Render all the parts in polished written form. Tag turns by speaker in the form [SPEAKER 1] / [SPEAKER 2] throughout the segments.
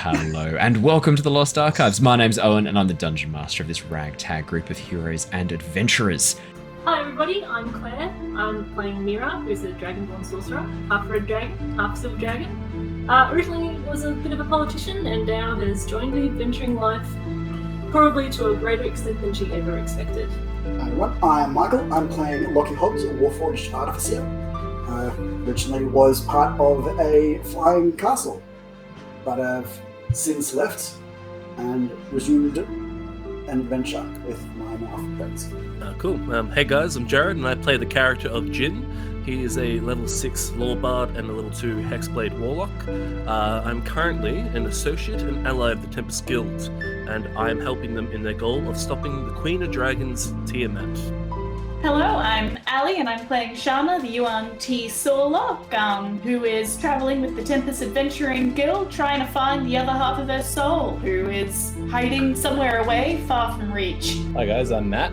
[SPEAKER 1] hello, and welcome to the Lost Archives. My name's Owen, and I'm the Dungeon Master of this ragtag group of heroes and adventurers.
[SPEAKER 2] Hi everybody, I'm Claire. I'm playing Mira, who's a Dragonborn Sorcerer, half red dragon, half silver dragon. Originally was a bit of a politician, and now has joined the adventuring life, probably to a greater extent than she ever expected.
[SPEAKER 3] I'm Michael. I'm playing Lockie, a Warforged Artificer. Originally was part of a flying castle, but I've since left and resumed an adventure with my now friends.
[SPEAKER 4] Cool. Hey guys, I'm Jared, and I play the character of Jin. He is a level 6 Law Bard and a level 2 Hexblade Warlock. I'm currently an associate and ally of the Tempest Guild, and I'm helping them in their goal of stopping the Queen of Dragons, Tiamat.
[SPEAKER 5] Hello, I'm Ali, and I'm playing Shana, the Yuan-Ti Sorcerer, who is traveling with the Tempest Adventuring Guild, trying to find the other half of her soul, who is hiding somewhere away, far from reach.
[SPEAKER 6] Hi guys, I'm Matt,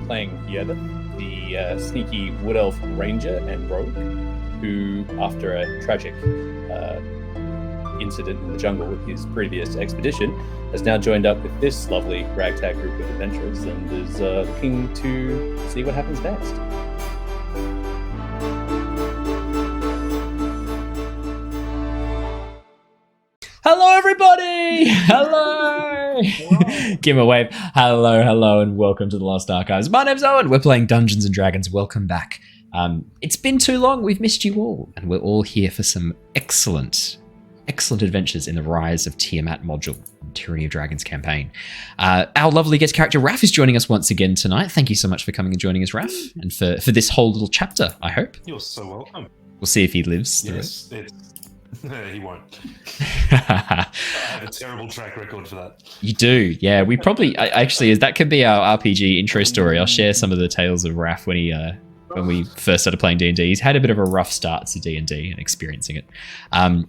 [SPEAKER 6] playing Yervith, the sneaky Wood Elf Ranger and Rogue, who, after a tragic incident in the jungle with his previous expedition, has now joined up with this lovely ragtag group of adventurers and is looking to see what happens next.
[SPEAKER 1] Hello, everybody! Hello! Give him a wave. Hello, and welcome to the Lost Archives. My name's Owen. We're playing Dungeons and Dragons. Welcome back. It's been too long. We've missed you all, and we're all here for some excellent adventures in the Rise of Tiamat module, Tyranny of Dragons Campaign. Our lovely guest character, Raph, is joining us once again tonight. Thank you so much for coming and joining us, Raph, and for this whole little chapter, I hope.
[SPEAKER 7] You're so welcome.
[SPEAKER 1] We'll see if he lives.
[SPEAKER 7] Yes, he won't. I have a terrible track record for that.
[SPEAKER 1] You do, yeah. We probably, actually, that could be our RPG intro story. I'll share some of the tales of Raph when we first started playing D&D. He's had a bit of a rough start to D&D and experiencing it.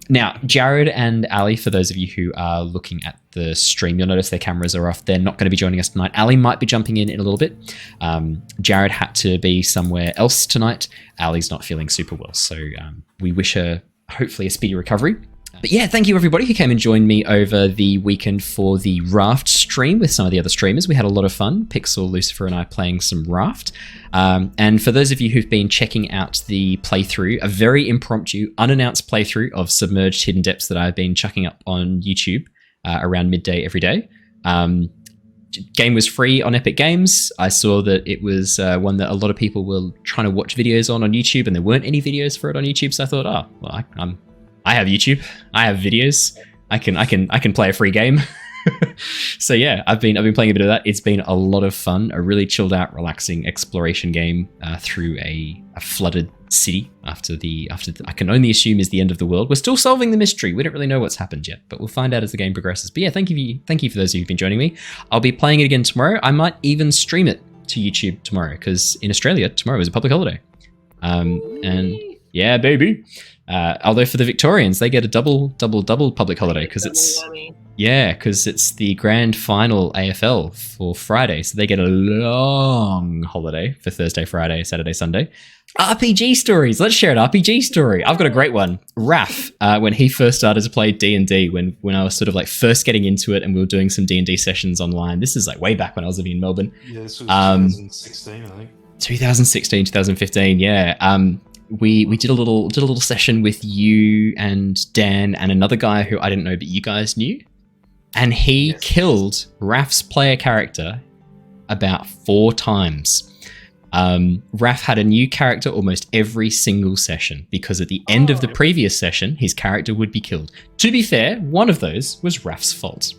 [SPEAKER 1] Now, Jared and Ali, for those of you who are looking at the stream, you'll notice their cameras are off. They're not going to be joining us tonight. Ali might be jumping in a little bit. Jared had to be somewhere else tonight. Ali's not feeling super well, so we wish her hopefully a speedy recovery. But yeah, thank you everybody who came and joined me over the weekend for the Raft stream with some of the other streamers. We had a lot of fun, Pixel, Lucifer and I playing some Raft. And for those of you who've been checking out the playthrough, a very impromptu, unannounced playthrough of Submerged Hidden Depths that I've been chucking up on YouTube around midday every day. Game was free on Epic Games. I saw that it was one that a lot of people were trying to watch videos on YouTube, and there weren't any videos for it on YouTube. So I thought, oh, well, I have YouTube. I have videos. I can play a free game. So yeah, I've been playing a bit of that. It's been a lot of fun. A really chilled out, relaxing exploration game through a flooded city after I can only assume is the end of the world. We're still solving the mystery. We don't really know what's happened yet, but we'll find out as the game progresses. But yeah, thank you for those of you who've been joining me. I'll be playing it again tomorrow. I might even stream it to YouTube tomorrow, because in Australia tomorrow is a public holiday. And yeah, baby. Although for the Victorians, they get a double public holiday because it's the grand final AFL for Friday. So they get a long holiday for Thursday, Friday, Saturday, Sunday. RPG stories. Let's share an RPG story. I've got a great one. Raph, when he first started to play D&D, when I was sort of like first getting into it and we were doing some D&D sessions online. This is like way back when I was living in Melbourne.
[SPEAKER 7] Yeah, this was 2016, I think.
[SPEAKER 1] 2016, 2015, yeah. We did a little session with you and Dan and another guy who I didn't know but you guys knew, and he killed Raph's player character about 4 times. Raph had a new character almost every single session because at the end of the previous session, his character would be killed. To be fair, one of those was Raph's fault.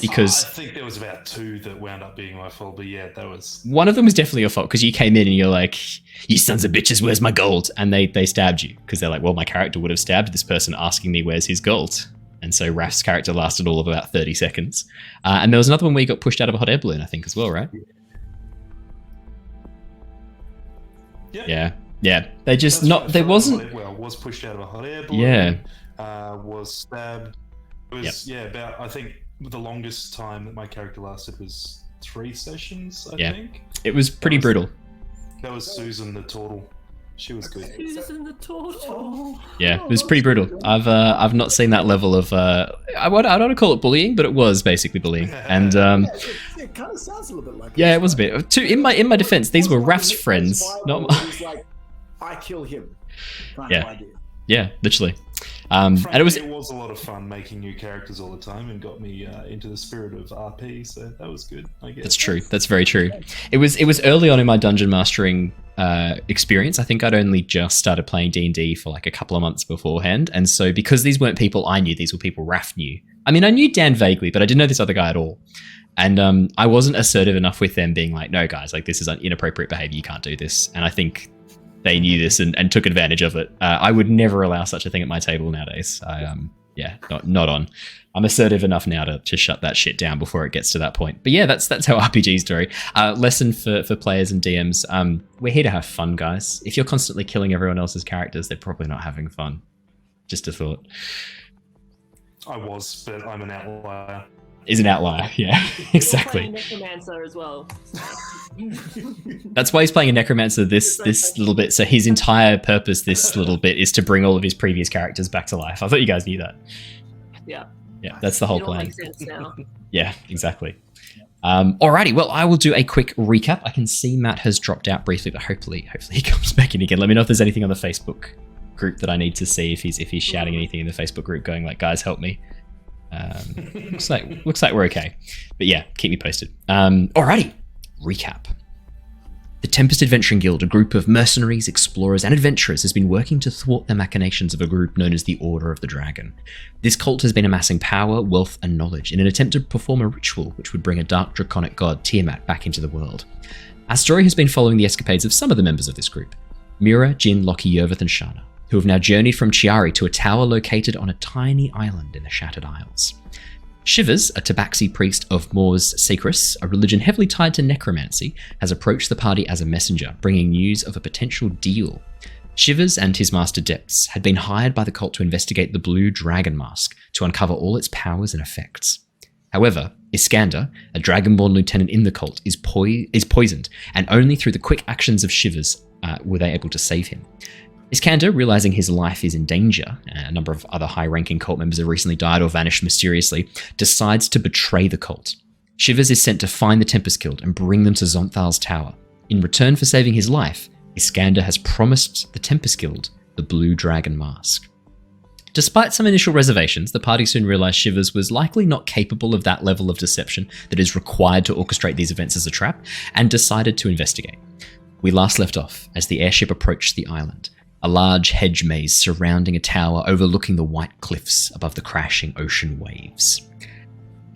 [SPEAKER 1] Because
[SPEAKER 7] I think there was about 2 that wound up being my fault, but yeah, that was...
[SPEAKER 1] One of them was definitely your fault because you came in and you're like, you sons of bitches, where's my gold? And they stabbed you because they're like, well, my character would have stabbed this person asking me where's his gold. And so Raph's character lasted all of about 30 seconds. And there was another one where you got pushed out of a hot air balloon, I think, as well, right? Yeah. They just
[SPEAKER 7] That's
[SPEAKER 1] not,
[SPEAKER 7] right,
[SPEAKER 1] there wasn't...
[SPEAKER 7] Well, was pushed out of a hot air balloon.
[SPEAKER 1] Yeah.
[SPEAKER 7] Was stabbed. It was, about, I think, the longest time that my character lasted was 3 sessions, I think.
[SPEAKER 1] It was pretty brutal.
[SPEAKER 7] That was Susan the Turtle. She was good.
[SPEAKER 2] Using the torture.
[SPEAKER 1] Yeah, it was pretty brutal. I've not seen that level of I don't want to call it bullying, but it was basically bullying. And
[SPEAKER 3] It kind of sounds a little bit like
[SPEAKER 1] yeah, it was a bit. In my defense, these were Raf's friends, not mine.
[SPEAKER 3] It was like, I kill him. Kind
[SPEAKER 1] Yeah.
[SPEAKER 3] of idea.
[SPEAKER 1] Yeah, literally.
[SPEAKER 7] Frankly,
[SPEAKER 1] And it was
[SPEAKER 7] a lot of fun making new characters all the time and got me into the spirit of RP, so that was good, I guess.
[SPEAKER 1] That's true. That's very true. It was early on in my dungeon mastering experience. I think I'd only just started playing D&D for like a couple of months beforehand, and so because these weren't people I knew, these were people Raf knew. I mean, I knew Dan vaguely, but I didn't know this other guy at all. And I wasn't assertive enough with them, being like, "No, guys, like this is inappropriate behavior. You can't do this." And I think they knew this and took advantage of it. I would never allow such a thing at my table nowadays. Not on. I'm assertive enough now to shut that shit down before it gets to that point. But yeah, that's how RPGs do. Lesson for players and DMs. We're here to have fun, guys. If you're constantly killing everyone else's characters, they're probably not having fun. Just a thought.
[SPEAKER 7] I was, but I'm an outlier.
[SPEAKER 1] Is an outlier, yeah, exactly.
[SPEAKER 8] You're playing Necromancer as well.
[SPEAKER 1] That's why he's playing a Necromancer this little bit. So his entire purpose this little bit is to bring all of his previous characters back to life. I thought you guys knew that.
[SPEAKER 8] Yeah.
[SPEAKER 1] Yeah, that's the whole
[SPEAKER 8] It all
[SPEAKER 1] plan.
[SPEAKER 8] makes sense now.
[SPEAKER 1] Yeah, exactly. Alrighty, well, I will do a quick recap. I can see Matt has dropped out briefly, but hopefully he comes back in again. Let me know if there's anything on the Facebook group that I need to see, if he's shouting anything in the Facebook group, going like, "Guys, help me." Looks like we're okay, but yeah, keep me posted. Alrighty, recap. The Tempest Adventuring Guild, a group of mercenaries, explorers, and adventurers, has been working to thwart the machinations of a group known as the Order of the Dragon. This cult has been amassing power, wealth, and knowledge in an attempt to perform a ritual which would bring a dark draconic god, Tiamat, back into the world. Our story has been following the escapades of some of the members of this group: Mira, Jin, Lockie, Yervith, and Shana, who have now journeyed from Chiari to a tower located on a tiny island in the Shattered Isles. Shivers, a tabaxi priest of Mors Sacris, a religion heavily tied to necromancy, has approached the party as a messenger, bringing news of a potential deal. Shivers and his master Depths had been hired by the cult to investigate the Blue Dragon Mask to uncover all its powers and effects. However, Iskander, a Dragonborn lieutenant in the cult, is poisoned, and only through the quick actions of Shivers were they able to save him. Iskander, realizing his life is in danger, a number of other high-ranking cult members have recently died or vanished mysteriously, decides to betray the cult. Shivers is sent to find the Tempest Guild and bring them to Xonthal's tower. In return for saving his life, Iskander has promised the Tempest Guild the Blue Dragon Mask. Despite some initial reservations, the party soon realized Shivers was likely not capable of that level of deception that is required to orchestrate these events as a trap, and decided to investigate. We last left off as the airship approached the island, a large hedge maze surrounding a tower overlooking the white cliffs above the crashing ocean waves.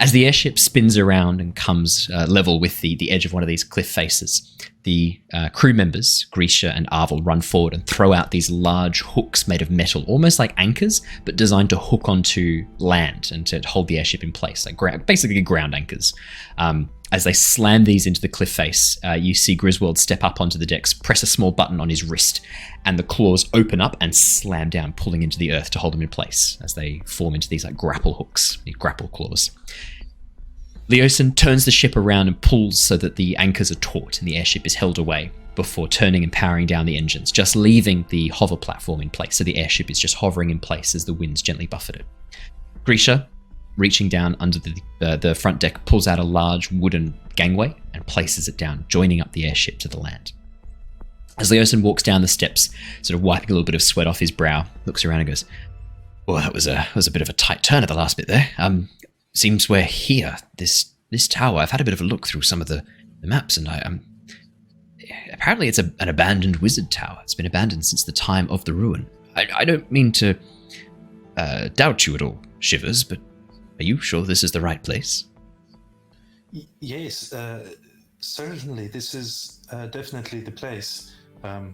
[SPEAKER 1] As the airship spins around and comes level with the edge of one of these cliff faces, the crew members, Grisha and Arvel, run forward and throw out these large hooks made of metal, almost like anchors, but designed to hook onto land and to hold the airship in place, like basically ground anchors. As they slam these into the cliff face, you see Griswold step up onto the decks, press a small button on his wrist, and the claws open up and slam down, pulling into the earth to hold them in place as they form into these like grapple hooks, these grapple claws. Leosin turns the ship around and pulls so that the anchors are taut and the airship is held away before turning and powering down the engines, just leaving the hover platform in place, so the airship is just hovering in place as the winds gently buffet it. Grisha, reaching down under the front deck, pulls out a large wooden gangway and places it down, joining up the airship to the land. As Leosin walks down the steps, sort of wiping a little bit of sweat off his brow, looks around and goes, "Well, that was a bit of a tight turn at the last bit there. Seems we're here. This tower. I've had a bit of a look through some of the maps, and apparently it's an abandoned wizard tower. It's been abandoned since the time of the ruin. I don't mean to doubt you at all, Shivers, but are you sure this is the right place?"
[SPEAKER 7] Yes, certainly. This is definitely the place. I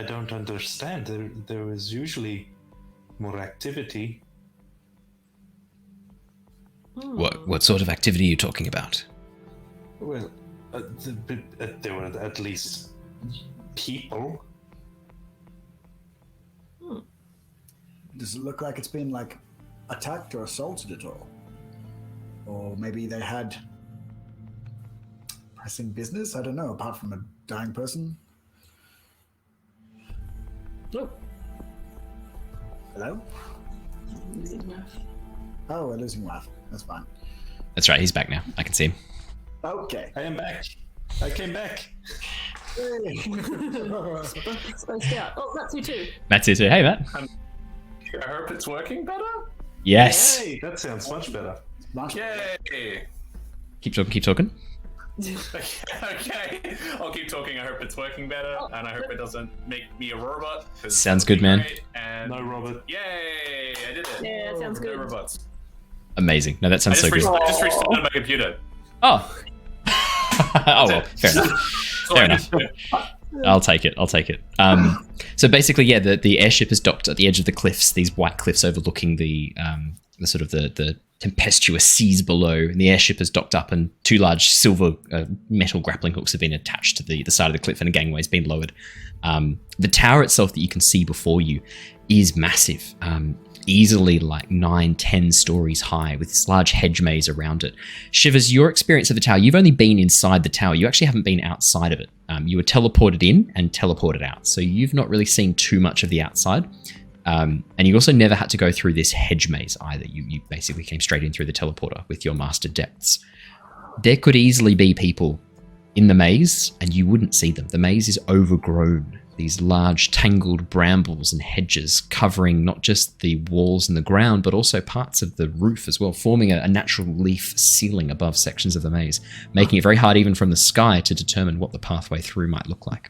[SPEAKER 7] don't understand. There is usually more activity.
[SPEAKER 1] What sort of activity are you talking about?
[SPEAKER 7] Well, there were at least people.
[SPEAKER 3] Does it look like it's been like attacked or assaulted at all? Or maybe they had pressing business? I don't know, apart from a dying person. Hello? Oh, we're losing Raph. That's fine.
[SPEAKER 1] That's right, he's back now. I can see him.
[SPEAKER 3] Okay.
[SPEAKER 7] I am back. I came back.
[SPEAKER 2] Spaced out. Oh, that's you too.
[SPEAKER 1] Matt's here too. Hey, Matt.
[SPEAKER 9] I hope it's working better.
[SPEAKER 1] Yes.
[SPEAKER 7] Hey, that sounds much better.
[SPEAKER 9] Yay!
[SPEAKER 1] Keep talking.
[SPEAKER 9] Okay, I'll keep talking. I hope it's working better, and I hope it doesn't make me a robot. 'cause
[SPEAKER 1] Sounds
[SPEAKER 9] that would
[SPEAKER 1] good,
[SPEAKER 9] be
[SPEAKER 1] man.
[SPEAKER 9] great, And
[SPEAKER 7] No, Robert.
[SPEAKER 9] Yay! I did it.
[SPEAKER 2] Yeah, sounds
[SPEAKER 9] No
[SPEAKER 2] good.
[SPEAKER 9] robots.
[SPEAKER 1] Amazing. No, that
[SPEAKER 9] I
[SPEAKER 1] sounds so
[SPEAKER 9] just,
[SPEAKER 1] good.
[SPEAKER 9] I just restarted my computer.
[SPEAKER 1] Oh. Oh, well, fair enough.
[SPEAKER 9] So
[SPEAKER 1] Fair
[SPEAKER 9] I
[SPEAKER 1] enough.
[SPEAKER 9] did-
[SPEAKER 1] I'll take it. So basically, yeah, the airship is docked at the edge of the cliffs, these white cliffs overlooking the sort of the tempestuous seas below. And the airship is docked up, and two large silver metal grappling hooks have been attached to the side of the cliff, and a gangway has been lowered. The tower itself that you can see before you is massive, easily like 9-10 stories high, with this large hedge maze around it. Shivers, your experience of the tower, you've only been inside the tower. You actually haven't been outside of it. You were teleported in and teleported out, so you've not really seen too much of the outside. And you also never had to go through this hedge maze either. You basically came straight in through the teleporter with your master depths. There could easily be people in the maze, and you wouldn't see them. The maze is overgrown. These large tangled brambles and hedges covering not just the walls and the ground, but also parts of the roof as well, forming a natural leaf ceiling above sections of the maze, making it very hard even from the sky to determine what the pathway through might look like.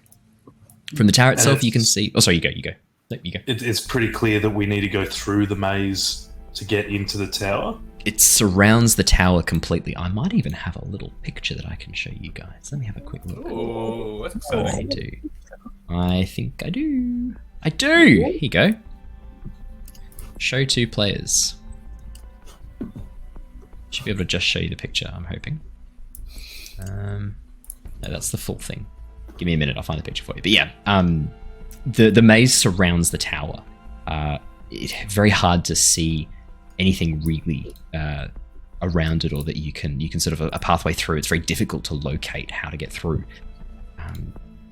[SPEAKER 1] From the tower itself, you can see... Oh, sorry, you go. No, you go.
[SPEAKER 7] It's pretty clear that we need to go through the maze to get into the tower.
[SPEAKER 1] It surrounds the tower completely. I might even have a little picture that I can show you guys. Let me have a quick look.
[SPEAKER 9] Ooh, that's
[SPEAKER 1] I
[SPEAKER 9] exciting.
[SPEAKER 1] do. I think I do. I do! Here you go. Show two players. Should be able to just show you the picture, I'm hoping. No, that's the full thing. Give me a minute, I'll find the picture for you. But yeah, the maze surrounds the tower. It's very hard to see anything really around it, or that you can sort of a pathway through. It's very difficult to locate how to get through.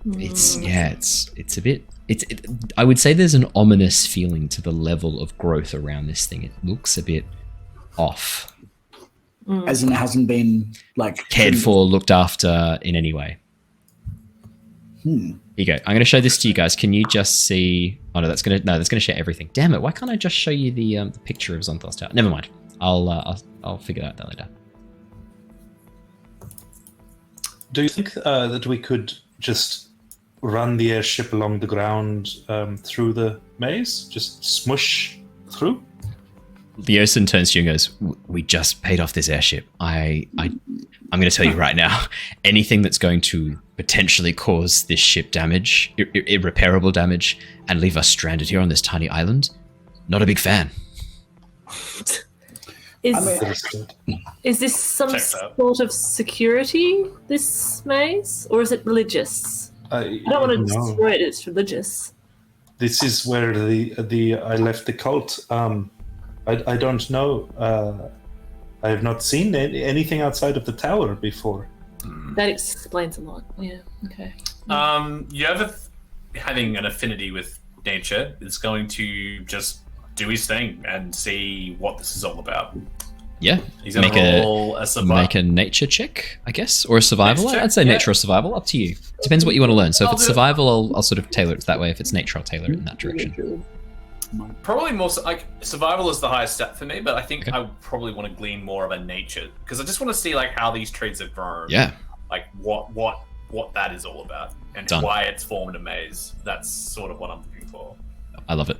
[SPEAKER 1] It's a bit. I would say there's an ominous feeling to the level of growth around this thing. It looks a bit off.
[SPEAKER 3] As in, it hasn't been like
[SPEAKER 1] Cared for, looked after in any way. Here you go. I'm going to show this to you guys. Can you just see? Oh no, that's going to share everything. Damn it! Why can't I just show you the picture of Xonthal's tower? Never mind. I'll figure that out later.
[SPEAKER 7] Do you think that we could just run the airship along the ground through the maze? Just smush through?
[SPEAKER 1] Leosin turns to you and goes, "We just paid off this airship. I'm going to tell you right now, anything that's going to potentially cause this ship damage, irreparable damage, and leave us stranded here on this tiny island, not a big fan."
[SPEAKER 2] Is this some
[SPEAKER 9] Checks out.
[SPEAKER 2] sort of security, this maze? Or is it religious? I don't want to destroy it, it's religious.
[SPEAKER 7] This is where I left the cult. I don't know. I have not seen anything outside of the tower before.
[SPEAKER 2] That explains a lot. Yeah, okay.
[SPEAKER 9] Yervith, having an affinity with nature, is going to just do his thing and see what this is all about.
[SPEAKER 1] Yeah.
[SPEAKER 9] He's going to roll a survival.
[SPEAKER 1] Make a nature check, I guess, or a survival.
[SPEAKER 9] Nature check,
[SPEAKER 1] I'd say
[SPEAKER 9] yeah.
[SPEAKER 1] nature or survival. Up to you. Depends what you want to learn. So if
[SPEAKER 9] I'll
[SPEAKER 1] it's
[SPEAKER 9] do-
[SPEAKER 1] survival, I'll sort of tailor it that way. If it's nature, I'll tailor it in that direction.
[SPEAKER 9] Probably more like survival is the highest stat for me, but I think
[SPEAKER 1] Okay.
[SPEAKER 9] I would probably want to glean more of a nature because I just want to see like how these trees have grown.
[SPEAKER 1] Yeah.
[SPEAKER 9] Like what that is all about and
[SPEAKER 1] Done.
[SPEAKER 9] why it's formed a maze. That's sort of what I'm looking for.
[SPEAKER 1] I love it.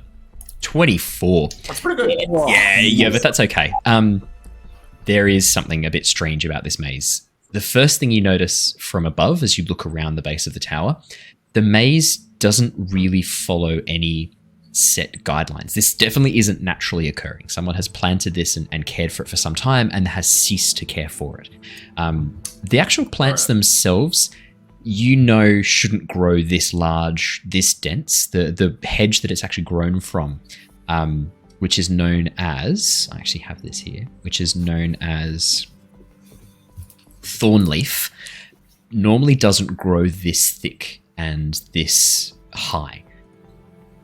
[SPEAKER 1] 24.
[SPEAKER 9] That's pretty good.
[SPEAKER 1] Yeah, but that's okay. There is something a bit strange about this maze. The first thing you notice from above as you look around the base of the tower, the maze doesn't really follow any set guidelines. This definitely isn't naturally occurring. Someone has planted this and cared for it for some time and has ceased to care for it. The actual plants themselves, shouldn't grow this large, this dense. The hedge that it's actually grown from, which is known as, I actually have this here, which is known as thornleaf, normally doesn't grow this thick and this high.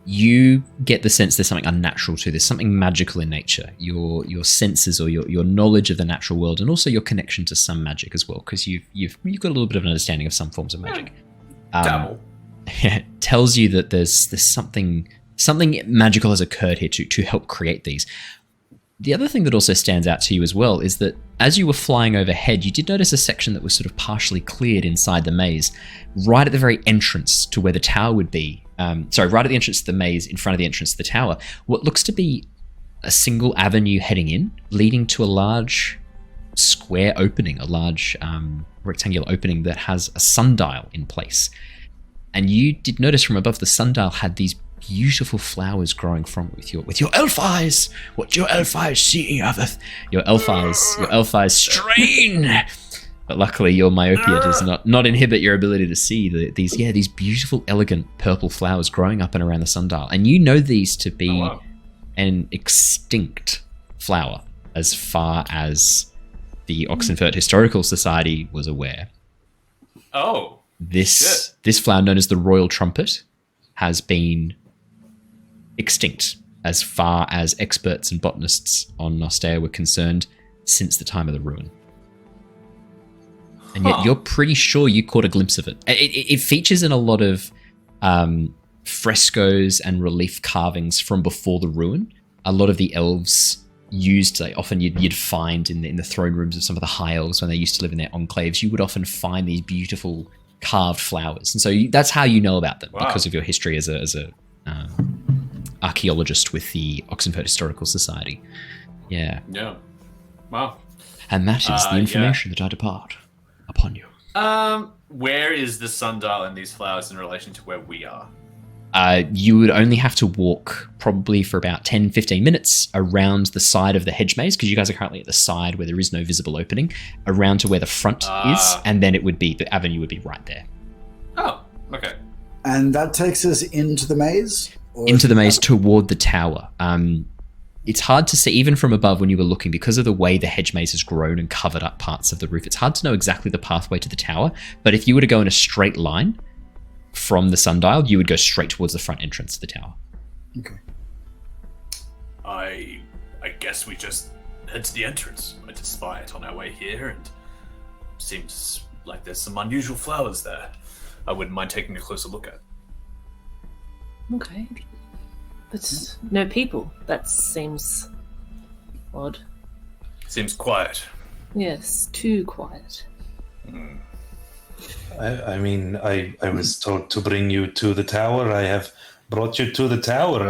[SPEAKER 1] you get the sense there's something unnatural to this, something magical in nature. Your senses or your knowledge of the natural world, and also your connection to some magic as well, because you've got a little bit of an understanding of some forms of magic.
[SPEAKER 9] Dabble.
[SPEAKER 1] Tells you that there's something magical has occurred here to help create these. The other thing that also stands out to you as well is that as you were flying overhead, you did notice a section that was sort of partially cleared inside the maze, right at the very entrance to where the tower would be. Right at the entrance to the maze, in front of the entrance to the tower, what looks to be a single avenue heading in, leading to a large square opening, a large rectangular opening that has a sundial in place. And you did notice from above the sundial had these beautiful flowers growing from with your elf eyes. What your elf eyes see, Yervith? Your elf eyes strain. But luckily, your myopia does not inhibit your ability to see these beautiful, elegant purple flowers growing up and around the sundial. And you know these to be an extinct flower, as far as the Oxenfurt Historical Society was aware.
[SPEAKER 9] Oh,
[SPEAKER 1] this flower, known as the Royal Trumpet, has been extinct as far as experts and botanists on Nostea were concerned since the time of the ruin. And yet you're pretty sure you caught a glimpse of it. It features in a lot of frescoes and relief carvings from before the ruin. A lot of the elves used, often you'd find in the throne rooms of some of the high elves when they used to live in their enclaves, you would often find these beautiful carved flowers. And so that's how you know about them, because of your history as a archaeologist with the Oxenfurt Historical Society. Yeah.
[SPEAKER 9] Wow.
[SPEAKER 1] And that is the information that I depart upon you.
[SPEAKER 9] Where is the sundial and these flowers in relation to where we are?
[SPEAKER 1] You would only have to walk probably for about 10-15 minutes around the side of the hedge maze, because you guys are currently at the side where there is no visible opening, around to where the front is, and then the avenue would be right there.
[SPEAKER 9] Oh, okay.
[SPEAKER 3] And that takes us into the maze?
[SPEAKER 1] Into the maze toward the tower. It's hard to see, even from above when you were looking, because of the way the hedge maze has grown and covered up parts of the roof. It's hard to know exactly the pathway to the tower, but if you were to go in a straight line from the sundial, you would go straight towards the front entrance of the tower.
[SPEAKER 3] Okay.
[SPEAKER 9] I guess we just head to the entrance. I did spy it on our way here, and seems like there's some unusual flowers there. I wouldn't mind taking a closer look at.
[SPEAKER 8] Okay. But no people. That seems odd.
[SPEAKER 9] Seems quiet.
[SPEAKER 8] Yes, too quiet.
[SPEAKER 7] I mean, I was told to bring you to the tower. I have brought you to the tower.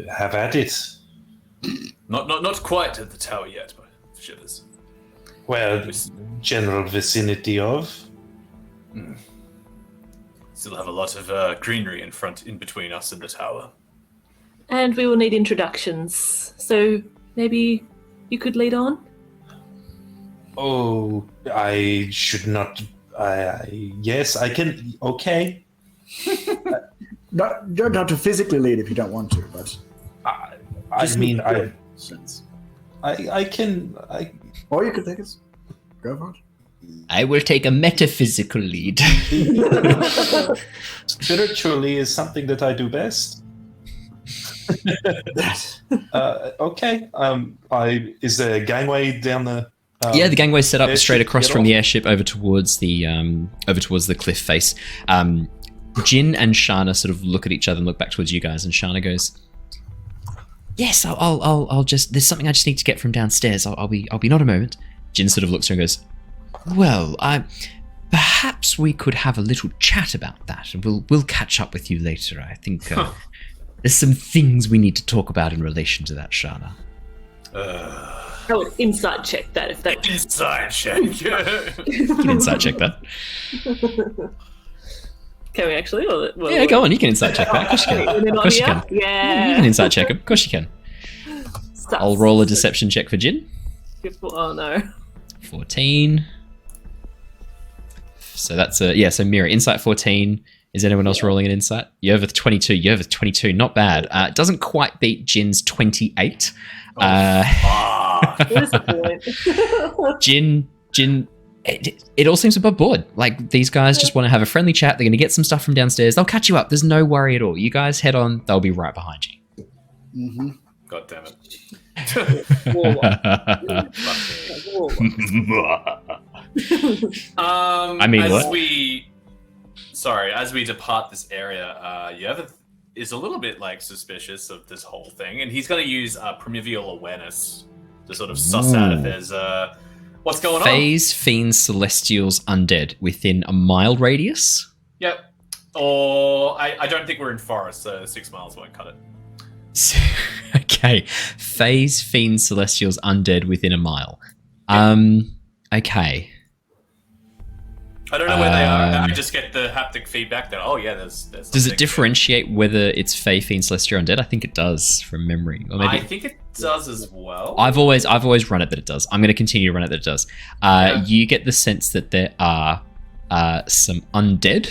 [SPEAKER 7] Have at it.
[SPEAKER 9] Not quite at the tower yet, but Shivers.
[SPEAKER 7] Well, general vicinity of.
[SPEAKER 9] Still have a lot of greenery in between us and the tower.
[SPEAKER 8] And we will need introductions. So maybe you could lead on?
[SPEAKER 7] Oh, I should not. Yes, I can. Okay.
[SPEAKER 3] You don't have to physically lead if you don't want to, but
[SPEAKER 7] I mean,
[SPEAKER 3] sense.
[SPEAKER 7] I can.
[SPEAKER 3] Or you could take us. Go for it.
[SPEAKER 1] I will take a metaphysical lead.
[SPEAKER 7] Spiritually is something that I do best. Okay. Is there a gangway down the?
[SPEAKER 1] Yeah, the gangway's set up
[SPEAKER 7] airship
[SPEAKER 1] straight across
[SPEAKER 7] get
[SPEAKER 1] from
[SPEAKER 7] off?
[SPEAKER 1] the airship over towards the cliff face. Jin and Shana sort of look at each other and look back towards you guys, and Shana goes, "Yes, I'll just. There's something I just need to get from downstairs. I'll be not a moment." Jin sort of looks at her and goes, "Well, perhaps we could have a little chat about that, and we'll catch up with you later. I think there's some things we need to talk about in relation to that, Shana."
[SPEAKER 8] I would insight check that if that.
[SPEAKER 9] Inside check.
[SPEAKER 1] You can insight check that.
[SPEAKER 8] Can we actually?
[SPEAKER 1] Yeah, go on. You can insight check that. Of course you can. Of course you can.
[SPEAKER 8] Yeah.
[SPEAKER 1] You can insight check him. Of course you can. I'll roll a deception check for Jin.
[SPEAKER 8] Oh no.
[SPEAKER 1] 14. So that's so Mira, insight 14. Is anyone else rolling an insight? Yervith 22. Yervith 22. Not bad. It doesn't quite beat Jin's 28.
[SPEAKER 8] What is the point?
[SPEAKER 1] Jin It all seems above board. Like, these guys just want to have a friendly chat. They're going to get some stuff from downstairs. They'll catch you up. There's no worry at all. You guys head on. They'll be right behind you.
[SPEAKER 3] Mm-hmm.
[SPEAKER 9] God damn it.
[SPEAKER 1] I mean,
[SPEAKER 9] as
[SPEAKER 1] what?
[SPEAKER 9] as we depart this area, Yervith is a little bit like suspicious of this whole thing, and he's going to use primeval awareness to sort of suss out if there's what's going on.
[SPEAKER 1] Phase, fiends, celestials, undead within a mile radius.
[SPEAKER 9] Yep. Or I don't think we're in forest, so 6 miles won't cut it.
[SPEAKER 1] Okay. Phase, fiends, celestials, undead within a mile. Okay.
[SPEAKER 9] I don't know where they are. I just get the haptic feedback that, oh yeah, there's
[SPEAKER 1] Does it differentiate whether it's Fey, Fiend, Celestial, or Undead? I think it does from memory. Or maybe
[SPEAKER 9] I think it does as well.
[SPEAKER 1] I've always run it that it does. I'm going to continue to run it that it does. You get the sense that there are some undead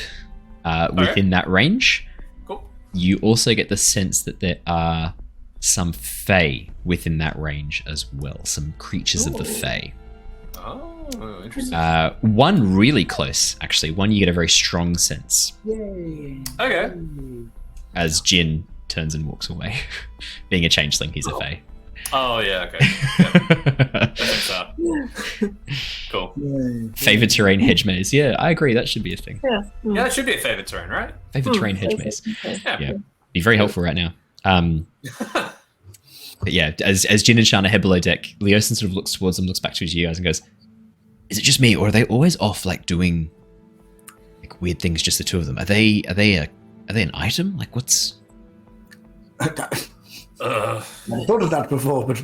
[SPEAKER 1] within that range.
[SPEAKER 9] Cool.
[SPEAKER 1] You also get the sense that there are some Fey within that range as well. Some creatures of the Fey.
[SPEAKER 9] Oh, interesting.
[SPEAKER 1] One really close, actually. One you get a very strong sense.
[SPEAKER 3] Yay.
[SPEAKER 9] Okay.
[SPEAKER 1] As Jin turns and walks away. Being a changeling, he's a Fey.
[SPEAKER 9] Oh, yeah, okay. Yeah. Cool.
[SPEAKER 3] Yay.
[SPEAKER 1] Favorite terrain hedge maze. Yeah, I agree. That should be a thing.
[SPEAKER 8] Yeah.
[SPEAKER 9] Yeah, it should be a favorite terrain, right?
[SPEAKER 1] Favorite terrain hedge maze.
[SPEAKER 9] Yeah.
[SPEAKER 1] Yeah, be very helpful right now. But yeah, as Jin and Shana head below deck, Leosin sort of looks towards them, looks back towards you guys, and goes, "Is it just me, or are they always off, like doing like weird things? Just the two of them? Are they an item? Like what's?"
[SPEAKER 3] I thought of that before, but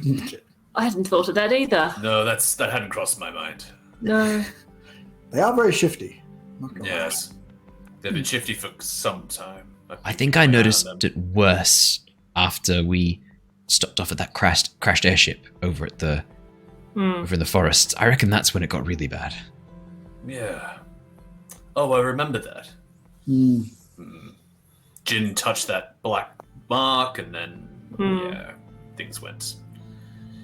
[SPEAKER 8] I hadn't thought of that either.
[SPEAKER 9] No, that hadn't crossed my mind.
[SPEAKER 8] No.
[SPEAKER 3] they are very shifty. Not gonna lie.
[SPEAKER 9] Yes. They've been shifty for some time.
[SPEAKER 1] I think I noticed it worse after we stopped off at that crashed airship over at the over in the forests. I reckon that's when it got really bad.
[SPEAKER 9] Yeah. Oh, I remember that. Jin touched that black mark, and then yeah, things went.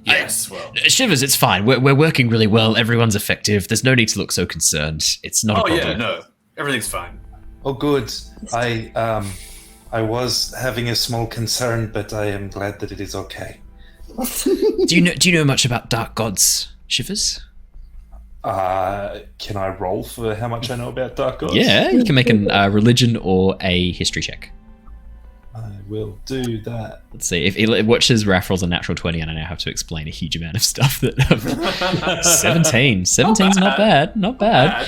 [SPEAKER 9] Yes, well.
[SPEAKER 1] Shivers, it's fine. We're working really well. Everyone's effective. There's no need to look so concerned. It's not a problem.
[SPEAKER 9] Yeah, no, everything's fine.
[SPEAKER 7] Oh, good. I was having a small concern, but I am glad that it is okay.
[SPEAKER 1] Do you know much about dark gods, Shivers?
[SPEAKER 7] Can I roll for how much I know about dark gods?
[SPEAKER 1] Yeah, you can make a religion or a history check.
[SPEAKER 7] I will do that.
[SPEAKER 1] Let's see. If it watches Raph rolls a natural 20, and I now have to explain a huge amount of stuff. That 17. 17's not bad. Not bad.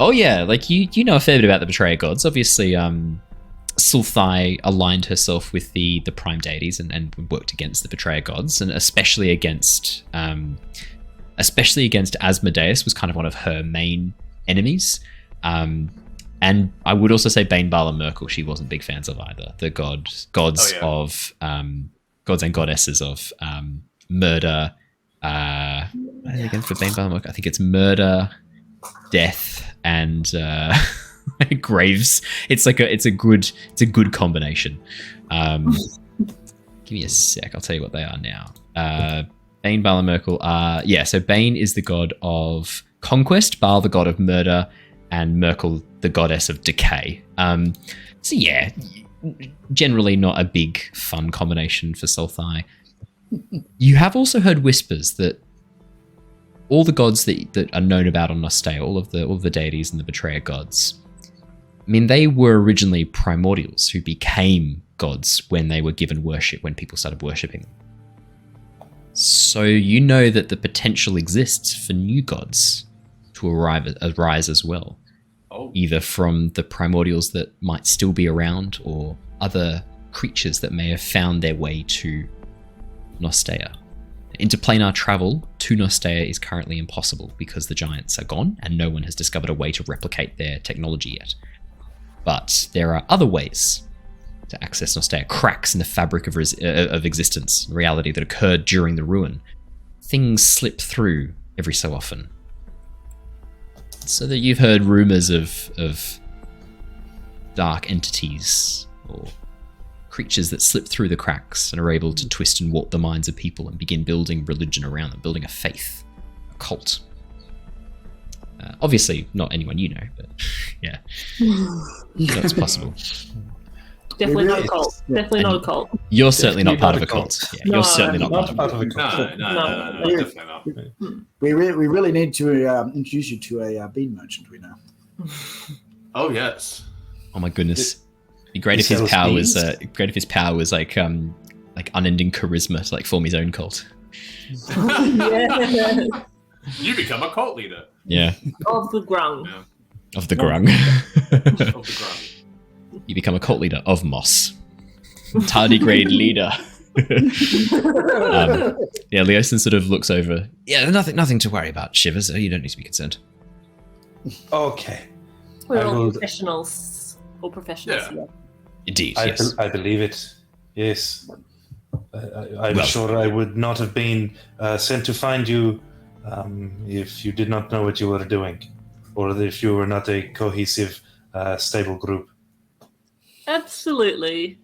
[SPEAKER 1] Oh yeah, like you know a fair bit about the betrayer gods. Obviously, Sulthai aligned herself with the prime deities and worked against the betrayer gods, and especially against Asmodeus was kind of one of her main enemies. And I would also say Bane, Baal, and Merkel she wasn't big fans of either. The gods of gods and goddesses of murder. What are they again for Bane, Baal, and Merkel? I think it's murder, death, and graves. It's a good combination. Give me a sec. I'll tell you what they are now. Bane, Baal, and Merkel are so Bane is the god of conquest, Baal the god of murder, and Merkel the goddess of decay. So yeah, generally not a big fun combination for Sulthai. You have also heard whispers that all the gods that are known about on Nostea, all of the deities and the betrayer gods, I mean, they were originally primordials who became gods when they were given worship, when people started worshipping them. So you know that the potential exists for new gods to arise as well. Either from the primordials that might still be around, or other creatures that may have found their way to Nostea. Interplanar travel to Nostea is currently impossible because the giants are gone and no one has discovered a way to replicate their technology yet. But there are other ways to access Nostea, cracks in the fabric of existence, reality that occurred during the ruin. Things slip through every so often. So that you've heard rumors of dark entities or creatures that slip through the cracks and are able to twist and warp the minds of people and begin building religion around them, building a faith, a cult. Obviously, not anyone you know, but yeah, that's possible.
[SPEAKER 8] Definitely not a cult. Definitely not a cult.
[SPEAKER 1] You're certainly not part of a cult. Yeah,
[SPEAKER 8] No,
[SPEAKER 1] you're certainly not
[SPEAKER 7] Not
[SPEAKER 1] part of a
[SPEAKER 7] part
[SPEAKER 1] cult.
[SPEAKER 7] of a cult.
[SPEAKER 9] No, definitely not.
[SPEAKER 3] We really need to introduce you to a bean merchant we know.
[SPEAKER 9] Oh yes.
[SPEAKER 1] Oh my goodness! It'd be great if his
[SPEAKER 7] sells
[SPEAKER 1] power
[SPEAKER 7] beans?
[SPEAKER 1] was like unending charisma to like form his own cult.
[SPEAKER 8] Yeah.
[SPEAKER 9] You become a cult leader.
[SPEAKER 1] Yeah,
[SPEAKER 8] Of the grung.
[SPEAKER 9] Yeah.
[SPEAKER 1] of the grung.
[SPEAKER 9] Of the ground.
[SPEAKER 1] You become a cult leader of Moss. Tardigrade leader. Yeah, Leosin sort of looks over. Yeah, nothing to worry about, Shivers. You don't need to be concerned.
[SPEAKER 7] Okay.
[SPEAKER 8] We're
[SPEAKER 7] I
[SPEAKER 8] all
[SPEAKER 7] will-
[SPEAKER 8] professionals. All professionals.
[SPEAKER 9] Yeah.
[SPEAKER 8] Yeah.
[SPEAKER 1] Indeed, yes.
[SPEAKER 7] I believe it. Yes. I'm
[SPEAKER 1] Well-
[SPEAKER 7] sure I would not have been sent to find you if you did not know what you were doing, or if you were not a cohesive, stable group.
[SPEAKER 8] Absolutely.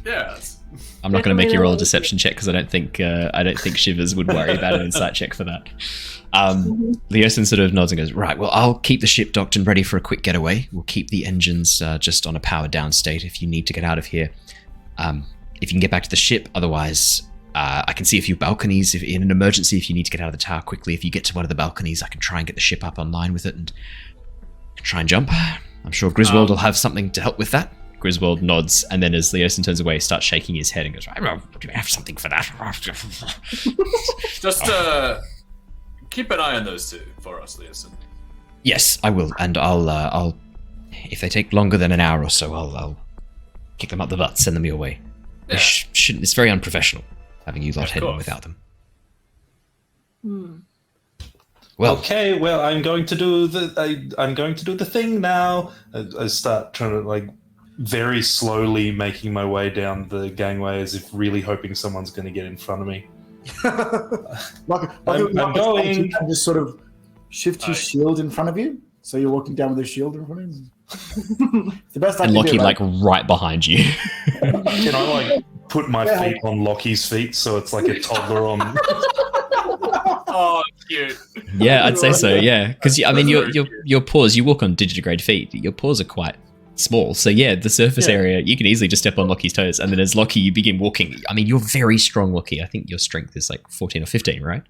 [SPEAKER 9] Yes.
[SPEAKER 1] I'm not going to make you roll a
[SPEAKER 8] Definitely
[SPEAKER 1] deception check because I don't think Shivers would worry about an insight check for that. Leosin sort of nods and goes, right, well, I'll keep the ship docked and ready for a quick getaway. We'll keep the engines just on a powered down state if you need to get out of here. If you can get back to the ship, otherwise I can see a few balconies if in an emergency if you need to get out of the tower quickly. If you get to one of the balconies, I can try and get the ship up online with it and try and jump. I'm sure Griswold will have something to help with that. Griswold nods, and then as Leosin turns away, starts shaking his head and goes, I do have something for that.
[SPEAKER 9] Just keep an eye on those two for us, Leosin.
[SPEAKER 1] Yes, I will, and I'll if they take longer than an hour or so, I'll kick them up the butt, send them your way.
[SPEAKER 9] Yeah.
[SPEAKER 1] Shouldn't. It's very unprofessional having you lot
[SPEAKER 9] Of
[SPEAKER 1] heading
[SPEAKER 9] course.
[SPEAKER 1] without them.
[SPEAKER 8] Hmm.
[SPEAKER 1] Well,
[SPEAKER 7] Okay, well, I'm going to do the thing now. I start trying to like very slowly making my way down the gangway as if really hoping someone's going to get in front of me. I'm going.
[SPEAKER 3] And just sort of shift your shield in front of you, so you're walking down with a shield in front of you. It's the best I
[SPEAKER 1] and
[SPEAKER 3] can
[SPEAKER 1] Lockie
[SPEAKER 3] do,
[SPEAKER 1] like right behind you.
[SPEAKER 7] Can I like put my feet on Lockie's feet so it's like a toddler on?
[SPEAKER 9] Oh, cute.
[SPEAKER 1] Yeah, I'd say so. Yeah, because I mean, your paws. You walk on digitigrade feet. Your paws are quite small, so yeah, the surface area you can easily just step on Lockie's toes, and then as Lockie, you begin walking. I mean, you're very strong, Lockie. I think your strength is like 14 or 15, right?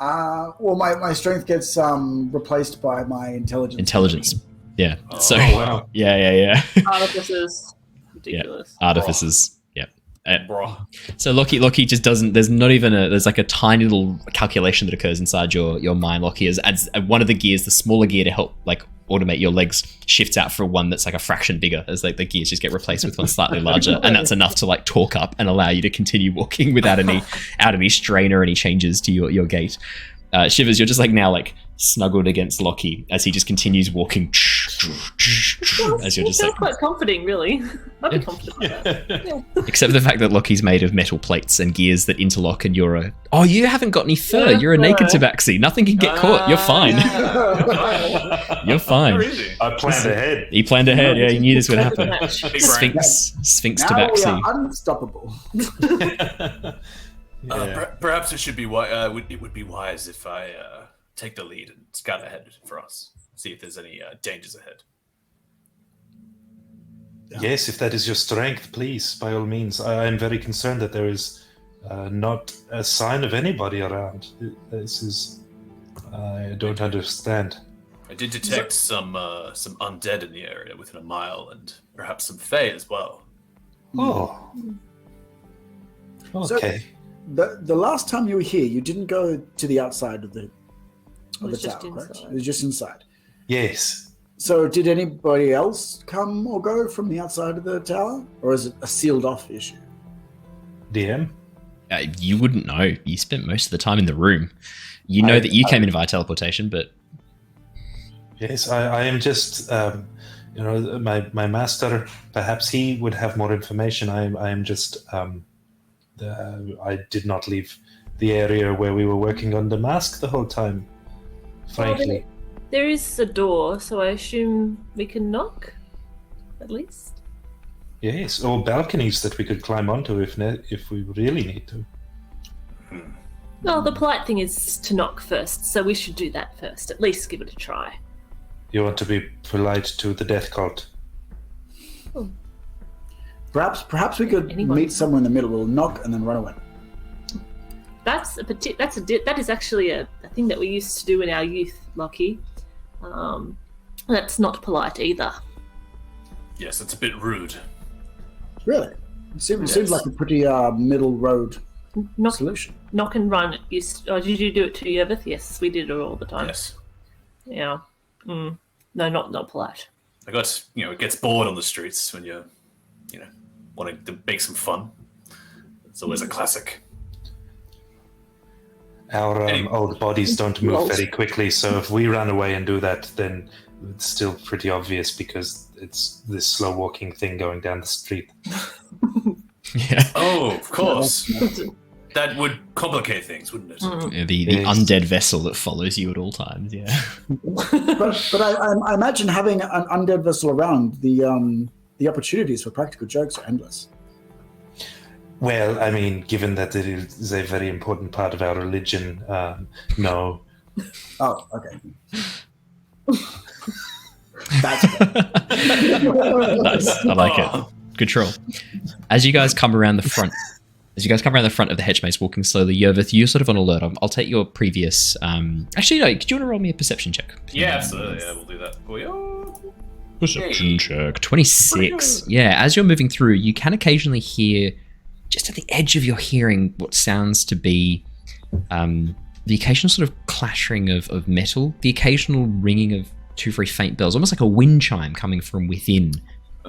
[SPEAKER 3] Well, my strength gets replaced by my intelligence.
[SPEAKER 1] Intelligence. Yeah. So
[SPEAKER 7] wow.
[SPEAKER 1] yeah.
[SPEAKER 8] Artificers. Ridiculous.
[SPEAKER 1] Artificers. Yeah.
[SPEAKER 9] Bro.
[SPEAKER 1] So Lockie just doesn't. There's not even there's like a tiny little calculation that occurs inside your mind, Lockie, as one of the gears, the smaller gear to help like automate your legs, shifts out for one that's like a fraction bigger, as like the gears just get replaced with one slightly larger, and that's enough to like torque up and allow you to continue walking without any strain or any changes to your gait. Shivers, you're just like now like snuggled against Lockie as he just continues walking. As you're just
[SPEAKER 8] It
[SPEAKER 1] like
[SPEAKER 8] feels quite comforting, really. I'd be comfortable with that.
[SPEAKER 1] except for the fact that Lockie's made of metal plates and gears that interlock, and you're a... Oh, you haven't got any fur.
[SPEAKER 8] Yeah,
[SPEAKER 1] You're a naked
[SPEAKER 8] fur.
[SPEAKER 1] tabaxi. Nothing can get caught. You're fine. You're fine.
[SPEAKER 9] Really?
[SPEAKER 7] I planned ahead.
[SPEAKER 1] He planned ahead. Yeah, he knew this would happen.
[SPEAKER 9] Big brain.
[SPEAKER 1] Sphinx
[SPEAKER 3] Now we
[SPEAKER 1] tabaxi.
[SPEAKER 3] are unstoppable.
[SPEAKER 9] Perhaps it should be it would be wise if I take the lead and scout ahead for us. See if there's any dangers ahead.
[SPEAKER 7] Yes, if that is your strength, please, by all means. I am very concerned that there is not a sign of anybody around. This is... I don't understand.
[SPEAKER 9] I did detect some undead in the area within a mile, and perhaps some fae as well.
[SPEAKER 7] Oh. Okay.
[SPEAKER 3] The last time you were here, you didn't go to the outside of the
[SPEAKER 8] was just
[SPEAKER 3] tower, correct?
[SPEAKER 8] inside.
[SPEAKER 3] It was just inside.
[SPEAKER 7] Yes.
[SPEAKER 3] So did anybody else come or go from the outside of the tower? Or is it a sealed off issue?
[SPEAKER 7] DM?
[SPEAKER 1] You wouldn't know. You spent most of the time in the room. You know that you came in via teleportation, but...
[SPEAKER 7] Yes, I am just... my master, perhaps he would have more information. I am just... I did not leave the area where we were working on the mask the whole time, frankly.
[SPEAKER 8] There is a door, so I assume we can knock, at least.
[SPEAKER 7] Yes, or balconies that we could climb onto if we really need to.
[SPEAKER 8] No, the polite thing is to knock first, so we should do that first. At least give it a try.
[SPEAKER 7] You want to be polite to the death cult.
[SPEAKER 3] Perhaps we could meet somewhere in the middle. We'll knock and then run away.
[SPEAKER 8] That is actually a thing that we used to do in our youth, Lockie. That's not polite either.
[SPEAKER 9] Yes, it's a bit rude.
[SPEAKER 3] Really? It seems like a pretty middle road solution.
[SPEAKER 8] Knock and run. Did you do it to Yervith? Yes, we did it all the time.
[SPEAKER 9] Yes.
[SPEAKER 8] Yeah. No, not polite.
[SPEAKER 9] I got, it gets bored on the streets when you're, wanting to make some fun. It's always a classic.
[SPEAKER 7] Our old bodies don't move very quickly, so if we run away and do that, then it's still pretty obvious because it's this slow walking thing going down the street.
[SPEAKER 1] Yeah.
[SPEAKER 9] Oh, of course. That would complicate things, wouldn't it?
[SPEAKER 1] Yeah, the undead vessel that follows you at all times, yeah.
[SPEAKER 3] but I imagine having an undead vessel around, the opportunities for practical jokes are endless.
[SPEAKER 7] Well, I mean, given that it is a very important part of our religion, no.
[SPEAKER 3] Oh, okay. That's good.
[SPEAKER 1] Nice. I like it. Good troll. As you guys come around the front of the hedge maze, walking slowly, Yervith, you're sort of on alert. I'll take your previous... Actually, no, do you want to roll me a perception check?
[SPEAKER 9] Yeah, absolutely. Yeah, we'll do that for you.
[SPEAKER 1] Perception check. 26. Yeah, as you're moving through, you can occasionally hear, just at the edge of your hearing, what sounds to be the occasional sort of clattering of metal, the occasional ringing of two very faint bells, almost like a wind chime coming from within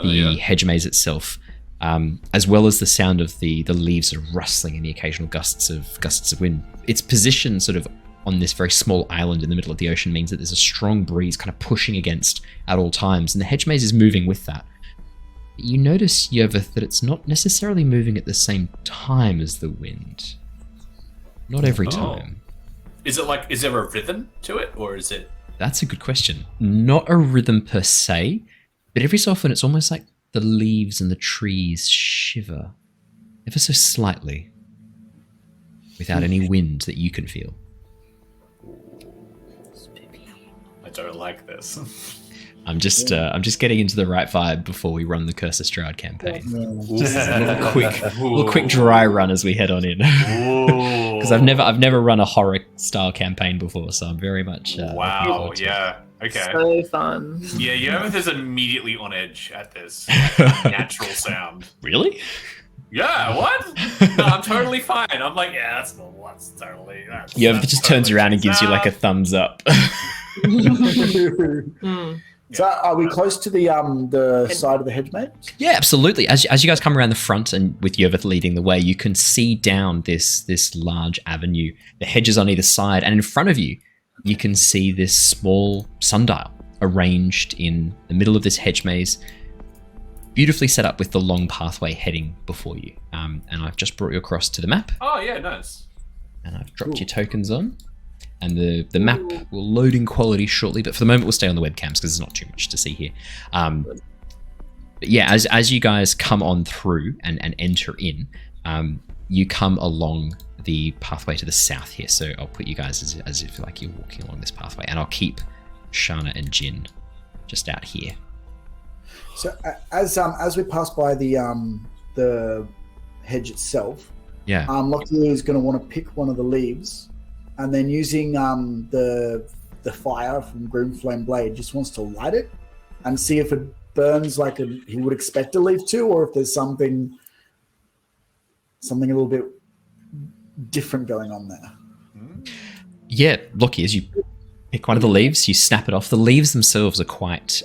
[SPEAKER 1] the hedge maze itself, as well as the sound of the leaves sort of rustling and the occasional gusts of wind. Its position sort of on this very small island in the middle of the ocean means that there's a strong breeze kind of pushing against at all times, and the hedge maze is moving with that. But you notice, Yervith, that it's not necessarily moving at the same time as the wind. Not every time.
[SPEAKER 9] Is there a rhythm to it, or is it...
[SPEAKER 1] That's a good question. Not a rhythm per se, but every so often it's almost like the leaves and the trees shiver, ever so slightly, without any wind that you can feel.
[SPEAKER 9] I don't like this.
[SPEAKER 1] I'm just getting into the right vibe before we run the Curse of Strahd campaign. Just a little quick dry run as we head on in. Because I've never run a horror style campaign before, so I'm very much.
[SPEAKER 9] Wow! Yeah. Okay.
[SPEAKER 8] So fun.
[SPEAKER 9] Yeah, Yervith is immediately on edge at this natural sound.
[SPEAKER 1] Really?
[SPEAKER 9] Yeah. What? No, I'm totally fine. I'm like, yeah, that's normal. That's totally.
[SPEAKER 1] Yervith just turns around and gives you like a thumbs up.
[SPEAKER 3] So are we close to the side of the hedge maze?
[SPEAKER 1] Yeah, absolutely. As you guys come around the front and with Yervith leading the way, you can see down this large avenue. The hedges on either side, and in front of you, you can see this small sundial arranged in the middle of this hedge maze, beautifully set up with the long pathway heading before you. And I've just brought you across to the map.
[SPEAKER 9] Oh yeah, nice.
[SPEAKER 1] And I've dropped your tokens on. And the map will load in quality shortly, but for the moment we'll stay on the webcams because there's not too much to see here. But yeah, as you guys come on through and enter in, you come along the pathway to the south here. So I'll put you guys as if like you're walking along this pathway, and I'll keep Shana and Jin just out here.
[SPEAKER 3] So as we pass by the hedge itself, Lockie is going to want to pick one of the leaves. And then using the fire from Grimflame Blade, just wants to light it and see if it burns like he would expect a leaf to, or if there's something a little bit different going on there.
[SPEAKER 1] Yeah, Lockie, as you pick one of the leaves, you snap it off. The leaves themselves are quite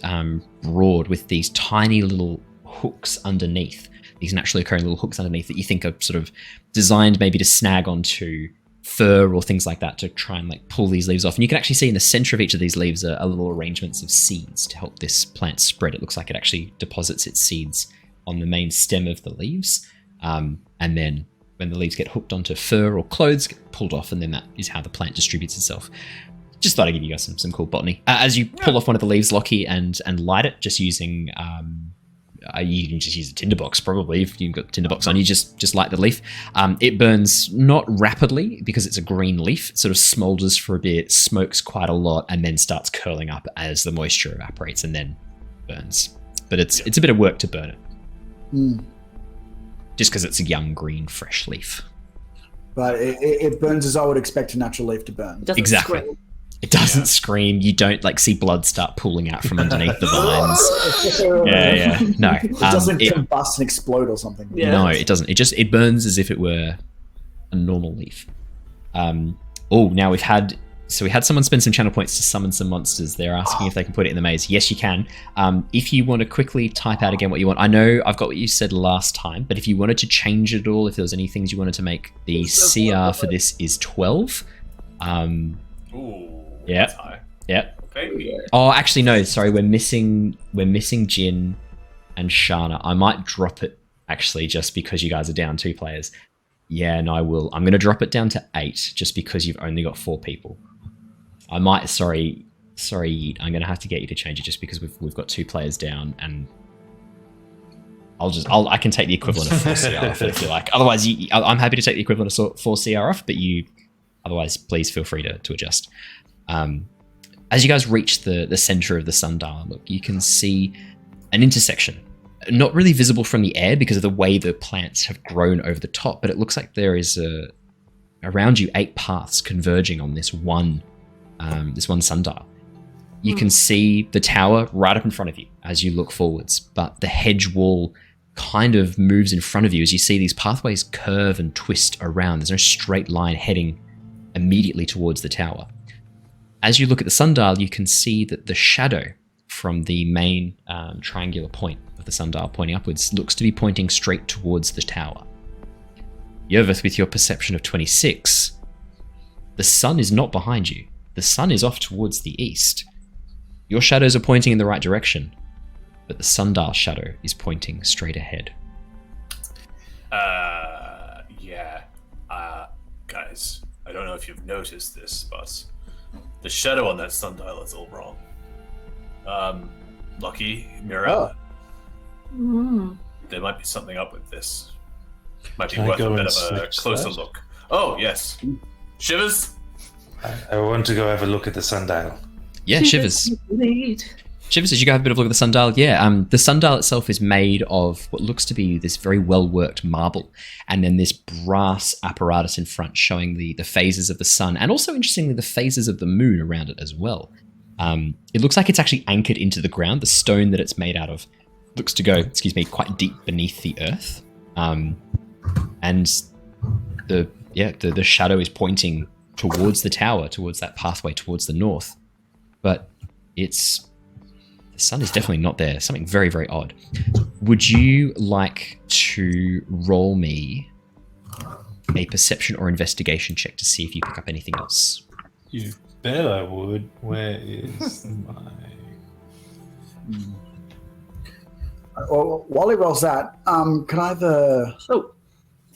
[SPEAKER 1] broad with these tiny little hooks underneath, these naturally occurring little hooks underneath that you think are sort of designed maybe to snag onto fur or things like that to try and like pull these leaves off. And you can actually see in the center of each of these leaves are little arrangements of seeds to help this plant spread. It looks like it actually deposits its seeds on the main stem of the leaves. And then when the leaves get hooked onto fur or clothes, get pulled off, and then that is how the plant distributes itself. Just thought I'd give you guys some cool botany. As you pull off one of the leaves, Lockie, and light it, just using you can just use a tinderbox probably. If you've got tinderbox on, you just light the leaf. It burns not rapidly because it's a green leaf. It sort of smolders for a bit, smokes quite a lot, and then starts curling up as the moisture evaporates and then burns. But it's a bit of work to burn it. Just because it's a young, green, fresh leaf.
[SPEAKER 3] But it burns as I would expect a natural leaf to burn.
[SPEAKER 1] Exactly.
[SPEAKER 8] Scream.
[SPEAKER 1] It doesn't scream. You don't see blood start pooling out from underneath the vines. Yeah. No.
[SPEAKER 3] It doesn't combust and explode or something.
[SPEAKER 8] Yeah.
[SPEAKER 1] No, it doesn't. It burns as if it were a normal leaf. Now we had someone spend some channel points to summon some monsters. They're asking if they can put it in the maze. Yes, you can. If you want to quickly type out again what you want. I know I've got what you said last time, but if you wanted to change it all, if there was any things you wanted to make, the CR for this is 12.
[SPEAKER 9] Ooh.
[SPEAKER 1] Yeah.
[SPEAKER 9] That's high.
[SPEAKER 1] Yep.
[SPEAKER 9] Okay.
[SPEAKER 1] Oh, actually, no. Sorry, we're missing Jin and Shana. I might drop it actually just because you guys are down 2 players. Yeah, no, I will. I'm going to drop it down to 8 just because you've only got 4 people. I might. Sorry. I'm going to have to get you to change it just because we've got 2 players down, and I can take the equivalent of 4 CR off it if you like. Otherwise, I'm happy to take the equivalent of 4 CR off, but otherwise, please feel free to adjust. As you guys reach the center of the sundial, look, you can see an intersection. Not really visible from the air because of the way the plants have grown over the top, but it looks like there is around you 8 paths converging on this one sundial. You can see the tower right up in front of you as you look forwards, but the hedge wall kind of moves in front of you as you see these pathways curve and twist around. There's no straight line heading immediately towards the tower. As you look at the sundial, you can see that the shadow from the main triangular point of the sundial pointing upwards looks to be pointing straight towards the tower. Yervith, with your perception of 26, the sun is not behind you. The sun is off towards the east. Your shadows are pointing in the right direction, but the sundial shadow is pointing straight ahead.
[SPEAKER 9] Guys, I don't know if you've noticed this, but the shadow on that sundial is all wrong. Lockie, Mira, there might be something up with this. Might be worth a bit of a closer look. Oh, yes. Shivers?
[SPEAKER 7] I want to go have a look at the sundial.
[SPEAKER 1] Yeah, Shivers. Shivers, did you go have a bit of a look at the sundial? Yeah, the sundial itself is made of what looks to be this very well-worked marble, and then this brass apparatus in front showing the phases of the sun, and also, interestingly, the phases of the moon around it as well. It looks like it's actually anchored into the ground. The stone that it's made out of looks to go, quite deep beneath the earth. And the shadow is pointing towards the tower, towards that pathway towards the north. But the sun is definitely not there. Something very, very odd. Would you like to roll me a perception or investigation check to see if you pick up anything else?
[SPEAKER 7] You bet I would. Where is my...
[SPEAKER 3] Well, while he rolls that, can I have a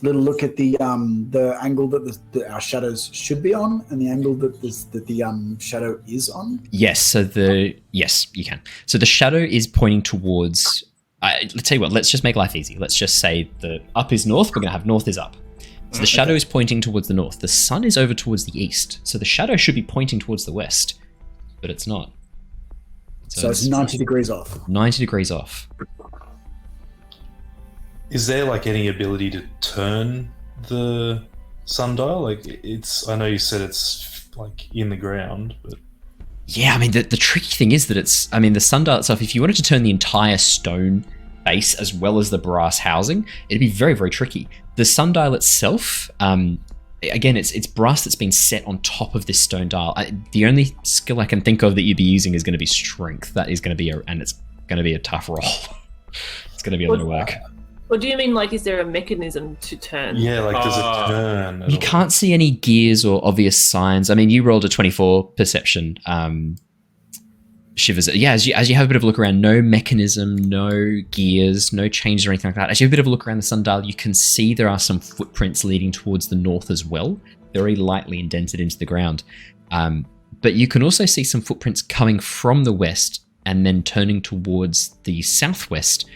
[SPEAKER 3] little look at the angle that our shadows should be on, and the angle that the shadow is on?
[SPEAKER 1] Yes. Yes, you can. So the shadow is pointing towards. Let's tell you what. Let's just make life easy. Let's just say the up is north. We're going to have north is up. So the shadow is pointing towards the north. The sun is over towards the east. So the shadow should be pointing towards the west, but it's not.
[SPEAKER 3] So it's 90 degrees off.
[SPEAKER 1] 90 degrees off.
[SPEAKER 7] Is there like any ability to turn the sundial? Like I know you said it's like in the ground, but
[SPEAKER 1] yeah, I mean the tricky thing is that the sundial itself, if you wanted to turn the entire stone base as well as the brass housing, it'd be very, very tricky. The sundial itself, again, it's brass that's been set on top of this stone dial. The only skill I can think of that you'd be using is going to be strength. That is going to be it's going to be a tough roll. It's going to be a lot of work.
[SPEAKER 8] What do you mean, like, is there a mechanism to turn?
[SPEAKER 7] Yeah, like, does it turn?
[SPEAKER 1] You can't see any gears or obvious signs. I mean, you rolled a 24 perception, Shivers. Yeah, as you have a bit of a look around, no mechanism, no gears, no changes or anything like that. As you have a bit of a look around the sundial, you can see there are some footprints leading towards the north as well, very lightly indented into the ground. But you can also see some footprints coming from the west and then turning towards the southwest,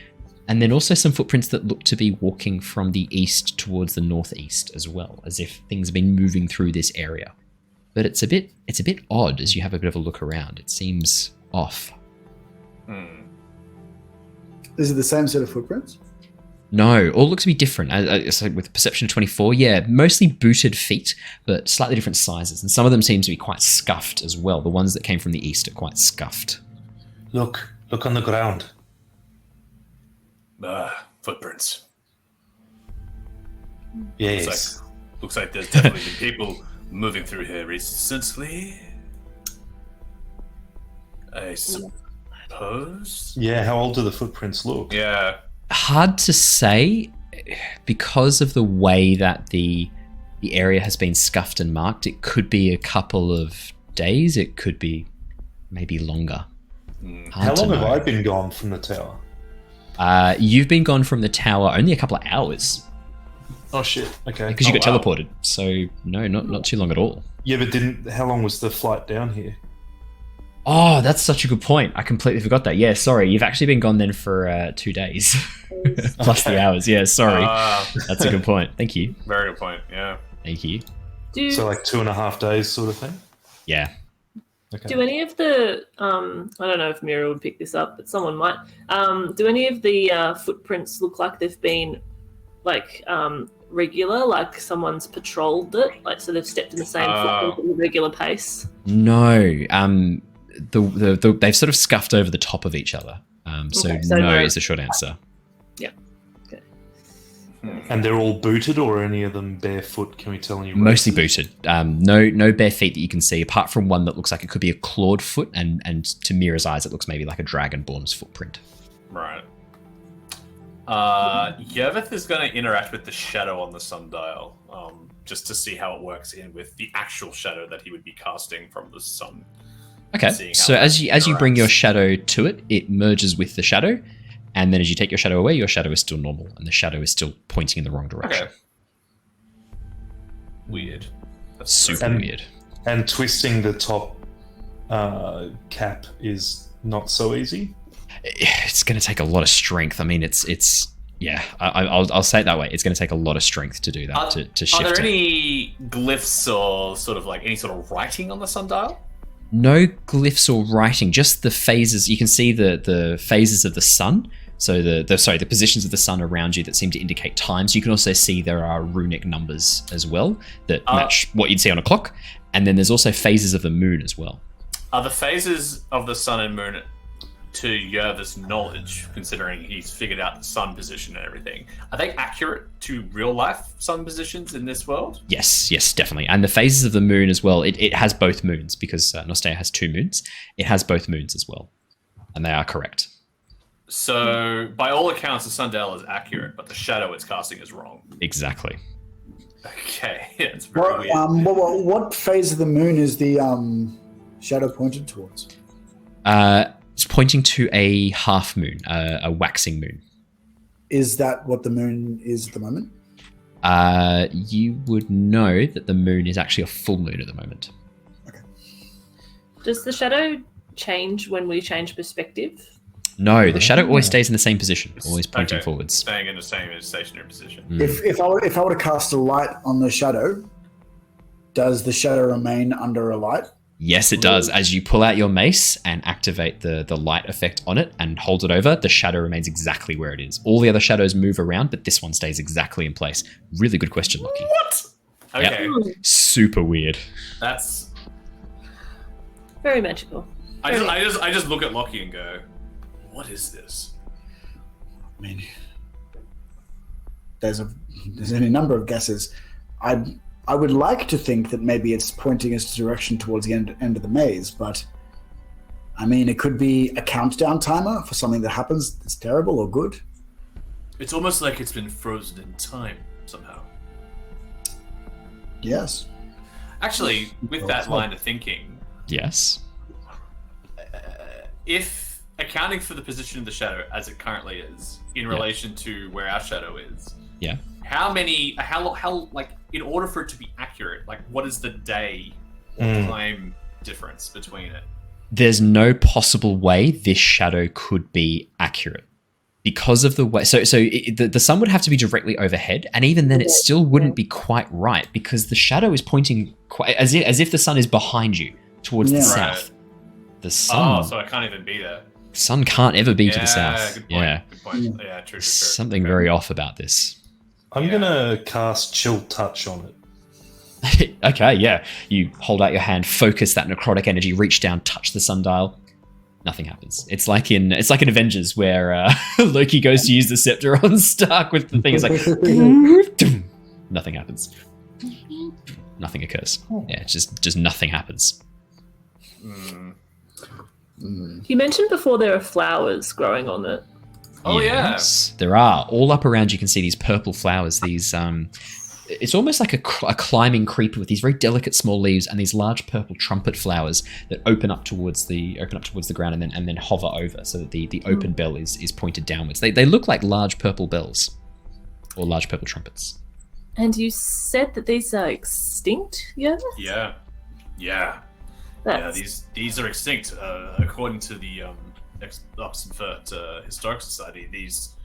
[SPEAKER 1] And then also some footprints that look to be walking from the east towards the northeast as well, as if things have been moving through this area. But it's a bit odd as you have a bit of a look around. It seems off.
[SPEAKER 3] Is it the same set of footprints?
[SPEAKER 1] No, all look to be different. So with perception of 24, yeah, mostly booted feet, but slightly different sizes. And some of them seem to be quite scuffed as well. The ones that came from the east are quite scuffed.
[SPEAKER 7] Look on the ground.
[SPEAKER 9] Footprints.
[SPEAKER 7] Yes.
[SPEAKER 9] Looks like there's definitely been people moving through here recently. I suppose.
[SPEAKER 7] Yeah, how old do the footprints look?
[SPEAKER 9] Yeah.
[SPEAKER 1] Hard to say because of the way that the area has been scuffed and marked. It could be a couple of days. It could be maybe longer.
[SPEAKER 7] How long have I been gone from the tower?
[SPEAKER 1] You've been gone from the tower only a couple of hours.
[SPEAKER 7] Oh shit! Okay.
[SPEAKER 1] Because you got teleported. So no, not too long at all.
[SPEAKER 7] Yeah, but how long was the flight down here?
[SPEAKER 1] Oh, that's such a good point. I completely forgot that. Yeah, sorry. You've actually been gone then for 2 days. Plus the hours. Yeah, sorry. That's a good point. Thank you.
[SPEAKER 9] Very good point, yeah.
[SPEAKER 1] Thank you.
[SPEAKER 7] So like 2.5 days sort of thing?
[SPEAKER 1] Yeah.
[SPEAKER 7] Okay.
[SPEAKER 8] Do any of the, I don't know if Mira would pick this up, but someone might. Do any of the footprints look like they've been like regular, like someone's patrolled it, like so they've stepped in the same footprint at a regular pace?
[SPEAKER 1] No. They've sort of scuffed over the top of each other. So no is the short answer.
[SPEAKER 8] Yeah. Okay.
[SPEAKER 7] And they're all booted, or are any of them barefoot? Can we tell any?
[SPEAKER 1] Mostly booted. No bare feet that you can see, apart from one that looks like it could be a clawed foot, and to Mira's eyes, it looks maybe like a Dragonborn's footprint.
[SPEAKER 9] Right. Yervith is going to interact with the shadow on the sundial, just to see how it works in with the actual shadow that he would be casting from the sun.
[SPEAKER 1] Okay, so as you bring your shadow to it, it merges with the shadow, and then as you take your shadow away, your shadow is still normal, and the shadow is still pointing in the wrong direction.
[SPEAKER 9] Okay. Weird. That's
[SPEAKER 1] Super weird.
[SPEAKER 7] And twisting the top cap is not so easy.
[SPEAKER 1] It's going to take a lot of strength. I mean, I'll say it that way. It's going to take a lot of strength to do that, to shift it.
[SPEAKER 9] Are there any glyphs or sort of like any sort of writing on the sundial?
[SPEAKER 1] No glyphs or writing, just the phases. You can see the phases of the sun. So the positions of the sun around you that seem to indicate times. You can also see there are runic numbers as well that match what you'd see on a clock. And then there's also phases of the moon as well.
[SPEAKER 9] Are the phases of the sun and moon, to Yervith's knowledge, considering he's figured out the sun position and everything, are they accurate to real life sun positions in this world?
[SPEAKER 1] Yes, definitely. And the phases of the moon as well, it has both moons because Nostea has 2 moons. It has both moons as well. And they are correct.
[SPEAKER 9] So, by all accounts, the sundial is accurate, but the shadow it's casting is wrong.
[SPEAKER 1] Exactly.
[SPEAKER 9] Okay, yeah, it's very weird.
[SPEAKER 3] What phase of the moon is the shadow pointed towards?
[SPEAKER 1] It's pointing to a half moon, a waxing moon.
[SPEAKER 3] Is that what the moon is at the moment?
[SPEAKER 1] You would know that the moon is actually a full moon at the moment.
[SPEAKER 3] Okay.
[SPEAKER 8] Does the shadow change when we change perspective?
[SPEAKER 1] No, the shadow always stays in the same position, always pointing forwards.
[SPEAKER 9] Staying in the same stationary position.
[SPEAKER 3] If I were to cast a light on the shadow, does the shadow remain under a light?
[SPEAKER 1] Yes, it does. As you pull out your mace and activate the light effect on it and hold it over, the shadow remains exactly where it is. All the other shadows move around, but this one stays exactly in place. Really good question, Lockie.
[SPEAKER 9] What? Okay.
[SPEAKER 1] Yep. Super weird.
[SPEAKER 9] That's
[SPEAKER 8] very magical.
[SPEAKER 9] I just look at Lockie and go, what is this?
[SPEAKER 3] I mean, there's any number of guesses. I would like to think that maybe it's pointing us direction towards the end of the maze, but I mean, it could be a countdown timer for something that happens that's terrible or good.
[SPEAKER 9] It's almost like it's been frozen in time somehow.
[SPEAKER 3] Yes.
[SPEAKER 9] Actually, with that line of thinking,
[SPEAKER 1] yes.
[SPEAKER 9] If accounting for the position of the shadow as it currently is in relation to where our shadow is, how in order for it to be accurate, like what is the day or time difference between it?
[SPEAKER 1] There's no possible way this shadow could be accurate because of the way, the sun would have to be directly overhead, and even then, it still wouldn't be quite right because the shadow is pointing quite as if the sun is behind you towards the south. The sun.
[SPEAKER 9] Oh, so I can't even be there.
[SPEAKER 1] Sun can't ever be to the south.
[SPEAKER 9] Good point. Good point. Yeah, true.
[SPEAKER 1] Something very off about this.
[SPEAKER 7] I'm gonna cast Chill Touch on it.
[SPEAKER 1] Okay, yeah. You hold out your hand, focus that necrotic energy, reach down, touch the sundial. Nothing happens. It's like in Avengers where Loki goes to use the scepter on Stark with the thing. It's like nothing happens. Nothing occurs. Yeah, just nothing happens.
[SPEAKER 8] You mentioned before there are flowers growing on it.
[SPEAKER 9] Oh
[SPEAKER 1] yes, there are. All up around you can see these purple flowers. These it's almost like a climbing creeper with these very delicate small leaves and these large purple trumpet flowers that open up towards the ground and then hover over, so that the open bell is pointed downwards. They look like large purple bells or large purple trumpets.
[SPEAKER 8] And you said that these are extinct, yeah?
[SPEAKER 9] Yeah. These are extinct according to the Oxenfurt Historic Society. These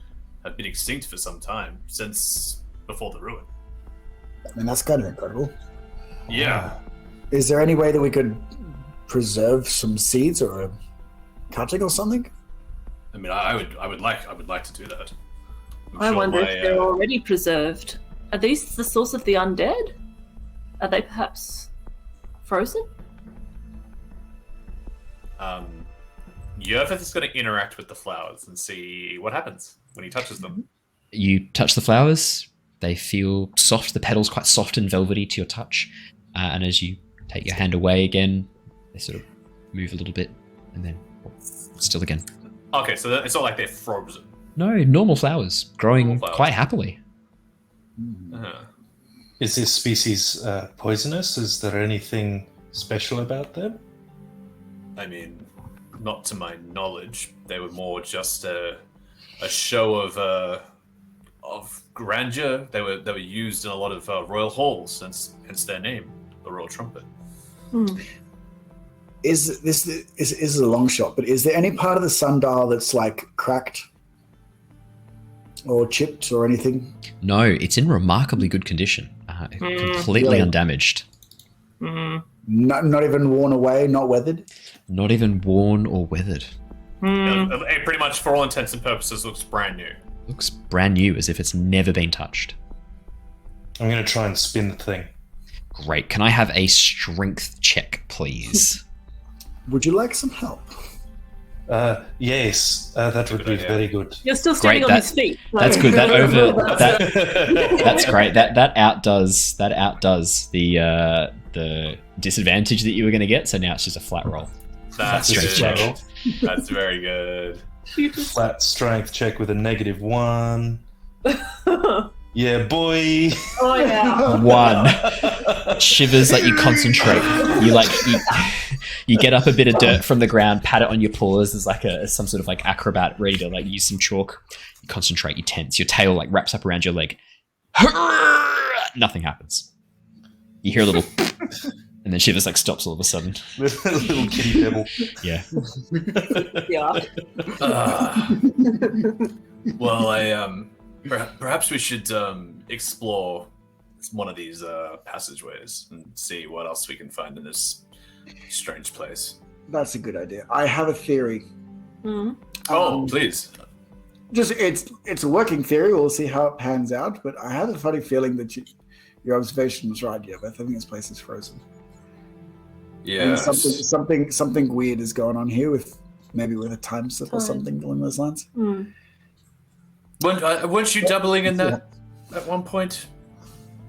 [SPEAKER 9] have been extinct for some time, since before the ruin.
[SPEAKER 3] I mean, that's kind of incredible.
[SPEAKER 9] Yeah.
[SPEAKER 3] Is there any way that we could preserve some seeds or a cutting or something?
[SPEAKER 9] I mean, I would like to do that.
[SPEAKER 8] I wonder if they're already preserved. Are these the source of the undead? Are they perhaps frozen?
[SPEAKER 9] Yervith is going to interact with the flowers and see what happens when he touches them.
[SPEAKER 1] You touch the flowers. They feel soft. The petals quite soft and velvety to your touch. And as you take your hand away again, they sort of move a little bit and then still again.
[SPEAKER 9] Okay, so it's not like they're frozen.
[SPEAKER 1] No, normal flowers growing quite happily.
[SPEAKER 9] Uh-huh.
[SPEAKER 7] Is this species poisonous? Is there anything special about them?
[SPEAKER 9] I mean, not to my knowledge. They were more just a show of grandeur. They were used in a lot of royal halls, hence their name, the Royal Trumpet.
[SPEAKER 3] Is this a long shot? But is there any part of the sundial that's like cracked or chipped or anything?
[SPEAKER 1] No, it's in remarkably good condition. Completely
[SPEAKER 3] Really?
[SPEAKER 1] undamaged.
[SPEAKER 3] Not even worn away, not weathered?
[SPEAKER 1] Not even worn or weathered.
[SPEAKER 9] It pretty much, for all intents and purposes, looks brand new.
[SPEAKER 1] Looks brand new, as if it's never been touched.
[SPEAKER 7] I'm going to try and spin the thing.
[SPEAKER 1] Great. Can I have a strength check, please?
[SPEAKER 3] Would you like some help?
[SPEAKER 7] Yes, that would be very good.
[SPEAKER 8] You're still standing on his feet.
[SPEAKER 1] That's good. That's great. That outdoes the disadvantage that you were going to get. So now it's just a flat roll.
[SPEAKER 9] That's
[SPEAKER 1] strength
[SPEAKER 9] good.
[SPEAKER 1] check.
[SPEAKER 9] That's very good.
[SPEAKER 7] Flat strength check with a -1. Yeah, boy.
[SPEAKER 8] Oh yeah.
[SPEAKER 1] 1. Shivers, like you concentrate. You get up a bit of dirt from the ground, pat it on your paws as like some sort of like acrobat ready to like use some chalk. You concentrate, you tense. Your tail like wraps up around your leg. Nothing happens. You hear a little, and then Shivers like stops all of a sudden.
[SPEAKER 7] Little kitty devil.
[SPEAKER 1] Yeah.
[SPEAKER 8] Yeah.
[SPEAKER 9] Well, perhaps we should explore one of these passageways and see what else we can find in this strange place.
[SPEAKER 3] That's a good idea. I have a theory.
[SPEAKER 9] Please.
[SPEAKER 3] Just it's a working theory. We'll see how it pans out. But I have a funny feeling that your observation was right, Yervith. I think this place is frozen.
[SPEAKER 9] Yeah.
[SPEAKER 3] Something weird is going on here with a time slip or something along those lines.
[SPEAKER 9] Weren't you doubling in that at one point?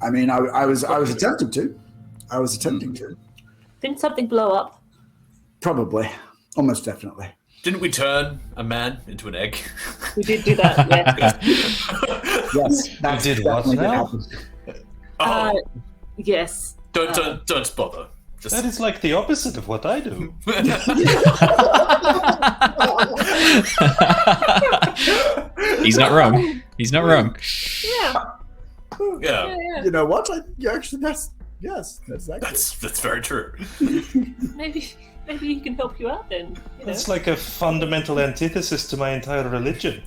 [SPEAKER 3] I mean, I was attempting to.
[SPEAKER 8] Didn't something blow up?
[SPEAKER 3] Probably. Almost definitely.
[SPEAKER 9] Didn't we turn a man into an egg?
[SPEAKER 8] We did do that, yes.
[SPEAKER 3] Yes, that
[SPEAKER 7] did what now?
[SPEAKER 9] Oh,
[SPEAKER 8] Yes.
[SPEAKER 9] don't bother. Just...
[SPEAKER 7] That is like the opposite of what I do.
[SPEAKER 1] He's not wrong. He's not wrong.
[SPEAKER 9] Yeah.
[SPEAKER 3] You know what? That's exactly.
[SPEAKER 9] That's very true.
[SPEAKER 8] maybe he can help you out then. You know.
[SPEAKER 7] That's like a fundamental antithesis to my entire religion.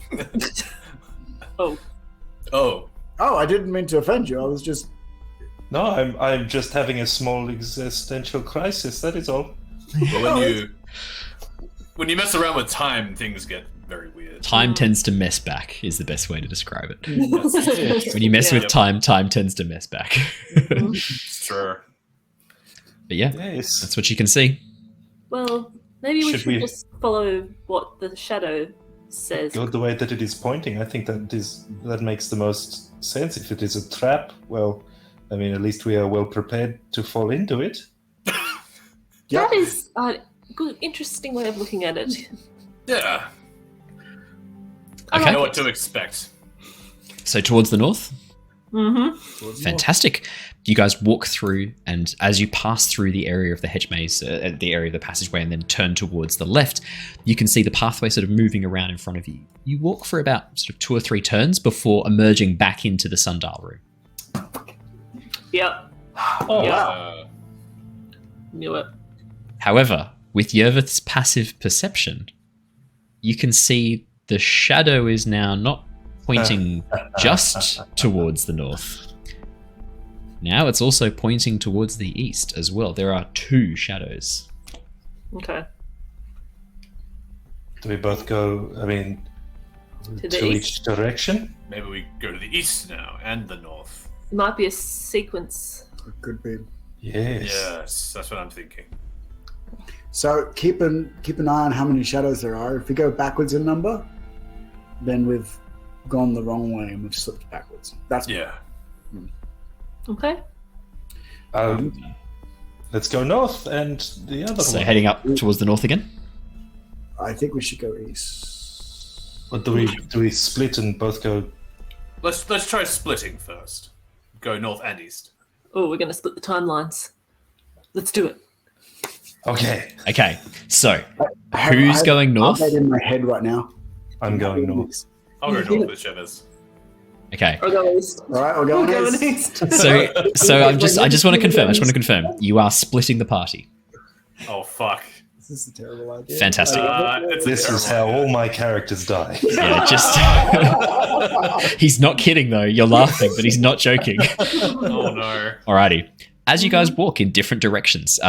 [SPEAKER 8] Oh.
[SPEAKER 9] Oh,
[SPEAKER 3] Oh, I didn't mean to offend you. I was just.
[SPEAKER 7] No, I'm just having a small existential crisis. That is all.
[SPEAKER 9] well, when you mess around with time, things get very weird.
[SPEAKER 1] Time tends to mess back is the best way to describe it. When you mess with time tends to mess back.
[SPEAKER 9] Sure.
[SPEAKER 1] But yeah,
[SPEAKER 7] Yes.
[SPEAKER 1] that's what you can see.
[SPEAKER 8] Well, maybe we
[SPEAKER 7] Should
[SPEAKER 8] should
[SPEAKER 7] we-
[SPEAKER 8] just follow what the shadow says.
[SPEAKER 7] Go the way that it is pointing. I think that makes the most sense. If it is a trap, well, I mean, at least we are well prepared to fall into it.
[SPEAKER 3] Yep.
[SPEAKER 8] That is a good, interesting way of looking at it.
[SPEAKER 9] Yeah.
[SPEAKER 8] I
[SPEAKER 9] I
[SPEAKER 1] Okay.
[SPEAKER 9] know what to expect.
[SPEAKER 1] So towards the north,
[SPEAKER 8] Mm-hmm.
[SPEAKER 1] fantastic. You guys walk through, and as you pass through the area of the hedge maze, the area of the passageway, and then turn towards the left, you can see the pathway sort of moving around in front of you. You walk for about sort of 2 or 3 turns before emerging back into the Sundial room.
[SPEAKER 8] Yep.
[SPEAKER 7] Oh,
[SPEAKER 8] Yeah.
[SPEAKER 9] Uh,
[SPEAKER 8] Knew it.
[SPEAKER 1] However, with Yervith's passive perception, you can see the shadow is now not pointing just towards the north. Now it's also pointing towards the east as well. There are 2 shadows.
[SPEAKER 8] Okay.
[SPEAKER 7] Do we both go, I mean,
[SPEAKER 8] To the
[SPEAKER 7] to
[SPEAKER 8] east.
[SPEAKER 7] each direction?
[SPEAKER 9] maybe we go to the east now and the north.
[SPEAKER 8] It might be a sequence.
[SPEAKER 3] It could be.
[SPEAKER 7] Yes.
[SPEAKER 9] Yes, that's what I'm thinking.
[SPEAKER 3] So keep an eye on how many shadows there are. If we go backwards in number, then we've gone the wrong way and we've slipped backwards. That's
[SPEAKER 9] Yeah.
[SPEAKER 8] Okay.
[SPEAKER 7] Let's go north and the other
[SPEAKER 1] So
[SPEAKER 7] one.
[SPEAKER 1] heading up towards the north again.
[SPEAKER 3] I think we should go east.
[SPEAKER 7] Or do we split and both go?
[SPEAKER 9] Let's try splitting first. Go north and east.
[SPEAKER 8] Oh, we're going to split the timelines. Let's do it.
[SPEAKER 7] Okay,
[SPEAKER 1] Okay, so
[SPEAKER 3] I have-
[SPEAKER 1] who's
[SPEAKER 3] I have
[SPEAKER 1] going north?
[SPEAKER 3] that in my head right now.
[SPEAKER 7] I'm going north.
[SPEAKER 9] I'll go north with Shivers.
[SPEAKER 1] Okay,
[SPEAKER 8] We're going east.
[SPEAKER 3] All right, we're going
[SPEAKER 8] We're
[SPEAKER 3] east.
[SPEAKER 8] going east.
[SPEAKER 1] so I just want to confirm. You are splitting the party.
[SPEAKER 9] Oh fuck.
[SPEAKER 3] This is a terrible idea.
[SPEAKER 1] Fantastic.
[SPEAKER 9] It's a
[SPEAKER 7] This is how
[SPEAKER 9] terrible
[SPEAKER 7] all my characters die.
[SPEAKER 1] Yeah, just he's not kidding though. You're laughing, but he's not joking.
[SPEAKER 9] idea. Oh no.
[SPEAKER 1] Alrighty. As you guys walk in different directions,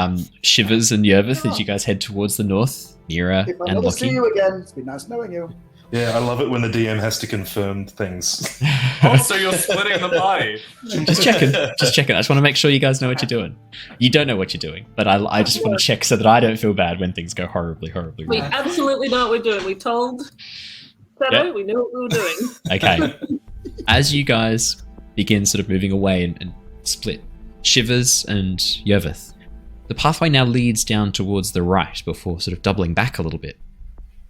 [SPEAKER 1] Shivers and Yervith, as you guys head towards the north, Mira
[SPEAKER 3] If I
[SPEAKER 1] and
[SPEAKER 3] never see
[SPEAKER 1] Lockie.
[SPEAKER 3] you again, it's been nice knowing you.
[SPEAKER 7] Yeah, I love it when the DM has to confirm things.
[SPEAKER 9] Oh, so you're splitting the party.
[SPEAKER 1] Just checking. I just want to make sure you guys know what you're doing. You don't know what you're doing, but I just want to check so that I don't feel bad when things go horribly
[SPEAKER 8] We
[SPEAKER 1] wrong.
[SPEAKER 8] absolutely know what we're doing. We told Shadow
[SPEAKER 1] Yeah.
[SPEAKER 8] we knew what we were doing.
[SPEAKER 1] Okay. As you guys begin sort of moving away and split, Shivers and Yervith, the pathway now leads down towards the right before sort of doubling back a little bit.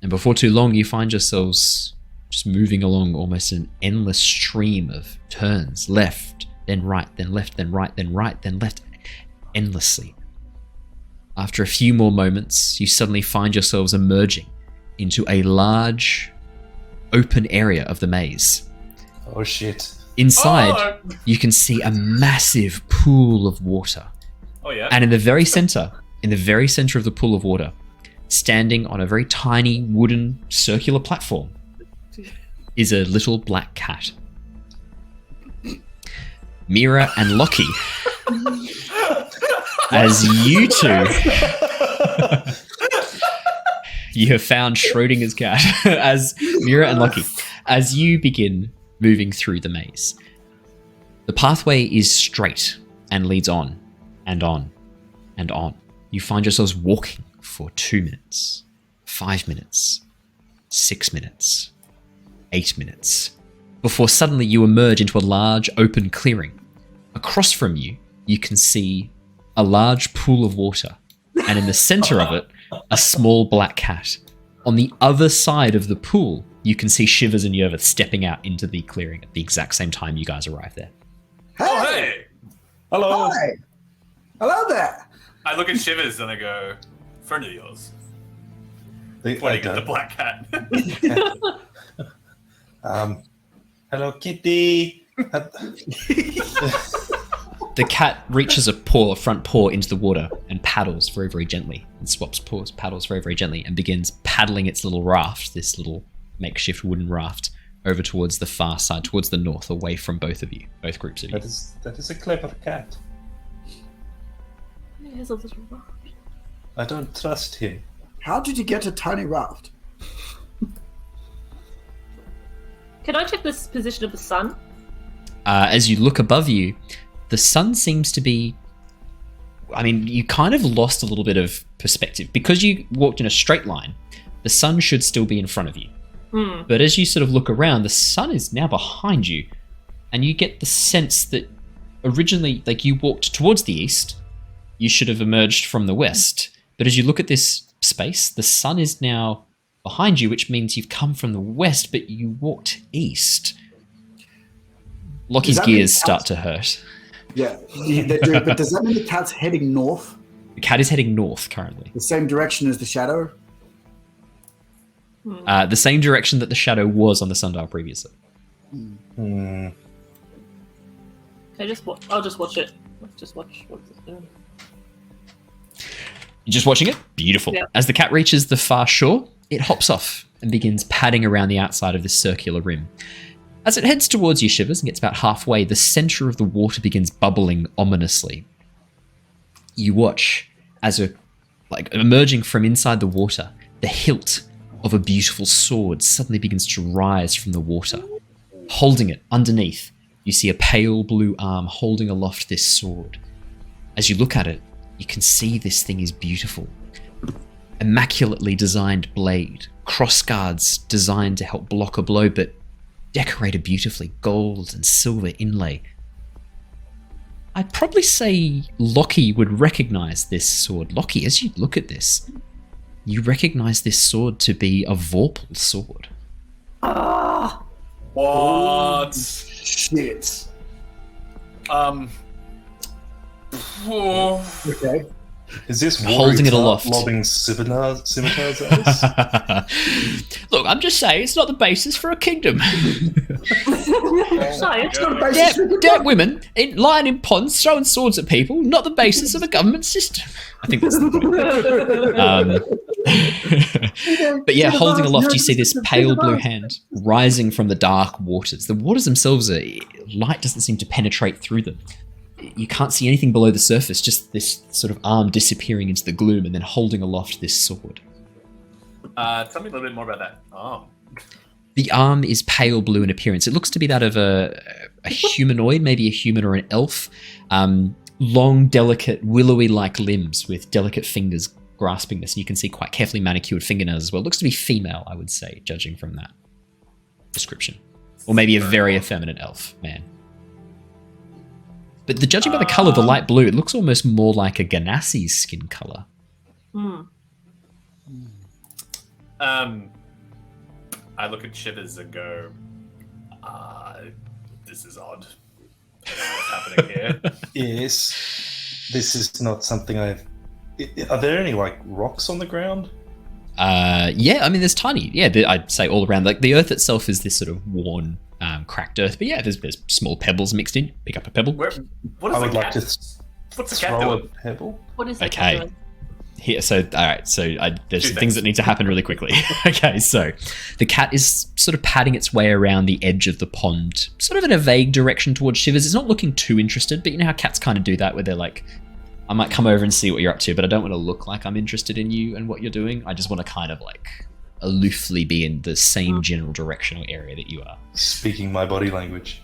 [SPEAKER 1] And before too long, you find yourselves just moving along almost an endless stream of turns, left, then right, then left, then right, then right, then left, endlessly. After a few more moments, you suddenly find yourselves emerging into a large, open area of the maze.
[SPEAKER 7] Oh shit.
[SPEAKER 1] Inside,
[SPEAKER 9] Oh,
[SPEAKER 1] you can see a massive pool of water.
[SPEAKER 9] oh yeah.
[SPEAKER 1] And in the very center of the pool of water, standing on a very tiny wooden circular platform, is a little black cat. Mira and Lockie, as you two, you have found Schrodinger's cat. As Mira and Lockie, as you begin moving through the maze, the pathway is straight and leads on and on and on. You find yourselves walking for 2 minutes, 5 minutes, 6 minutes, 8 minutes, before suddenly you emerge into a large open clearing. Across from you, you can see a large pool of water, and in the center of it, a small black cat. On the other side of the pool, you can see Shivers and Yervith stepping out into the clearing at the exact same time you guys arrive there.
[SPEAKER 9] Oh hey.
[SPEAKER 7] Hello.
[SPEAKER 3] Hi. Hello there.
[SPEAKER 9] I look at Shivers and I go, friend of yours.
[SPEAKER 7] I
[SPEAKER 9] Pointing at the
[SPEAKER 7] don't-
[SPEAKER 9] black cat.
[SPEAKER 7] Hello, kitty.
[SPEAKER 1] The cat reaches a front paw into the water and paddles very, very gently. And swaps paws, paddles very, very gently, and begins paddling its little raft, this little makeshift wooden raft, over towards the far side, towards the north, away from both of you, both groups of you.
[SPEAKER 7] That is a clever cat.
[SPEAKER 8] He has a little raft.
[SPEAKER 7] I don't trust him.
[SPEAKER 3] How did you get a tiny raft?
[SPEAKER 8] Can I check this position of the sun?
[SPEAKER 1] As you look above you, the sun seems to be... I mean, you kind of lost a little bit of perspective. Because you walked in a straight line, the sun should still be in front of you. But as you sort of look around, the sun is now behind you. And you get the sense that originally, like, you walked towards the east, you should have emerged from the west. But as you look at this space, the sun is now behind you, which means you've come from the west, but you walked east. Lockie's gears start to hurt.
[SPEAKER 3] Yeah, they do. But does that mean the cat's heading north?
[SPEAKER 1] The cat is heading north currently.
[SPEAKER 3] The same direction as the shadow?
[SPEAKER 1] The same direction that the shadow was on the sundial previously.
[SPEAKER 8] I'll just watch it. Just watch what's it doing.
[SPEAKER 1] You're just watching it? Beautiful.
[SPEAKER 8] Yeah.
[SPEAKER 1] As the cat reaches the far shore, it hops off and begins padding around the outside of this circular rim. As it heads towards you, Shivers, and gets about halfway, the center of the water begins bubbling ominously. You watch as emerging from inside the water, the hilt of a beautiful sword suddenly begins to rise from the water. Holding it underneath, you see a pale blue arm holding aloft this sword. As you look at it, you can see this thing is beautiful. Immaculately designed blade, crossguards designed to help block a blow, but decorated beautifully, gold and silver inlay. I'd probably say Lockie would recognize this sword. Lockie, as you look at this, you recognize this sword to be a Vorpal sword.
[SPEAKER 9] What?
[SPEAKER 3] Shit.
[SPEAKER 9] Oh.
[SPEAKER 3] Okay.
[SPEAKER 7] Is this
[SPEAKER 1] Holding it aloft,
[SPEAKER 7] lobbing scimitars at us?
[SPEAKER 1] Look, I'm just saying, it's not the basis for a kingdom.
[SPEAKER 8] Sorry, it's not a
[SPEAKER 3] basis.
[SPEAKER 1] Dead women lying in ponds throwing swords at people, not the basis of a government system. I think that's the point. But yeah, holding aloft, you see this pale blue hand rising from the dark waters. The waters themselves, light doesn't seem to penetrate through them. You can't see anything below the surface, just this sort of arm disappearing into the gloom and then holding aloft this sword.
[SPEAKER 9] Tell me a little bit more about that. Oh.
[SPEAKER 1] The arm is pale blue in appearance. It looks to be that of a humanoid, maybe a human or an elf. Long, delicate, willowy-like limbs with delicate fingers grasping this. And you can see quite carefully manicured fingernails as well. It looks to be female, I would say, judging from that description. Or maybe a very effeminate elf man. But judging by the colour of the light blue, it looks almost more like a Ganassi's skin colour.
[SPEAKER 9] I look at Shivers and go, this is odd. I don't know what's happening here.
[SPEAKER 7] Yes. This is not something I've... Are there any, rocks on the ground?
[SPEAKER 1] Yeah, I mean, there's tiny. Yeah, I'd say all around. Like, the earth itself is this sort of worn, cracked earth. But yeah, there's small pebbles mixed in. Pick up a pebble.
[SPEAKER 9] What is
[SPEAKER 7] I would
[SPEAKER 9] the
[SPEAKER 7] like
[SPEAKER 9] cat?
[SPEAKER 7] to
[SPEAKER 9] What's the cat
[SPEAKER 7] throw a
[SPEAKER 9] doing?
[SPEAKER 7] pebble.
[SPEAKER 8] What is that
[SPEAKER 1] Okay.
[SPEAKER 8] doing?
[SPEAKER 1] Here, so, all right, so there's
[SPEAKER 9] Two
[SPEAKER 1] some things
[SPEAKER 9] things.
[SPEAKER 1] that need to happen really quickly. Okay, so the cat is sort of padding its way around the edge of the pond, sort of in a vague direction towards Shivers. It's not looking too interested, but you know how cats kind of do that, where they're like, I might come over and see what you're up to, but I don't want to look like I'm interested in you and what you're doing. I just want to kind of aloofly be in the same general direction or area that you are.
[SPEAKER 7] Speaking my body language.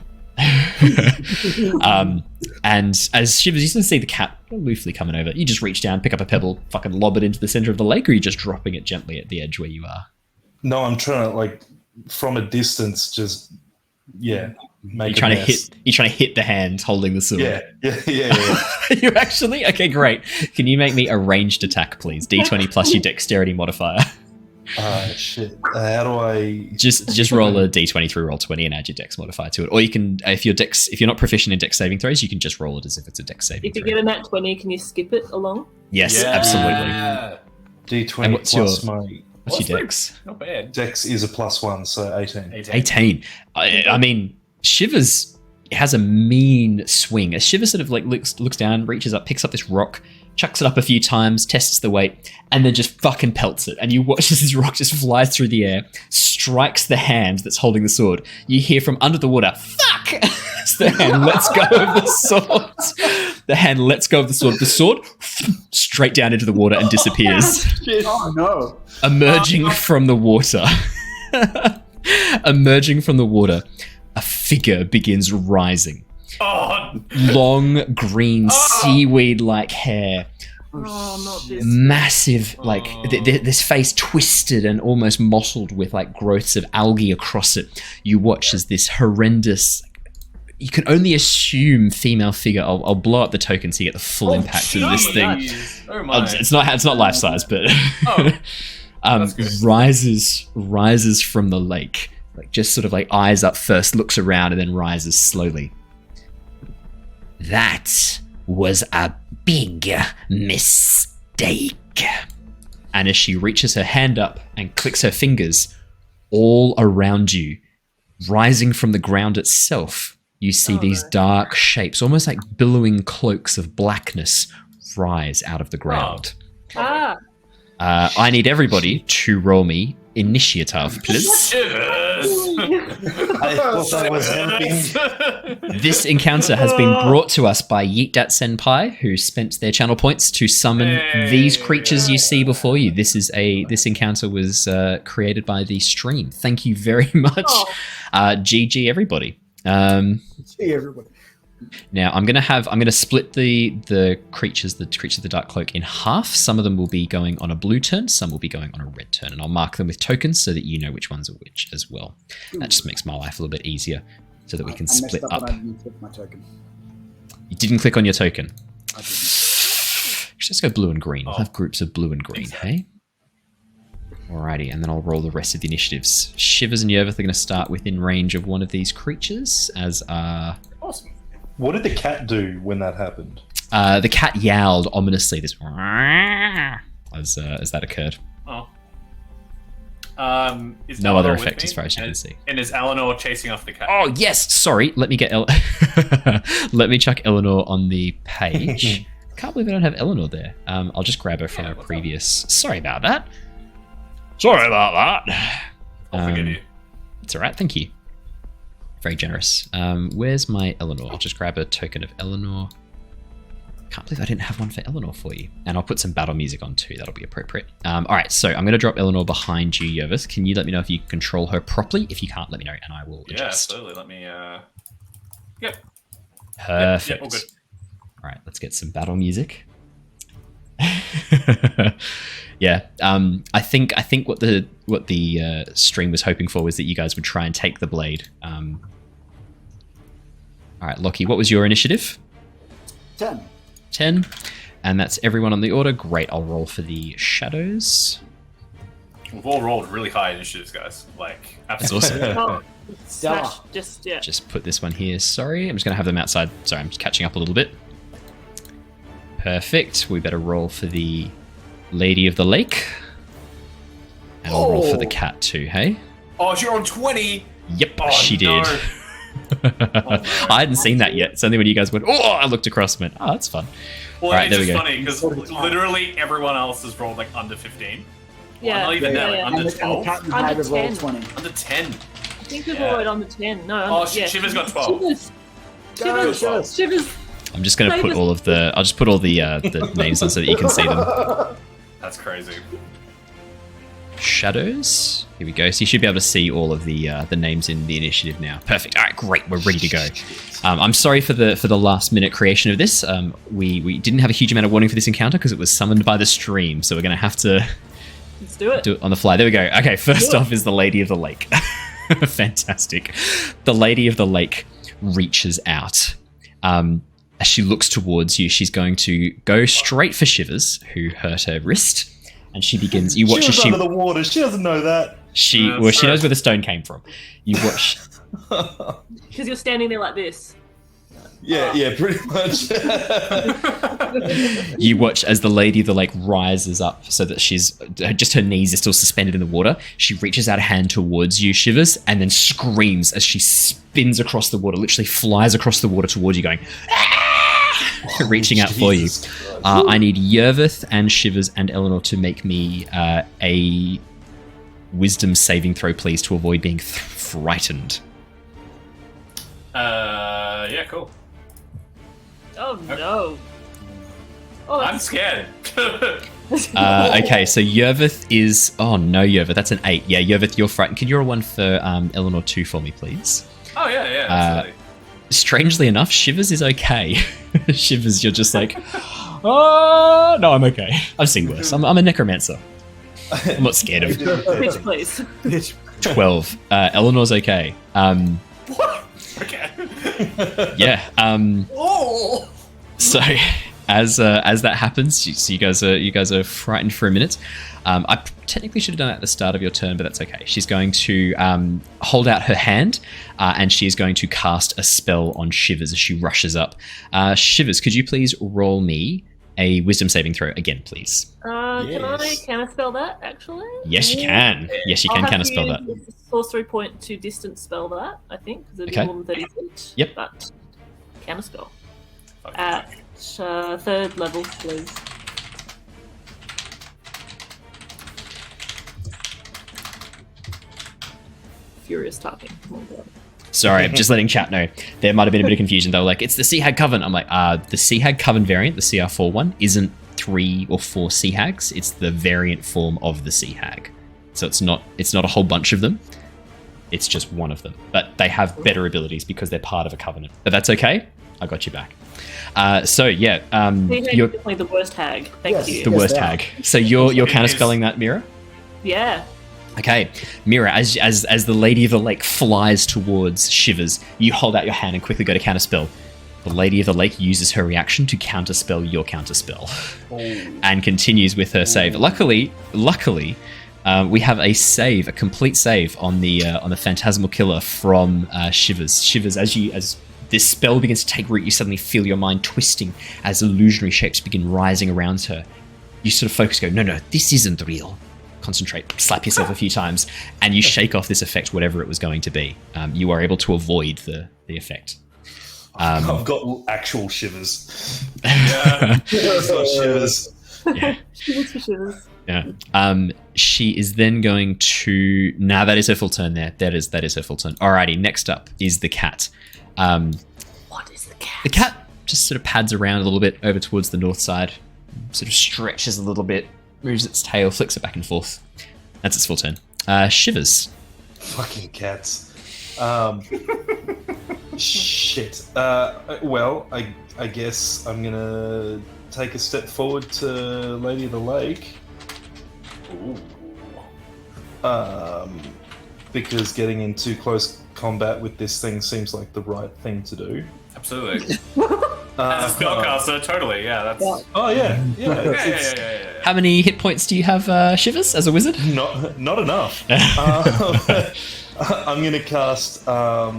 [SPEAKER 1] And as Shivers, you can see the cat aloofly coming over. You just reach down, pick up a pebble, fucking lob it into the center of the lake, or are you just dropping it gently at the edge where you are?
[SPEAKER 7] No, I'm trying to, from a distance, just, make
[SPEAKER 1] You're trying to hit the hand holding the sword.
[SPEAKER 7] Yeah.
[SPEAKER 1] You actually? Okay, great. Can you make me a ranged attack, please? D20 plus your dexterity modifier.
[SPEAKER 7] Shit. How do I...
[SPEAKER 1] Just roll a d20 through roll 20 and add your dex modifier to it. Or you can, if you're not proficient in dex saving throws, you can just roll it as if it's a dex saving
[SPEAKER 8] If you
[SPEAKER 1] throw.
[SPEAKER 8] get a nat 20, can you skip it along?
[SPEAKER 1] Yes,
[SPEAKER 9] Yeah.
[SPEAKER 1] absolutely.
[SPEAKER 7] D20
[SPEAKER 1] And what's
[SPEAKER 7] plus
[SPEAKER 1] your-
[SPEAKER 7] my...
[SPEAKER 1] What's your dex?
[SPEAKER 9] Not bad.
[SPEAKER 7] Dex is a +1, so 18.
[SPEAKER 1] 18. I mean, Shivers, has a mean swing. As Shivers sort of like looks down, reaches up, picks up this rock, chucks it up a few times, tests the weight, and then just fucking pelts it. And you watch as this rock just flies through the air, strikes the hand that's holding the sword. You hear from under the water, "Fuck!" as the hand lets go of the sword. The hand lets go of the sword. The sword straight down into the water and disappears.
[SPEAKER 3] Oh no!
[SPEAKER 1] Emerging from the water. Emerging from the water, a figure begins rising.
[SPEAKER 9] Oh,
[SPEAKER 1] Long green seaweed-like hair.
[SPEAKER 8] Oh, not this.
[SPEAKER 1] Massive, like this face twisted and almost mottled with like growths of algae across it. You watch as this horrendous, you can only assume female figure. I'll blow up the token so you get the full impact of this thing.
[SPEAKER 9] Oh my.
[SPEAKER 1] It's not life size, but
[SPEAKER 9] Oh, that's good.
[SPEAKER 1] rises from the lake, like just sort of like eyes up first, looks around, and then rises slowly. That was a big mistake. And as she reaches her hand up and clicks her fingers, all around you, rising from the ground itself, you see these dark shapes, almost like billowing cloaks of blackness, rise out of the ground.
[SPEAKER 8] Ah,
[SPEAKER 1] I need everybody to roll me initiative, please.
[SPEAKER 9] Shivers.
[SPEAKER 7] I thought I was helping.
[SPEAKER 1] This encounter has been brought to us by Yeetdat Senpai, who spent their channel points to summon these creatures you see before you. This encounter was created by the stream. Thank you very much. GG everybody.
[SPEAKER 3] See everybody.
[SPEAKER 1] Now I'm gonna split the creatures of the Dark Cloak in half. Some of them will be going on a blue turn, some will be going on a red turn, and I'll mark them with tokens so that you know which ones are which as well. That just makes my life a little bit easier, so that we can split up.
[SPEAKER 3] I didn't click my token.
[SPEAKER 1] You didn't click on your token.
[SPEAKER 3] I didn't.
[SPEAKER 1] Let's go blue and green. We'll have groups of blue and green, hey? Alrighty, and then I'll roll the rest of the initiatives. Shivers and Yervith are going to start within range of one of these creatures, as are...
[SPEAKER 9] Awesome.
[SPEAKER 7] What did the cat do when that happened?
[SPEAKER 1] The cat yowled ominously as that occurred.
[SPEAKER 9] Oh. Is
[SPEAKER 1] No
[SPEAKER 9] Eleanor
[SPEAKER 1] other
[SPEAKER 9] with
[SPEAKER 1] effect
[SPEAKER 9] me?
[SPEAKER 1] as far as you can see.
[SPEAKER 9] And is Eleanor chasing off the cat?
[SPEAKER 1] Oh yes, sorry. Let me get let me chuck Eleanor on the page. Can't believe I don't have Eleanor there. I'll just grab her from a previous. Sorry about that. Sorry about that.
[SPEAKER 9] I'll forgive you.
[SPEAKER 1] It's alright, thank you. Very generous. Where's my Eleanor? I'll just grab a token of Eleanor. Can't believe I didn't have one for Eleanor for you. And I'll put some battle music on too, that'll be appropriate. Alright, so I'm going to drop Eleanor behind you, Yervith. Can you let me know if you control her properly? If you can't, let me know and I will
[SPEAKER 9] Yeah,
[SPEAKER 1] adjust.
[SPEAKER 9] absolutely. Let me, Yep.
[SPEAKER 1] Perfect.
[SPEAKER 9] Yep, all good.
[SPEAKER 1] Alright, let's get some battle music. Yeah, I think what the stream was hoping for was that you guys would try and take the blade. All right, Lockie, what was your initiative?
[SPEAKER 3] 10.
[SPEAKER 1] 10, and that's everyone on the order. Great, I'll roll for the shadows.
[SPEAKER 9] We've all rolled really high initiatives, guys. Like,
[SPEAKER 1] That's
[SPEAKER 9] absolutely.
[SPEAKER 1] awesome.
[SPEAKER 8] oh, smash. Just yeah.
[SPEAKER 1] Just put this one here. Sorry, I'm just gonna have them outside. Sorry, I'm just catching up a little bit. Perfect. We better roll for the Lady of the Lake. And I'll roll for the cat too, hey?
[SPEAKER 9] Oh, you're on 20!
[SPEAKER 1] Yep,
[SPEAKER 9] Oh,
[SPEAKER 1] she did.
[SPEAKER 9] no.
[SPEAKER 1] I hadn't seen that yet. It's only when you guys went, oh, I looked across and went, oh, that's fun.
[SPEAKER 9] Well,
[SPEAKER 1] Alright,
[SPEAKER 9] it's
[SPEAKER 1] there we
[SPEAKER 9] just
[SPEAKER 1] go.
[SPEAKER 9] funny, because literally everyone else has rolled, like, under 15.
[SPEAKER 8] Yeah,
[SPEAKER 9] Well, not even that,
[SPEAKER 8] yeah.
[SPEAKER 9] like, under
[SPEAKER 3] And the
[SPEAKER 9] 12.
[SPEAKER 3] cat and
[SPEAKER 8] Under
[SPEAKER 3] hide have rolled
[SPEAKER 8] 10.
[SPEAKER 3] 20.
[SPEAKER 9] Under 10.
[SPEAKER 8] I think we've
[SPEAKER 9] Yeah.
[SPEAKER 8] already on the 10. No,
[SPEAKER 9] Oh,
[SPEAKER 8] yeah.
[SPEAKER 9] Shivers got 12.
[SPEAKER 8] Shivers.
[SPEAKER 3] Shivers.
[SPEAKER 8] Shivers.
[SPEAKER 1] I'm just going to put all of the... I'll just put all the names on so that you can see them.
[SPEAKER 9] That's crazy.
[SPEAKER 1] Shadows. Here we go. So you should be able to see all of the names in the initiative now. Perfect. All right, great. We're ready to go. I'm sorry for the last minute creation of this. We didn't have a huge amount of warning for this encounter because it was summoned by the stream. So we're going to have to
[SPEAKER 8] Let's do it.
[SPEAKER 1] do it on the fly. There we go. Okay, first off is the Lady of the Lake. Fantastic. The Lady of the Lake reaches out. As she looks towards you, she's going to go straight for Shivers, who hurt her wrist. And she begins. You watch
[SPEAKER 7] She
[SPEAKER 1] as
[SPEAKER 7] was
[SPEAKER 1] she.
[SPEAKER 7] under the water. She doesn't know that.
[SPEAKER 1] She
[SPEAKER 9] Yeah,
[SPEAKER 1] well, she
[SPEAKER 9] sorry.
[SPEAKER 1] knows where the stone came from. You watch.
[SPEAKER 8] Because you're standing there like this.
[SPEAKER 7] Yeah, pretty much.
[SPEAKER 1] You watch as the Lady of the Lake rises up so that her knees are still suspended in the water. She reaches out a hand towards you, Shivers, and then screams as she spins across the water, literally flies across the water towards you, going, reaching out for you. I need Yervith and Shivers and Eleanor to make me a wisdom saving throw, please, to avoid being frightened.
[SPEAKER 9] Yeah, cool.
[SPEAKER 8] Oh no. Oh,
[SPEAKER 9] I'm scared.
[SPEAKER 1] Okay, so Yervith is... Oh, no, Yervith. That's an 8. Yeah, Yervith, you're frightened. Can you roll one for Eleanor 2 for me, please?
[SPEAKER 9] Oh, yeah, absolutely.
[SPEAKER 1] Strangely enough, Shivers is okay. Shivers, you're just like... Oh, no, I'm okay. I've seen worse. I'm a necromancer. I'm not scared of...
[SPEAKER 8] Pitch, please.
[SPEAKER 1] 12. Eleanor's okay.
[SPEAKER 9] What? Okay.
[SPEAKER 1] Yeah.
[SPEAKER 9] Oh!
[SPEAKER 1] So... As that happens, you guys are frightened for a minute. I technically should have done that at the start of your turn, but that's okay. She's going to hold out her hand, and she is going to cast a spell on Shivers as she rushes up. Shivers, could you please roll me a wisdom saving throw again, please?
[SPEAKER 8] Can I spell that, actually?
[SPEAKER 1] Yes, you can. Yes, you can counterspell that.
[SPEAKER 8] Use the sorcery point to distance spell that, I think, because it'd be more than 30 feet.
[SPEAKER 1] Yep.
[SPEAKER 8] But counterspell. At third level, please. Furious typing. Oh my god.
[SPEAKER 1] Sorry, I'm just letting chat know. There might have been a bit of confusion. They were like, it's the Sea Hag Coven. I'm like, the Sea Hag Coven variant, the CR4 one, isn't 3 or 4 Sea Hags. It's the variant form of the Sea Hag. So it's not a whole bunch of them. It's just one of them. But they have better abilities because they're part of a covenant. But that's okay. I got you back. So yeah,
[SPEAKER 8] you're definitely the worst hag. Thank you.
[SPEAKER 1] The worst hag. So you're counterspelling that, Mira?
[SPEAKER 8] Yeah.
[SPEAKER 1] Okay, Mira, as the Lady of the Lake flies towards Shivers, you hold out your hand and quickly go to counterspell. The Lady of the Lake uses her reaction to counterspell your counterspell, and continues with her save. Luckily, we have a complete save on the Phantasmal Killer from Shivers. Shivers, as this spell begins to take root, you suddenly feel your mind twisting as illusionary shapes begin rising around her. You sort of focus, go, no, this isn't real. Concentrate, slap yourself a few times, and you shake off this effect, whatever it was going to be. You are able to avoid the effect.
[SPEAKER 7] I've got actual shivers.
[SPEAKER 9] Yeah.
[SPEAKER 7] Shivers.
[SPEAKER 1] Yeah.
[SPEAKER 8] Shivers.
[SPEAKER 1] Yeah. She is then going to... Nah, that is her full turn there. That is her full turn. Alrighty, next up is the cat.
[SPEAKER 8] What is the cat?
[SPEAKER 1] The cat just sort of pads around a little bit over towards the north side, sort of stretches a little bit, moves its tail, flicks it back and forth. That's its full turn. Shivers.
[SPEAKER 7] Fucking cats. Shit. Well, I guess I'm gonna take a step forward to Lady of the Lake.
[SPEAKER 9] Ooh.
[SPEAKER 7] Because getting into close combat with this thing seems like the right thing to do.
[SPEAKER 9] Absolutely. As a spellcaster, totally, yeah. That's...
[SPEAKER 7] Oh, yeah.
[SPEAKER 9] Yeah.
[SPEAKER 1] How many hit points do you have, Shivers, as a wizard?
[SPEAKER 7] Not enough. I'm going to cast... oh,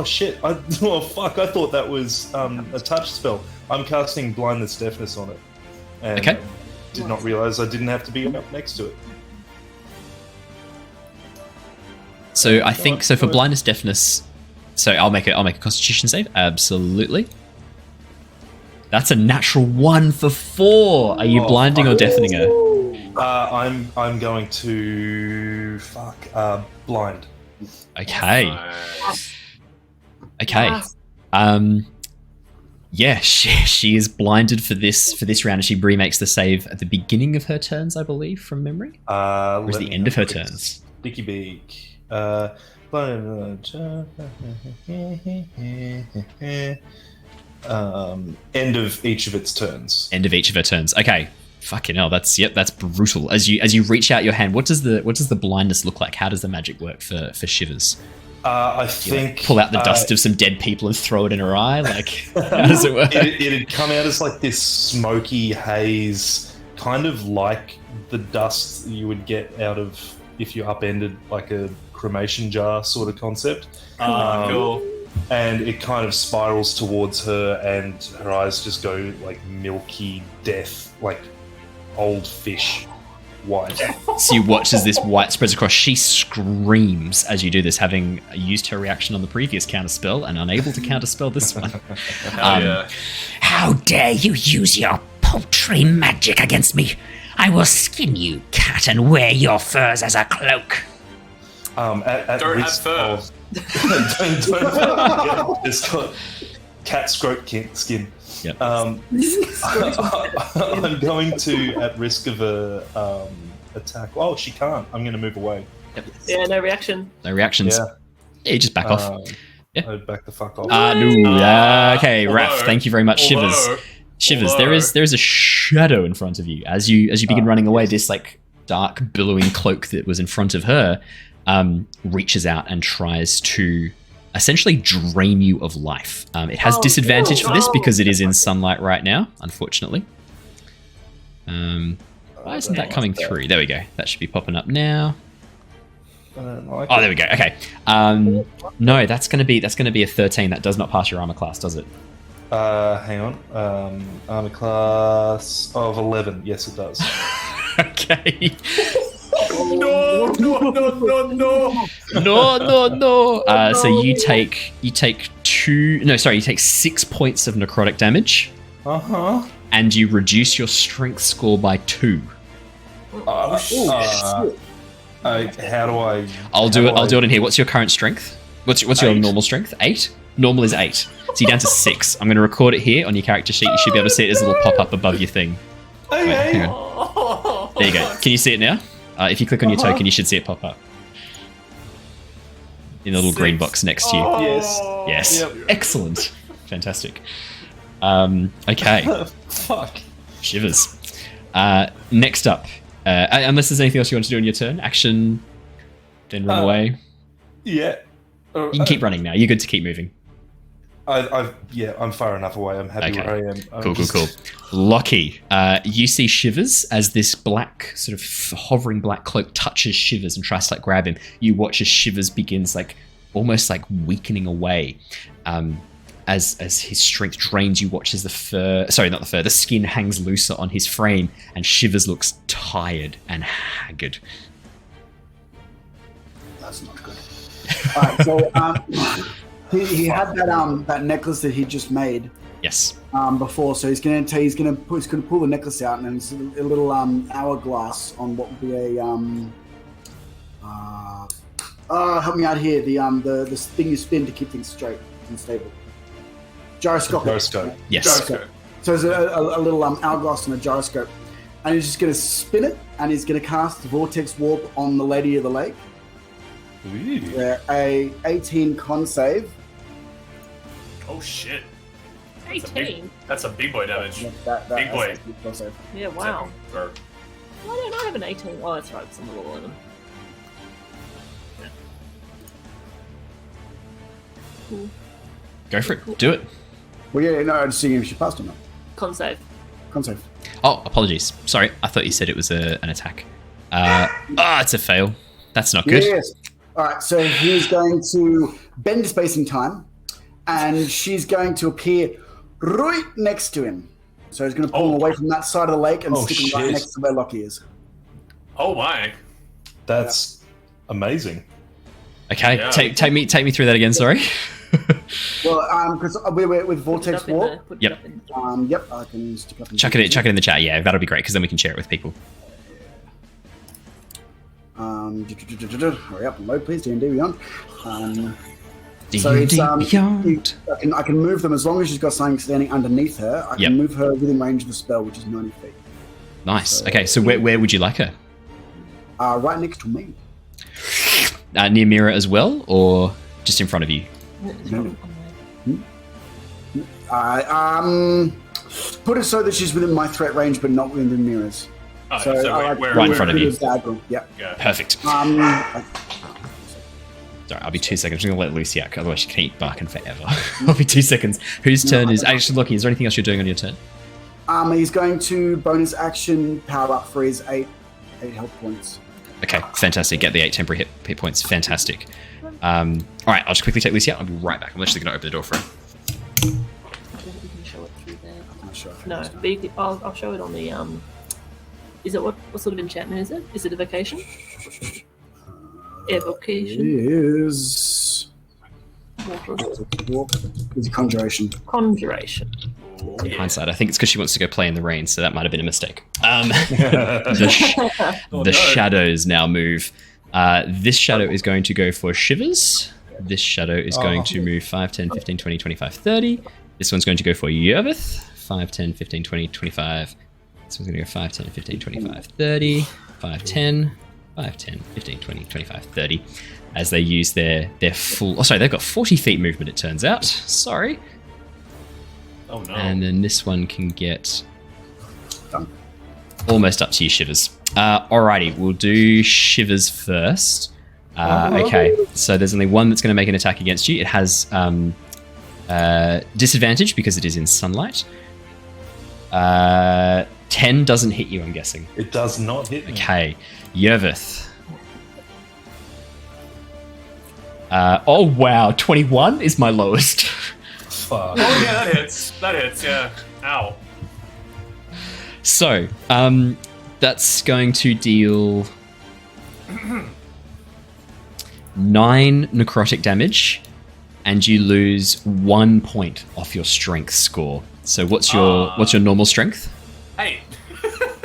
[SPEAKER 7] shit. Oh, fuck. I thought that was a touch spell. I'm casting Blindness Deafness on it. And
[SPEAKER 1] okay.
[SPEAKER 7] Did not realize I didn't have to be up next to it.
[SPEAKER 1] So I think... So for Blindness Deafness... So I'll make a Constitution save. Absolutely. That's a natural 1 for 4. Are you blinding or deafening her?
[SPEAKER 7] I'm going to blind.
[SPEAKER 1] Okay. Okay. Yeah, she is blinded for this round, and she remakes the save at the beginning of her turns, I believe, from memory. Or is the end of her turns?
[SPEAKER 7] Dicky Beak. End of each of its turns.
[SPEAKER 1] End of each of her turns. Okay. Fucking hell, that's brutal. As you reach out your hand, what does the blindness look like? How does the magic work for Shivers?
[SPEAKER 7] I think
[SPEAKER 1] pull out the dust of some dead people and throw it in her eye. Like, how does it work?
[SPEAKER 7] It'd come out as like this smoky haze, kind of like the dust you would get out of if you upended like a cremation jar sort of concept.
[SPEAKER 9] Cool.
[SPEAKER 7] and it kind of spirals towards her, and her eyes just go like milky death, like old fish white.
[SPEAKER 1] So you watch as this white spreads across. She screams as you do this, having used her reaction on the previous counterspell and unable to counterspell this one.
[SPEAKER 10] How dare you use your paltry magic against me? I will skin you, cat, and wear your furs as a cloak.
[SPEAKER 7] At
[SPEAKER 9] Don't have
[SPEAKER 7] risk
[SPEAKER 9] fur.
[SPEAKER 7] of don't it's got cat scrote skin.
[SPEAKER 1] Yep.
[SPEAKER 7] I'm going to, at risk of a attack. Oh, she can't. I'm going to move away.
[SPEAKER 8] Yeah, no reaction.
[SPEAKER 1] No reactions.
[SPEAKER 7] Yeah.
[SPEAKER 1] You just back off. Yeah.
[SPEAKER 7] I'd back the fuck off.
[SPEAKER 1] Okay, Raph, thank you very much. Shivers, there is a shadow in front of you. As you begin running away, this like dark, billowing cloak that was in front of her reaches out and tries to essentially drain you of life. It has disadvantage for this because it is in sunlight right now, unfortunately. Why isn't that coming through? There we go. That should be popping up now. Oh, there we go. Okay. No, that's gonna be a 13. That does not pass your armor class, does it?
[SPEAKER 7] Hang on. Armor class of 11. Yes, it does.
[SPEAKER 1] Okay.
[SPEAKER 9] No.
[SPEAKER 1] So you take 6 points of necrotic damage. And you reduce your strength score by 2.
[SPEAKER 7] How do I?
[SPEAKER 1] I'll do it in here. What's your current strength? What's your normal strength? 8. Normal is 8. So you're down to 6. I'm going to record it here on your character sheet. You should be able to see it as a little pop up above your thing.
[SPEAKER 7] Okay.
[SPEAKER 1] Wait, hang on. There you go. Can you see it now? If you click on your token, you should see it pop up in the little green box next to you. Yes.
[SPEAKER 7] Yep.
[SPEAKER 1] Excellent. Fantastic. Okay.
[SPEAKER 7] Fuck.
[SPEAKER 1] Shivers. Next up, unless there's anything else you want to do on your turn, action, then run away.
[SPEAKER 7] Yeah.
[SPEAKER 1] You can keep running now. You're good to keep moving.
[SPEAKER 7] I'm far enough away. I'm happy where I am.
[SPEAKER 1] Cool. Lockie, you see Shivers as this black, sort of hovering black cloak touches Shivers and tries to like grab him. You watch as Shivers begins like almost like weakening away. As his strength drains, you watch as the skin hangs looser on his frame, and Shivers looks tired and haggard.
[SPEAKER 3] That's not good. Alright, so he had that necklace that he just made.
[SPEAKER 1] Yes.
[SPEAKER 3] Before, so he's gonna pull the necklace out, and it's a little hourglass on what would be a help me out here. The thing you spin to keep things straight and stable. Gyroscope.
[SPEAKER 1] Yes.
[SPEAKER 3] Gyroscope. So there's a little hourglass and a gyroscope, and he's just gonna spin it, and he's gonna cast Vortex Warp on the Lady of the Lake. A 18 con save.
[SPEAKER 9] Oh shit.
[SPEAKER 8] 18.
[SPEAKER 9] That's a big boy damage. Big boy.
[SPEAKER 8] Yeah, wow.
[SPEAKER 9] Or,
[SPEAKER 8] Why don't I have an 18? Oh, that's right, it's a little 11. Cool.
[SPEAKER 1] Go for it. Do it.
[SPEAKER 3] Well, yeah, no, I'm just seeing if she passed or not.
[SPEAKER 8] Con save.
[SPEAKER 3] Con save.
[SPEAKER 1] Oh, apologies. Sorry, I thought you said it was an attack. It's a fail. That's not good.
[SPEAKER 3] Yes. All right, so he's going to bend space and time, and she's going to appear right next to him. So he's going to pull him away from that side of the lake and stick him right next to where Lockie is.
[SPEAKER 9] oh my.
[SPEAKER 7] That's amazing.
[SPEAKER 1] Okay,
[SPEAKER 9] Yeah.
[SPEAKER 1] take me through that again. Sorry.
[SPEAKER 3] Well, because we're with Vortex Warp.
[SPEAKER 1] Yep.
[SPEAKER 3] Yep, I can stick up.
[SPEAKER 1] Chuck it in the chat. Yeah, that'll be great because then we can share it with people.
[SPEAKER 3] Hurry up and load, please. D&D Beyond.
[SPEAKER 1] So it's Beyond.
[SPEAKER 3] I can move them as long as she's got something standing underneath her. I can move her within range of the spell, which is 90 feet.
[SPEAKER 1] Nice. Okay, so where would you like her?
[SPEAKER 3] Right next to me.
[SPEAKER 1] Near Mira as well, or just in front of you?
[SPEAKER 3] Put it so that she's within my threat range, but not within Mira's.
[SPEAKER 9] Oh,
[SPEAKER 3] So
[SPEAKER 9] where
[SPEAKER 1] right in front of you.
[SPEAKER 3] Yeah.
[SPEAKER 1] Perfect. Sorry, I'll be 2 seconds. I'm going to let Lucy out, otherwise she can keep barking forever. I'll be 2 seconds. Whose turn is... Actually, Lockie, is there anything else you're doing on your turn?
[SPEAKER 3] He's going to bonus action power up for his 8 health points.
[SPEAKER 1] Okay, fantastic. Get the 8 temporary hit points. Fantastic. All right, I'll just quickly take Lucy out. I'll be right back. I'm actually going to open the door for him.
[SPEAKER 8] I don't think you can show it through there.
[SPEAKER 3] I'm not sure.
[SPEAKER 8] No, but I'll show it on the Is it what sort of enchantment is it? Is it evocation? Evocation.
[SPEAKER 3] It is. It's conjuration.
[SPEAKER 8] Conjuration.
[SPEAKER 1] In hindsight, I think it's because she wants to go play in the rain, so that might have been a mistake. The shadows now move. This shadow is going to go for Shivers. This shadow is going to move 5, 10, 15, 20, 25, 30. This one's going to go for Yervith. 5, 10, 15, 20, 25. This one's going to go 5, 10, 15, 25, 30. 5, 10. 5, 10, 15, 20, 25, 30. As they use their full... Oh, sorry, they've got 40 feet movement, it turns out. Sorry.
[SPEAKER 9] Oh, no.
[SPEAKER 1] And then this one can get...
[SPEAKER 3] Done.
[SPEAKER 1] Almost up to you, Shivers. Alrighty, we'll do Shivers first. Okay, so there's only one that's going to make an attack against you. It has disadvantage because it is in sunlight. 10 doesn't hit you, I'm guessing.
[SPEAKER 7] It does not hit me.
[SPEAKER 1] Okay, Yervith. Oh wow, 21 is my lowest.
[SPEAKER 7] Fuck.
[SPEAKER 9] Oh yeah, that hits. That hits. Yeah. Ow.
[SPEAKER 1] So, that's going to deal 9 necrotic damage, and you lose 1 point off your strength score. So what's your normal strength?
[SPEAKER 9] 8.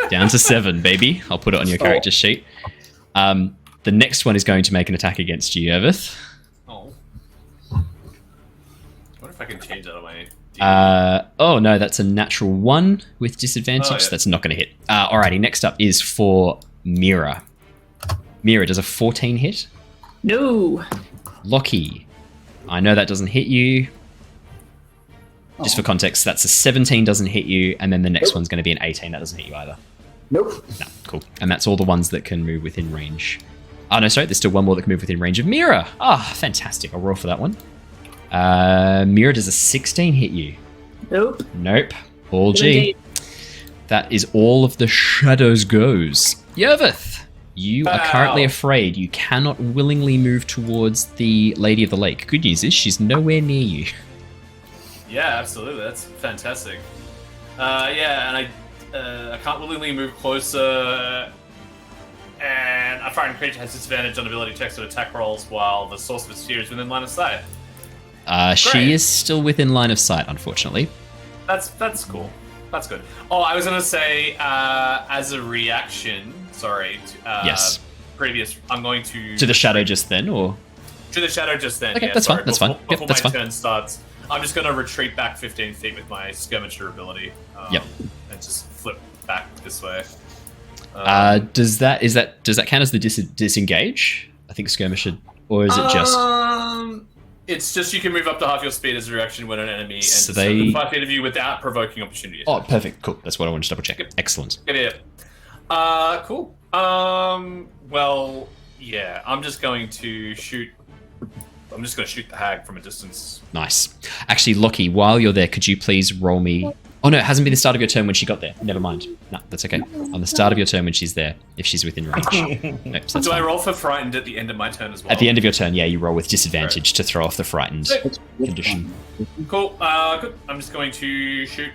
[SPEAKER 1] Down to 7, baby. I'll put it on your character sheet. The next one is going to make an attack against you, Yervith.
[SPEAKER 9] Oh. I wonder if I can change that on my...
[SPEAKER 1] Oh no, that's a natural 1 with disadvantage.
[SPEAKER 9] Oh, yeah.
[SPEAKER 1] So that's not going to hit. Alrighty, next up is for Mira. Mira, does a 14 hit?
[SPEAKER 8] No.
[SPEAKER 1] Lockie, I know that doesn't hit you. Just for context, that's a 17 doesn't hit you, and then the next one's going to be an 18 that doesn't hit you either.
[SPEAKER 3] Nope.
[SPEAKER 1] No, cool. And that's all the ones that can move within range. Oh no, sorry, there's still one more that can move within range of Mira. Ah, fantastic. I'll roll for that one. Mira, does a 16 hit you?
[SPEAKER 8] Nope.
[SPEAKER 1] Nope. All G. That is all of the shadows goes. Yervith, you are currently afraid. You cannot willingly move towards the Lady of the Lake. Good news is she's nowhere near you.
[SPEAKER 9] Yeah, absolutely. That's fantastic. Yeah, and I can't willingly move closer. And a fighting creature has disadvantage on ability checks and attack rolls while the source of its fear is within line of sight.
[SPEAKER 1] She is still within line of sight, unfortunately.
[SPEAKER 9] That's cool. That's good. Oh, I was gonna say, as a reaction, sorry.
[SPEAKER 1] Yes.
[SPEAKER 9] I'm going to
[SPEAKER 1] To the shadow just then, or?
[SPEAKER 9] To the shadow just then.
[SPEAKER 1] Okay,
[SPEAKER 9] yeah,
[SPEAKER 1] that's
[SPEAKER 9] sorry.
[SPEAKER 1] fine. That's fine.
[SPEAKER 9] Before
[SPEAKER 1] Yep, that's
[SPEAKER 9] my
[SPEAKER 1] fine.
[SPEAKER 9] turn starts, I'm just gonna retreat back 15 feet with my skirmisher ability.
[SPEAKER 1] Yep.
[SPEAKER 9] And just flip back this way.
[SPEAKER 1] Does that count as the disengage? I think skirmish should, or is it just?
[SPEAKER 9] It's just you can move up to half your speed as a reaction when an enemy enters
[SPEAKER 1] So they-
[SPEAKER 9] 5 feet of you without provoking opportunity.
[SPEAKER 1] Oh, perfect. Cool. That's what I wanted to double check.
[SPEAKER 9] Yep.
[SPEAKER 1] Excellent.
[SPEAKER 9] Yeah. Cool. Well, yeah. I'm just going to shoot the hag from a distance.
[SPEAKER 1] Nice. Actually, Lockie, while you're there, could you please roll me? Oh no, it hasn't been the start of your turn when she got there. Never mind. No, that's okay. On the start of your turn when she's there, if she's within range. Nope, so that's
[SPEAKER 9] Do I
[SPEAKER 1] fine.
[SPEAKER 9] roll for frightened at the end of my turn as well?
[SPEAKER 1] At the end of your turn, yeah, you roll with disadvantage to throw off the frightened condition.
[SPEAKER 9] Cool. Good. I'm just going to shoot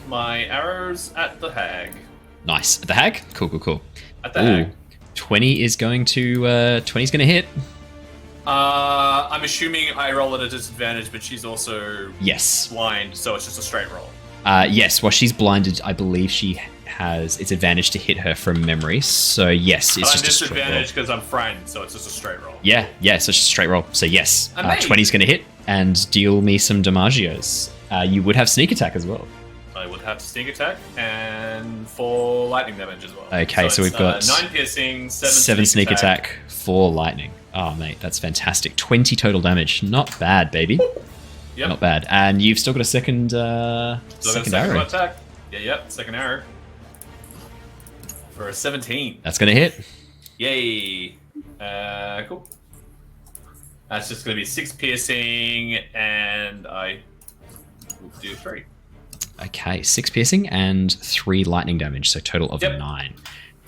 [SPEAKER 9] my arrows at the hag.
[SPEAKER 1] Nice. The hag? Cool.
[SPEAKER 9] At the hag.
[SPEAKER 1] 20 is going to 20's going to hit.
[SPEAKER 9] I'm assuming I roll at a disadvantage, but she's also
[SPEAKER 1] Yes.
[SPEAKER 9] blind, so it's just a straight roll.
[SPEAKER 1] Yes, while she's blinded, I believe she has its advantage to hit her from memory. So yes, it's
[SPEAKER 9] But I'm
[SPEAKER 1] just a straight roll.
[SPEAKER 9] disadvantaged because I'm frightened, so it's just a straight roll.
[SPEAKER 1] Yeah, so it's just a straight roll. So yes,
[SPEAKER 9] Amazing.
[SPEAKER 1] 20's going to hit and deal me some damagios. You would have sneak attack as well.
[SPEAKER 9] I would have sneak attack and 4 lightning damage as well.
[SPEAKER 1] Okay, so
[SPEAKER 9] it's,
[SPEAKER 1] we've got
[SPEAKER 9] 9 piercing,
[SPEAKER 1] 7 sneak attack, 4 lightning. Oh mate, that's fantastic. 20 total damage. Not bad, baby.
[SPEAKER 9] Yep.
[SPEAKER 1] Not bad. And you've still got a second
[SPEAKER 9] So I've got a
[SPEAKER 1] second
[SPEAKER 9] second
[SPEAKER 1] arrow.
[SPEAKER 9] attack. Yep, second arrow. For a 17.
[SPEAKER 1] That's going to hit.
[SPEAKER 9] Yay. Cool. That's just going to be 6 piercing, and I will do 3.
[SPEAKER 1] Okay, 6 piercing and 3 lightning damage, so total of
[SPEAKER 9] Yep.
[SPEAKER 1] 9.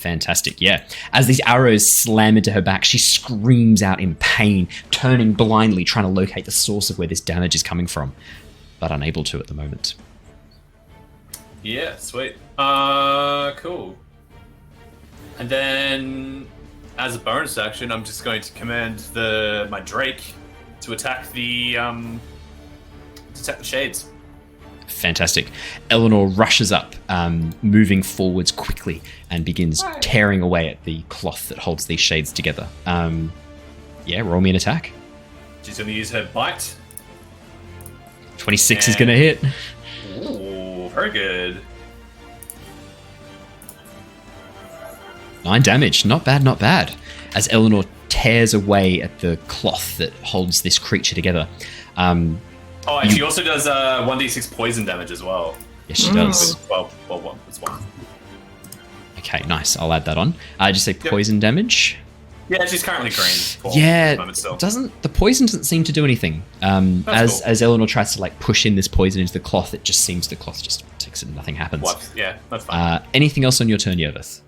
[SPEAKER 1] Fantastic, yeah. As these arrows slam into her back, she screams out in pain, turning blindly, trying to locate the source of where this damage is coming from, but unable to at the moment.
[SPEAKER 9] Yeah, sweet. Cool. And then, as a bonus action, I'm just going to command my Drake to attack the shades.
[SPEAKER 1] Fantastic. Eleanor rushes up, moving forwards quickly, and begins tearing away at the cloth that holds these shades together. Roll me an attack.
[SPEAKER 9] She's going to use her bite.
[SPEAKER 1] 26 is going to hit.
[SPEAKER 9] Ooh, very good.
[SPEAKER 1] 9 damage. Not bad, not bad. As Eleanor tears away at the cloth that holds this creature together.
[SPEAKER 9] And she also does 1d6 poison damage as well.
[SPEAKER 1] Yes, she does.
[SPEAKER 9] Well, it's 1.
[SPEAKER 1] Okay, nice. I'll add that on. Just say poison damage.
[SPEAKER 9] Yeah, she's currently green.
[SPEAKER 1] Yeah, the poison doesn't seem to do anything. As Eleanor tries to push in this poison into the cloth, the cloth just takes it and nothing happens.
[SPEAKER 9] Yeah, that's fine.
[SPEAKER 1] Anything else on your turn, Yervith?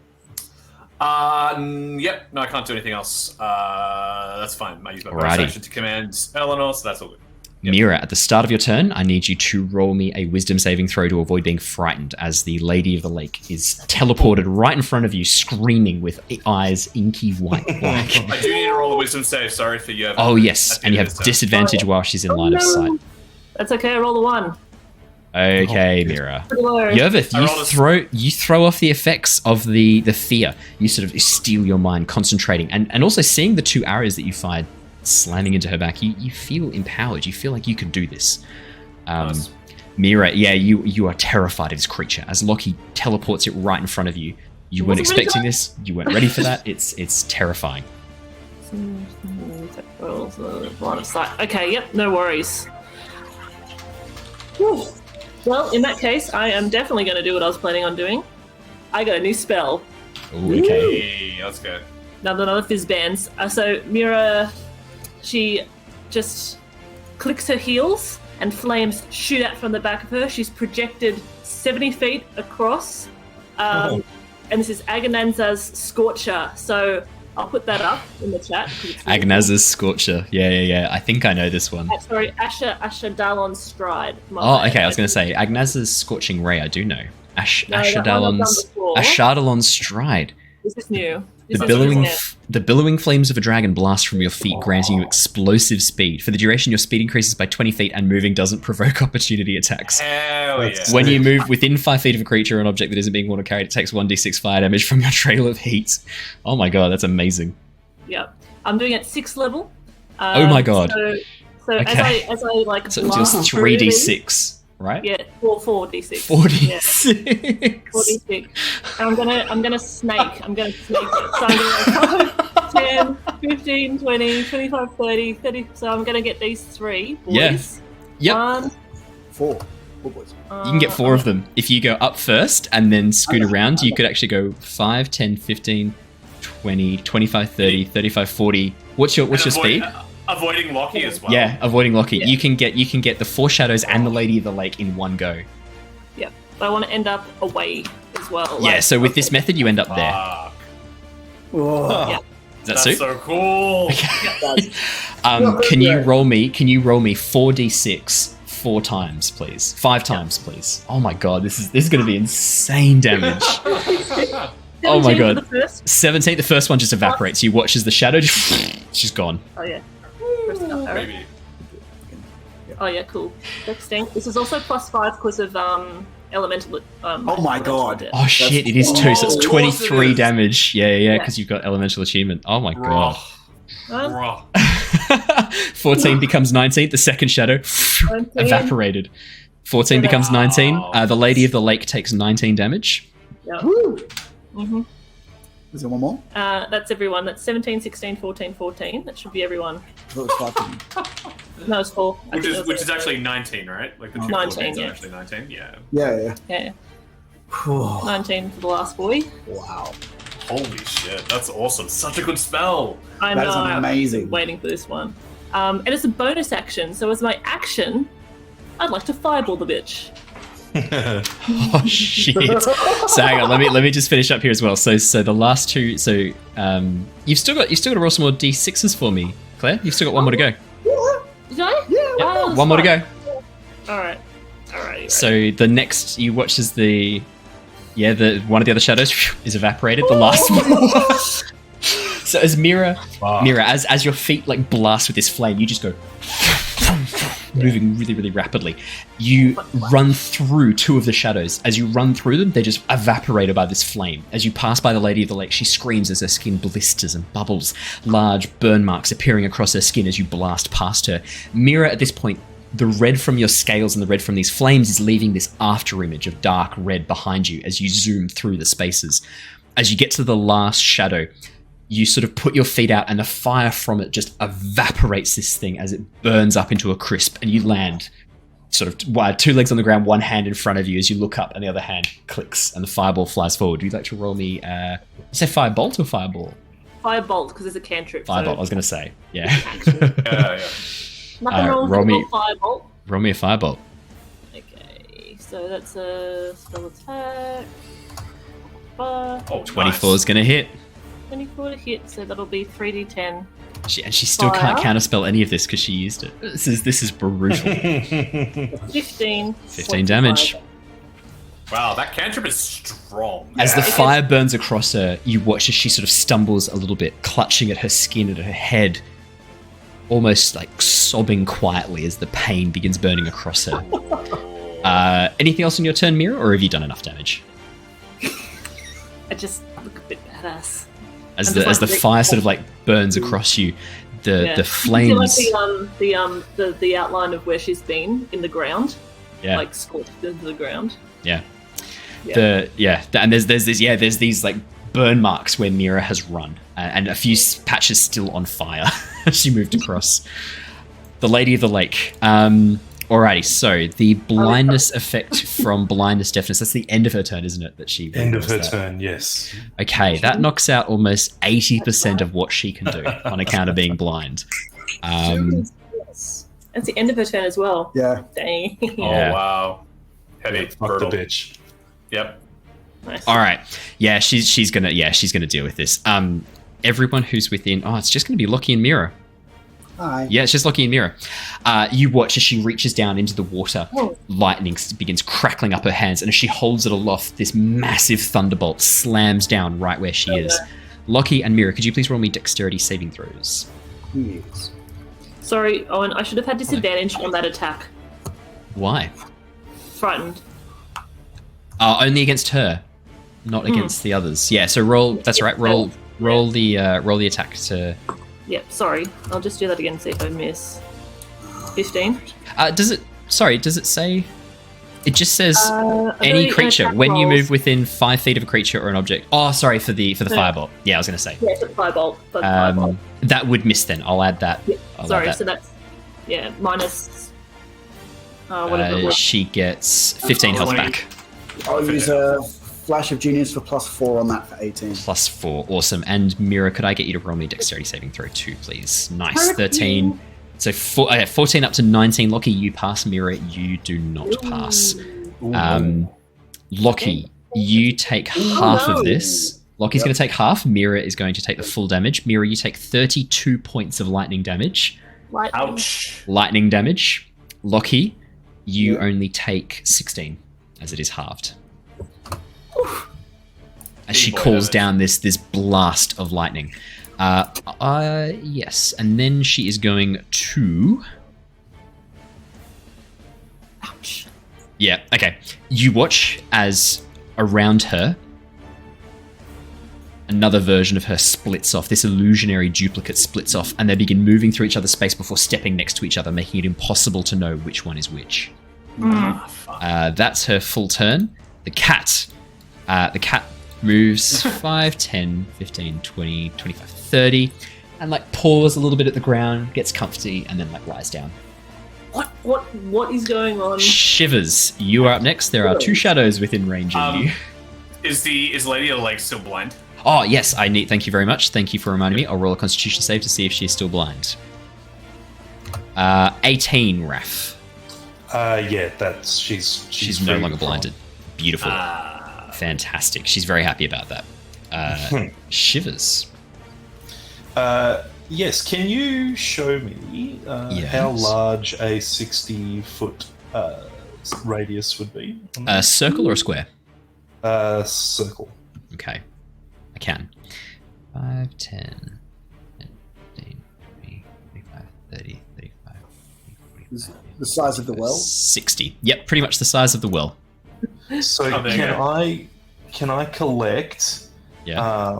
[SPEAKER 9] Yep. No, I can't do anything else. That's fine. I use my bonus action to command Eleanor, so that's all good. Yep.
[SPEAKER 1] Mira, at the start of your turn, I need you to roll me a wisdom saving throw to avoid being frightened as the Lady of the Lake is teleported right in front of you, screaming with eyes inky white black.
[SPEAKER 9] I do need to roll a wisdom save, sorry for you.
[SPEAKER 1] Oh, yes, and you have disadvantage while she's in line of sight.
[SPEAKER 8] That's okay, I roll a 1.
[SPEAKER 1] Okay, Mira. Yervith, you throw off the effects of the fear. You sort of steal your mind, concentrating, and also seeing the 2 arrows that you fired slamming into her back, you feel empowered. You feel like you can do this.
[SPEAKER 9] Nice.
[SPEAKER 1] Mira, you are terrified of this creature. As Lockie teleports it right in front of you, you weren't expecting this. You weren't ready for that. It's terrifying.
[SPEAKER 8] Okay, yep, no worries. Whew. Well, in that case, I am definitely going to do what I was planning on doing. I got a new spell.
[SPEAKER 1] Ooh, okay.
[SPEAKER 9] Hey, that's good.
[SPEAKER 8] Another fizz bands. So Mira, she just clicks her heels and flames shoot out from the back of her. She's projected 70 feet across. And this is Agonanza's Scorcher. So I'll put that up in the chat.
[SPEAKER 1] Agonanza's Scorcher. Yeah. I think I know this one.
[SPEAKER 8] Sorry, Asher Dalon's Stride.
[SPEAKER 1] Okay. I was going to say Agonanza's Scorching Ray. I do know. Asher Dalon's Stride.
[SPEAKER 8] This is new.
[SPEAKER 1] The billowing flames of a dragon blast from your feet, granting you explosive speed. For the duration, your speed increases by 20 feet, and moving doesn't provoke opportunity attacks.
[SPEAKER 9] Hell yeah.
[SPEAKER 1] When you move within 5 feet of a creature or an object that isn't being water carried, it takes 1d6 fire damage from your trail of heat. Oh my god, that's amazing.
[SPEAKER 8] Yep. I'm doing it 6th level.
[SPEAKER 1] Oh my god.
[SPEAKER 8] So
[SPEAKER 1] okay.
[SPEAKER 8] as I
[SPEAKER 1] so it deals 3d6. Right?
[SPEAKER 8] Yeah, 4d6.
[SPEAKER 1] 4d6.
[SPEAKER 8] Yeah. 4d6. And I'm gonna snake. I'm gonna snake it. So I'm gonna go 10, 15, 20, 25, 30, 30. So I'm gonna get these 3 boys.
[SPEAKER 1] Yes. Yep.
[SPEAKER 8] 1,
[SPEAKER 3] 4 boys.
[SPEAKER 1] You can get 4 of them. If you go up first and then scoot around, you could actually go 5, 10, 15, 20, 25, 30, 35, 40. What's your speed?
[SPEAKER 9] Avoiding Lockie as well.
[SPEAKER 1] Yeah, avoiding Lockie. Yeah. You can get the 4 shadows and the Lady of the Lake in one go.
[SPEAKER 8] Yeah, but I want to end up away as well.
[SPEAKER 1] Yeah, so with this method, you end up there.
[SPEAKER 3] Oh.
[SPEAKER 8] Yeah.
[SPEAKER 1] Does that
[SPEAKER 9] That's
[SPEAKER 1] suit?
[SPEAKER 9] so cool.
[SPEAKER 1] Can you roll me 4d6 4 times, please? 5 times, please. Oh my god, this is going to be insane damage. Oh my god. 17, the first one just evaporates. You watch as the shadow she's gone.
[SPEAKER 8] Oh yeah.
[SPEAKER 9] Maybe.
[SPEAKER 8] Oh yeah, cool. This is also +5 because of elemental.
[SPEAKER 3] Oh my god.
[SPEAKER 1] Oh shit, it is 2, so it's 23 damage. Yeah, because you've got elemental achievement. Oh my god. 14 becomes 19, the second shadow evaporated. 14 becomes 19. The Lady of the Lake takes 19 damage.
[SPEAKER 8] Yeah.
[SPEAKER 3] Mm-hmm. Is there one more?
[SPEAKER 8] That's everyone. That's 17, 16, 14, 14. That should be everyone.
[SPEAKER 3] That was 5.
[SPEAKER 8] No, it's 4.
[SPEAKER 9] Which is actually 19, right? Like the 2
[SPEAKER 8] 19,
[SPEAKER 9] are actually 19. Yeah.
[SPEAKER 8] Yeah. 19 for the last boy.
[SPEAKER 3] Wow.
[SPEAKER 9] Holy shit, that's awesome. Such a good spell.
[SPEAKER 8] I know.
[SPEAKER 3] That is amazing.
[SPEAKER 8] I've been waiting for this one. And it's a bonus action. So as my action, I'd like to fireball the bitch.
[SPEAKER 1] Oh shit! So hang on, let me just finish up here as well. So the last two. So you've still got to roll some more d6s for me, Claire. You've still got one more to go.
[SPEAKER 8] Did I?
[SPEAKER 3] Yeah.
[SPEAKER 1] One more to go.
[SPEAKER 8] All right. Right.
[SPEAKER 1] So the next you watch as the one of the other shadows is evaporated. The last one. So as Mira, as your feet like blast with this flame, you just go moving really, really rapidly. You run through two of the shadows. As you run through them, they're just evaporated by this flame. As you pass by the Lady of the Lake, she screams as her skin blisters and bubbles, large burn marks appearing across her skin as you blast past her. Mira, at this point, the red from your scales and the red from these flames is leaving this after image of dark red behind you as you zoom through the spaces. As you get to the last shadow, you sort of put your feet out and the fire from it just evaporates this thing as it burns up into a crisp, and you land sort of two legs on the ground, one hand in front of you as you look up and the other hand clicks and the fireball flies forward. Would you like to roll me, say firebolt or fireball?
[SPEAKER 8] Firebolt, because it's a cantrip.
[SPEAKER 1] Firebolt,
[SPEAKER 8] so...
[SPEAKER 1] I was going to say. Yeah.
[SPEAKER 9] Yeah.
[SPEAKER 8] Nothing wrong with a firebolt.
[SPEAKER 1] Roll me a firebolt.
[SPEAKER 8] Okay, so that's a spell attack.
[SPEAKER 1] 24 is going to hit.
[SPEAKER 8] 24 to hit, so that'll be 3d10.
[SPEAKER 1] She still can't counterspell any of this because she used it. This is brutal.
[SPEAKER 8] 15
[SPEAKER 1] damage.
[SPEAKER 9] Wow, that cantrip is strong.
[SPEAKER 1] As the fire burns across her, you watch as she sort of stumbles a little bit, clutching at her skin and at her head, almost like sobbing quietly as the pain begins burning across her. Anything else on your turn, Mira, or have you done enough damage?
[SPEAKER 8] I just look a bit badass.
[SPEAKER 1] As the fire sort of like burns across you, the flames.
[SPEAKER 8] You see, like the outline of where she's been in the ground, like scorched into the ground.
[SPEAKER 1] Yeah. And there's these like burn marks where Mira has run, and a few patches still on fire as she moved across. The Lady of the Lake. Alrighty, so the blindness effect from blindness deafness, that's the end of her turn, isn't it? That she
[SPEAKER 7] end of her turn, yes.
[SPEAKER 1] Okay, that knocks out almost 80% of what she can do on account of being blind.
[SPEAKER 8] That's the end of her turn as well.
[SPEAKER 3] Yeah.
[SPEAKER 8] Dang.
[SPEAKER 9] Oh, wow. Heavy.
[SPEAKER 7] Fuck the bitch.
[SPEAKER 9] Yep.
[SPEAKER 8] Nice.
[SPEAKER 1] All right. Yeah, she's gonna deal with this. Everyone who's within. Oh, it's just gonna be Lockie and Mira.
[SPEAKER 3] Hi.
[SPEAKER 1] Yeah, it's just Lockie and Mira. You watch as she reaches down into the water. Lightning begins crackling up her hands, and as she holds it aloft, this massive thunderbolt slams down right where she is. Lockie and Mira, could you please roll me dexterity saving throws?
[SPEAKER 3] Yes.
[SPEAKER 8] Sorry, Owen, I should have had disadvantage on that attack.
[SPEAKER 1] Why?
[SPEAKER 8] Frightened.
[SPEAKER 1] Only against her, not against the others. Yeah, so roll. That's right. Roll the attack to.
[SPEAKER 8] Yep, sorry. I'll just do that again, see if I miss. 15.
[SPEAKER 1] Does it say... It just says any
[SPEAKER 8] ability
[SPEAKER 1] creature.
[SPEAKER 8] and attack
[SPEAKER 1] When you
[SPEAKER 8] rolls.
[SPEAKER 1] move within 5 feet of a creature or an object... Oh, sorry, for the firebolt. Yeah, I was going to say.
[SPEAKER 8] Yeah, it's a firebolt. Firebolt.
[SPEAKER 1] That would miss then. I'll add that.
[SPEAKER 8] Yeah,
[SPEAKER 1] I'll
[SPEAKER 8] sorry,
[SPEAKER 1] add that.
[SPEAKER 8] so that's... Yeah, minus... whatever it was.
[SPEAKER 1] She gets 15 health back.
[SPEAKER 3] I'll use a Flash of Genius for +4 on that for 18.
[SPEAKER 1] +4. Awesome. And Mira, could I get you to roll me dexterity saving throw too, please? Nice. 13. So 14 up to 19. Lockie, you pass. Mira, you do not pass. Lockie, you take half of this. Lockie's going to take half. Mira is going to take the full damage. Mira, you take 32 points of lightning damage.
[SPEAKER 9] Ouch.
[SPEAKER 1] Lightning damage. Lockie, you only take 16, as it is halved. As she calls down this blast of lightning. Yes, and then she is going to...
[SPEAKER 8] Ouch.
[SPEAKER 1] Yeah, okay. You watch as around her, another version of her splits off. This illusionary duplicate splits off, and they begin moving through each other's space before stepping next to each other, making it impossible to know which one is which. That's her full turn. The cat moves 5, 10, 15, 20, 25, 30, and like paws a little bit at the ground, gets comfy, and then like lies down.
[SPEAKER 8] What is going on?
[SPEAKER 1] Shivers, you are up next. There are 2 shadows within range of you.
[SPEAKER 9] Is Lady of the Lake still blind?
[SPEAKER 1] Oh yes, thank you very much. Thank you for reminding me. I'll roll a Constitution save to see if she is still blind. 18, Raph.
[SPEAKER 7] Yeah, that's she's
[SPEAKER 1] no
[SPEAKER 7] free
[SPEAKER 1] longer
[SPEAKER 7] from-
[SPEAKER 1] blinded. Beautiful. Fantastic. She's very happy about that. Shivers.
[SPEAKER 7] Yes, can you show me
[SPEAKER 1] Yes.
[SPEAKER 7] how large a 60-foot radius would be?
[SPEAKER 1] A circle or a square?
[SPEAKER 7] Circle.
[SPEAKER 1] Okay. I can. 5, 10, 15, 20, 25, 30, 35, 40, 45,
[SPEAKER 3] The size of the well.
[SPEAKER 1] 60. Yep, pretty much the size of the well.
[SPEAKER 7] So
[SPEAKER 9] Oh, there you
[SPEAKER 7] can I collect
[SPEAKER 1] Yeah.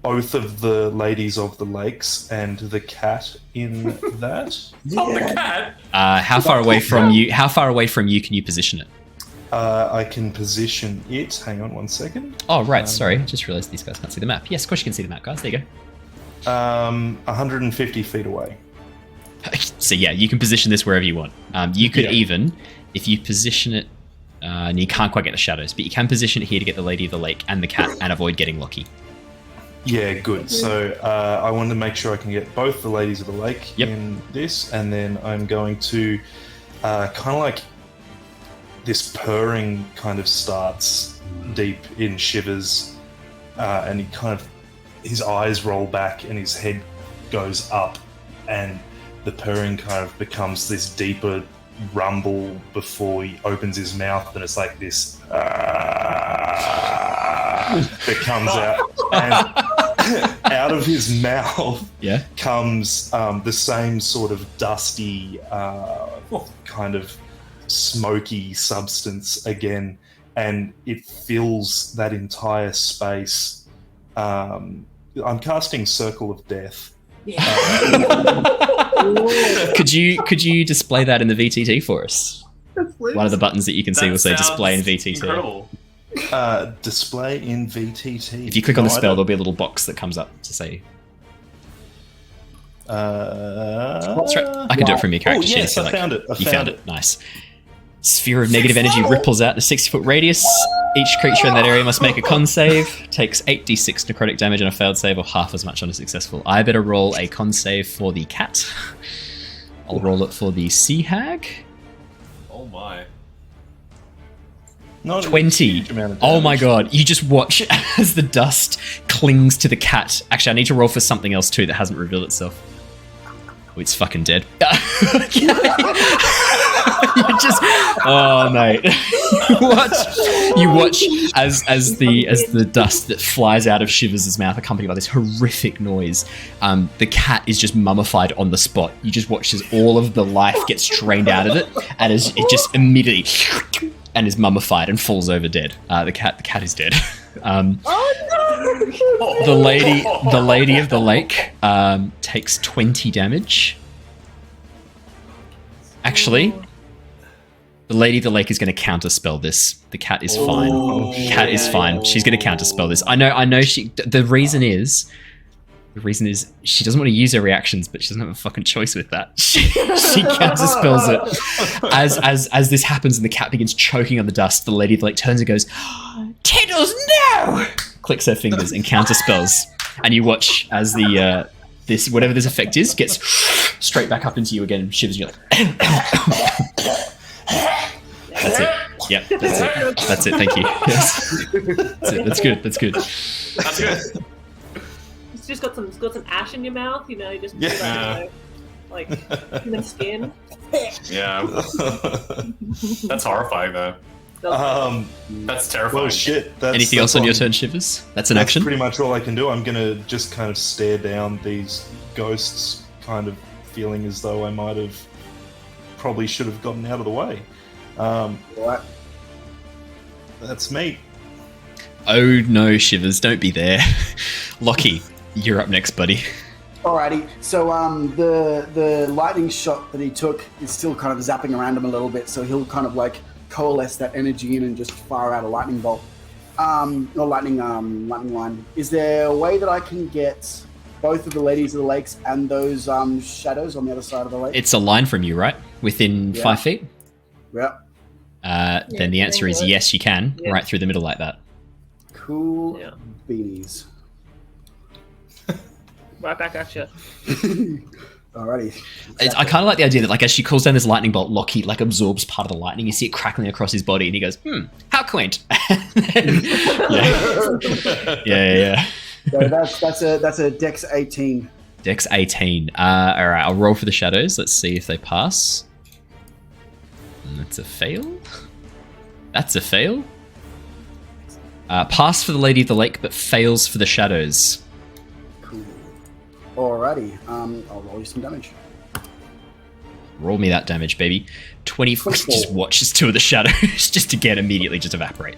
[SPEAKER 7] both of the ladies of the lakes and the cat in that?
[SPEAKER 9] Oh, the cat!
[SPEAKER 1] How far away from you? How far away from you can you position it?
[SPEAKER 7] I can position it. Hang on one second.
[SPEAKER 1] Oh, right. Sorry, just realised these guys can't see the map. Yes, of course you can see the map, guys. There you go.
[SPEAKER 7] 150 feet away.
[SPEAKER 1] So yeah, you can position this wherever you want. You could
[SPEAKER 7] Yeah.
[SPEAKER 1] even, if you position it, and you can't quite get the shadows, but you can position it here to get the Lady of the Lake and the cat and avoid getting Lockie.
[SPEAKER 7] Yeah, good. So I wanted to make sure I can get both the ladies of the lake
[SPEAKER 1] Yep.
[SPEAKER 7] in this, and then I'm going to kind of like this purring kind of starts deep in Shivers, and he kind of his eyes roll back and his head goes up, and the purring kind of becomes this deeper rumble before he opens his mouth, and it's like this that comes out, and out of his mouth
[SPEAKER 1] Yeah.
[SPEAKER 7] comes the same sort of dusty, kind of smoky substance again, and it fills that entire space. I'm casting Circle of Death.
[SPEAKER 1] Could you display that in the VTT for us? One of the buttons that you can see will say display in VTT.
[SPEAKER 9] Incredible.
[SPEAKER 7] Display in VTT.
[SPEAKER 1] If you click on the
[SPEAKER 7] No, I
[SPEAKER 1] spell,
[SPEAKER 7] don't-
[SPEAKER 1] there'll be a little box that comes up to say. That's right. I can do it from your character sheet.
[SPEAKER 7] yes,
[SPEAKER 1] so,
[SPEAKER 7] I found it.
[SPEAKER 1] You found it. Nice. Sphere of negative energy ripples out in a 60-foot radius. Each creature in that area must make a con save. Takes 8d6 necrotic damage on a failed save, or half as much on a successful. I better roll a con save for the cat. I'll roll it for the sea hag.
[SPEAKER 9] Oh my.
[SPEAKER 7] Not a
[SPEAKER 1] 20.
[SPEAKER 7] huge amount of
[SPEAKER 1] Oh my
[SPEAKER 7] damage.
[SPEAKER 1] god. You just watch as the dust clings to the cat. Actually, I need to roll for something else too that hasn't revealed itself. Oh, it's fucking dead. You just, oh mate, you watch as the dust that flies out of Shivers' mouth, accompanied by this horrific noise. The cat is just mummified on the spot. You just watch as all of the life gets drained out of it, and as it just immediately and is mummified and falls over dead. The cat is dead. The lady of the lake takes 20 damage. Actually, the Lady of the Lake is going to counterspell this. The cat is fine. Cat is fine. She's going to counterspell this. I know. The reason is she doesn't want to use her reactions, but she doesn't have a fucking choice with that. She counterspells it. As this happens and the cat begins choking on the dust, the Lady of the Lake turns and goes, "Tiddles, no!" Clicks her fingers and counterspells. And you watch as the this whatever this effect is gets straight back up into you again. And Shivers. You're like, that's it. Yep, that's it. That's it. Thank you. Yes. That's it. That's good. That's good.
[SPEAKER 9] That's good.
[SPEAKER 8] It's just got some ash in your mouth, you know, just
[SPEAKER 9] Yeah.
[SPEAKER 8] like human skin.
[SPEAKER 9] Yeah. That's horrifying, though. That's terrifying.
[SPEAKER 7] Well, shit.
[SPEAKER 1] Anything else on your turn, Shivers? That's an
[SPEAKER 7] That's
[SPEAKER 1] action.
[SPEAKER 7] pretty much all I can do. I'm gonna just kind of stare down these ghosts, kind of feeling as though I might have probably should have gotten out of the way.
[SPEAKER 3] Right.
[SPEAKER 7] That's me.
[SPEAKER 1] Oh no, Shivers, don't be there. Lockie, you're up next, buddy.
[SPEAKER 3] Alrighty, so the lightning shot that he took is still kind of zapping around him a little bit, so he'll kind of like coalesce that energy in and just fire out a lightning bolt, or lightning line. Is there a way that I can get both of the ladies of the lakes and those shadows on the other side of the lake?
[SPEAKER 1] It's a line from you, right? Within 5 feet?
[SPEAKER 3] Yeah.
[SPEAKER 1] Then the answer is
[SPEAKER 8] good.
[SPEAKER 1] yes, you can.
[SPEAKER 8] Yeah.
[SPEAKER 1] Right through the middle like that.
[SPEAKER 3] Cool beanies.
[SPEAKER 8] Right back at you.
[SPEAKER 3] Alrighty.
[SPEAKER 1] I kind of like the idea that, like, as she calls down this lightning bolt, Lockie like absorbs part of the lightning. You see it crackling across his body, and he goes, how quaint. Yeah.
[SPEAKER 3] So that's a Dex 18.
[SPEAKER 1] Dex 18. All right, I'll roll for the shadows. Let's see if they pass. And that's a fail. That's a fail. Pass for the Lady of the Lake, but fails for the shadows.
[SPEAKER 3] Cool. Alrighty. I'll roll you some damage.
[SPEAKER 1] Roll me that damage, baby. 24. Just watches two of the shadows just again immediately just evaporate.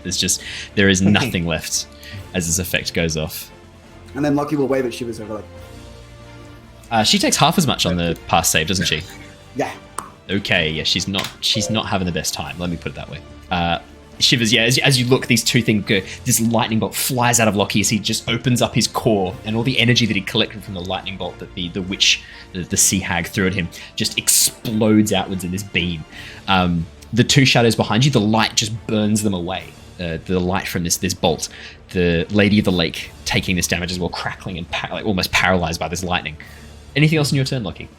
[SPEAKER 1] There is nothing left as this effect goes off.
[SPEAKER 3] And then Lockie will wave at Shivers over like.
[SPEAKER 1] She takes half as much on the pass save, doesn't she?
[SPEAKER 3] Yeah.
[SPEAKER 1] Okay, yeah, she's not having the best time. Let me put it that way. Shivers, yeah, as you look, these two things go. This lightning bolt flies out of Lockie as he just opens up his core, and all the energy that he collected from the lightning bolt that the witch, the sea hag, threw at him, just explodes outwards in this beam. The two shadows behind you, the light just burns them away. The light from this bolt. The Lady of the Lake taking this damage as well, crackling and almost paralyzed by this lightning. Anything else in your turn, Lockie?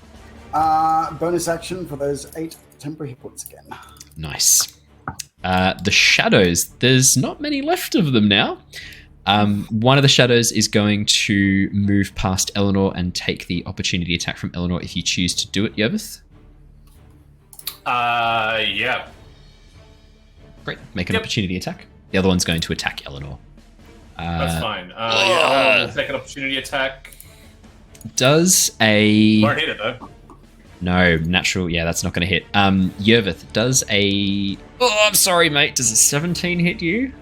[SPEAKER 3] Bonus action for those 8 temporary hit points again.
[SPEAKER 1] Nice. The shadows, there's not many left of them now. One of the shadows is going to move past Eleanor and take the opportunity attack from Eleanor if you choose to do it, Yervith.
[SPEAKER 9] Yeah.
[SPEAKER 1] Great. Make an opportunity attack. The other one's going to attack Eleanor.
[SPEAKER 9] That's fine. Eleanor will take an opportunity attack.
[SPEAKER 1] Does a...
[SPEAKER 9] Won't hit it, though.
[SPEAKER 1] No, natural. Yeah, that's not going to hit. Yervith, does a... Oh, I'm sorry, mate. Does a 17 hit you?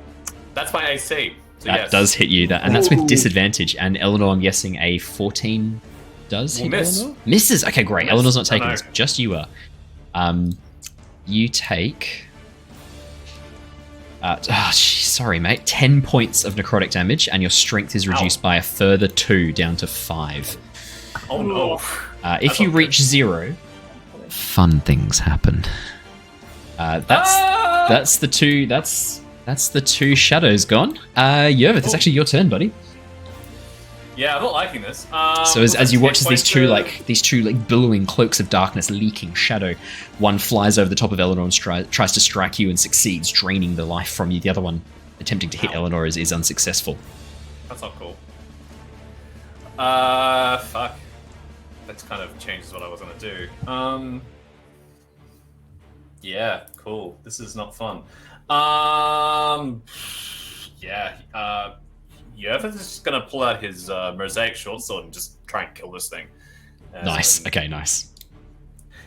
[SPEAKER 9] That's my AC. So
[SPEAKER 1] that does hit you, and that's with disadvantage. And Eleanor, I'm guessing a 14 does hit Eleanor? Misses. Okay, great. Eleanor's not taking this. Just you are. You take... sorry, mate. 10 points of necrotic damage, and your strength is reduced by a further 2 down to 5.
[SPEAKER 9] Oh no.
[SPEAKER 1] If you reach 0, fun things happen. That's the two. That's the two shadows gone. Yervith, it's actually your turn, buddy.
[SPEAKER 9] Yeah, I'm not liking this.
[SPEAKER 1] So as you watch as these two billowing cloaks of darkness leaking shadow, one flies over the top of Eleanor and tries to strike you and succeeds, draining the life from you. The other one, attempting to hit Eleanor, is unsuccessful.
[SPEAKER 9] That's not cool. Fuck. That kind of changes what I was gonna do. Yeah, cool. This is not fun. Yervith is just gonna pull out his mosaic shortsword and just try and kill this thing.
[SPEAKER 1] Nice. Okay, nice.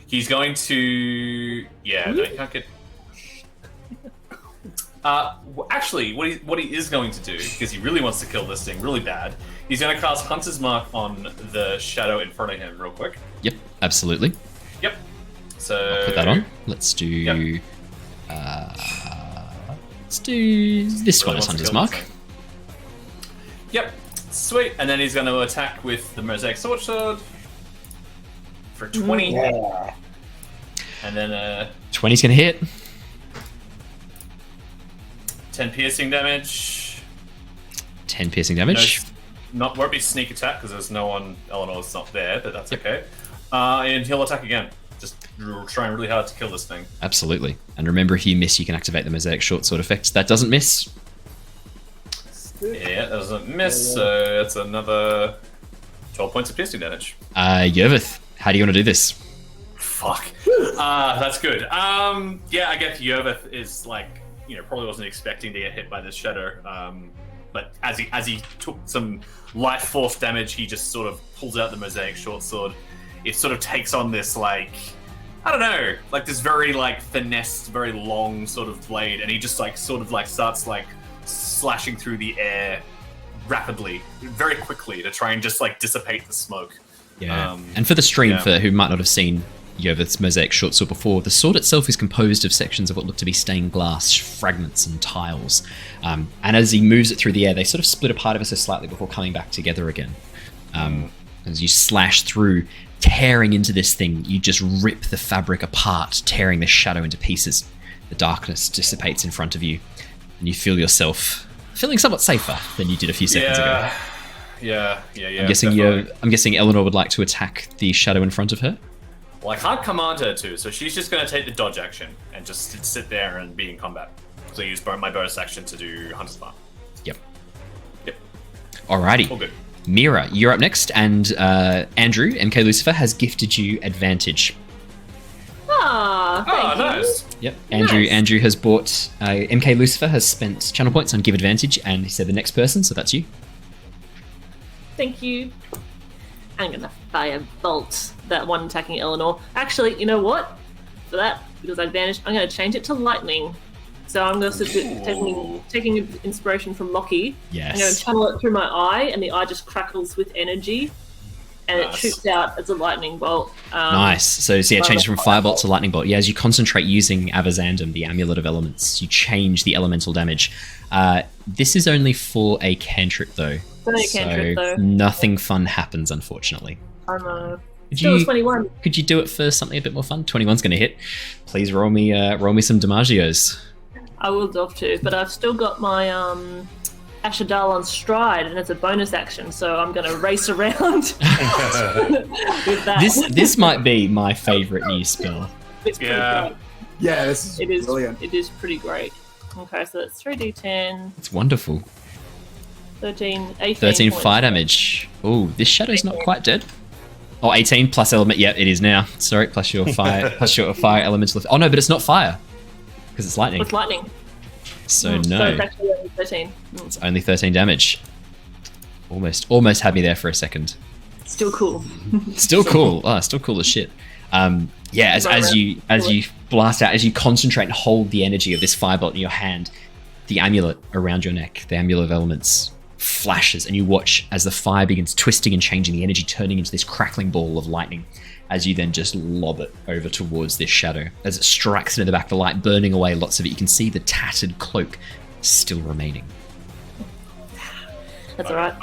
[SPEAKER 9] He's going to... Yeah, no, he can't get... Actually, what he is going to do, because he really wants to kill this thing really bad, he's going to cast Hunter's Mark on the shadow in front of him real quick.
[SPEAKER 1] Yep, absolutely.
[SPEAKER 9] Yep. So
[SPEAKER 1] I'll put that on. Let's do... Yep. Let's do this one as Hunter's Mark.
[SPEAKER 9] Yep. Sweet. And then he's going to attack with the Mosaic Sword for 20.
[SPEAKER 3] Yeah.
[SPEAKER 9] And then
[SPEAKER 1] 20's going to hit.
[SPEAKER 9] 10 piercing damage.
[SPEAKER 1] 10 piercing damage.
[SPEAKER 9] Won't be sneak attack because there's no one. Eleanor's not there, but that's okay. And he'll attack again. Just trying really hard to kill this thing.
[SPEAKER 1] Absolutely. And remember, if you miss, you can activate the Mosaic Shortsword effect. That doesn't miss.
[SPEAKER 9] Yeah, that doesn't miss. So that's another 12 points of piercing damage.
[SPEAKER 1] Yervith, how do you want to do this?
[SPEAKER 9] Fuck. That's good. Yeah, I guess Yervith is like, probably wasn't expecting to get hit by this shadow. But as he took some life force damage, he just sort of pulls out the Mosaic Shortsword. It sort of takes on this, like, I don't know, like this very, like, finessed, very long sort of blade, and he just, like, sort of, like, starts, like, slashing through the air rapidly, very quickly, to try and just, like, dissipate the smoke.
[SPEAKER 1] Yeah. And for the stream, for who might not have seen Yervith's Mosaic Shortsword before, the sword itself is composed of sections of what look to be stained glass, fragments and tiles. And as he moves it through the air, they sort of split apart ever so slightly before coming back together again. As you slash through, tearing into this thing, you just rip the fabric apart, tearing the shadow into pieces. The darkness dissipates in front of you, and you feel yourself feeling somewhat safer than you did a few seconds ago.
[SPEAKER 9] Yeah.
[SPEAKER 1] I'm guessing
[SPEAKER 9] definitely.
[SPEAKER 1] I'm guessing Eleanor would like to attack the shadow in front of her.
[SPEAKER 9] Well, I can't command her to, so she's just going to take the dodge action and just sit there and be in combat. So I use my bonus action to do Hunter's Mark.
[SPEAKER 1] Yep.
[SPEAKER 9] Yep.
[SPEAKER 1] Alrighty.
[SPEAKER 9] All good.
[SPEAKER 1] Mira, you're up next, and Andrew, MK Lucifer, has gifted you advantage.
[SPEAKER 2] Thank you.
[SPEAKER 9] Nice.
[SPEAKER 1] Yep.
[SPEAKER 2] Nice.
[SPEAKER 1] Andrew has bought MK Lucifer has spent channel points on give advantage, and he said the next person, so that's you.
[SPEAKER 2] Thank you. I'm gonna firebolt that one attacking Eleanor. Actually, you know what? For that, because I advantage, I'm gonna change it to lightning. So I'm going to taking inspiration from Lockie.
[SPEAKER 1] Yes.
[SPEAKER 2] I'm going to channel it through my eye, and the eye just crackles with energy, and it shoots out as a lightning bolt.
[SPEAKER 1] Nice. So yeah, change from firebolt to lightning bolt. Yeah, as you concentrate using Avazandum, the Amulet of Elements, you change the elemental damage. This is only for a cantrip, though.
[SPEAKER 2] It's only a cantrip, though.
[SPEAKER 1] Nothing fun happens, unfortunately.
[SPEAKER 2] I'm still 21.
[SPEAKER 1] Could you do it for something a bit more fun? 21's going to hit. Please roll me some Damagios.
[SPEAKER 2] I would love to, but I've still got my Ashadal on stride, and it's a bonus action, so I'm going to race around with that.
[SPEAKER 1] This might be my favourite new spell.
[SPEAKER 2] It's pretty great.
[SPEAKER 3] Yeah, this is brilliant.
[SPEAKER 2] It is pretty great. Okay, so that's 3d10,
[SPEAKER 1] It's wonderful.
[SPEAKER 2] 18
[SPEAKER 1] 13
[SPEAKER 2] points.
[SPEAKER 1] fire damage. Oh, this shadow's not quite dead. Oh, 18 plus element. Yeah, it is now. Sorry, plus your fire elemental. Oh no, but it's not fire because it's lightning.
[SPEAKER 2] With lightning.
[SPEAKER 1] So
[SPEAKER 2] So
[SPEAKER 1] no,
[SPEAKER 2] it's actually only 13.
[SPEAKER 1] it's only 13 damage. Almost had me there for a second.
[SPEAKER 2] Still cool.
[SPEAKER 1] Still cool. Still cool as shit. Yeah, as you blast out, as you concentrate and hold the energy of this firebolt in your hand, the amulet around your neck, the amulet of elements, flashes, and you watch as the fire begins twisting and changing, the energy turning into this crackling ball of lightning, as you then just lob it over towards this shadow. As it strikes into the back of the light, burning away lots of it, you can see the tattered cloak still remaining.
[SPEAKER 2] That's alright.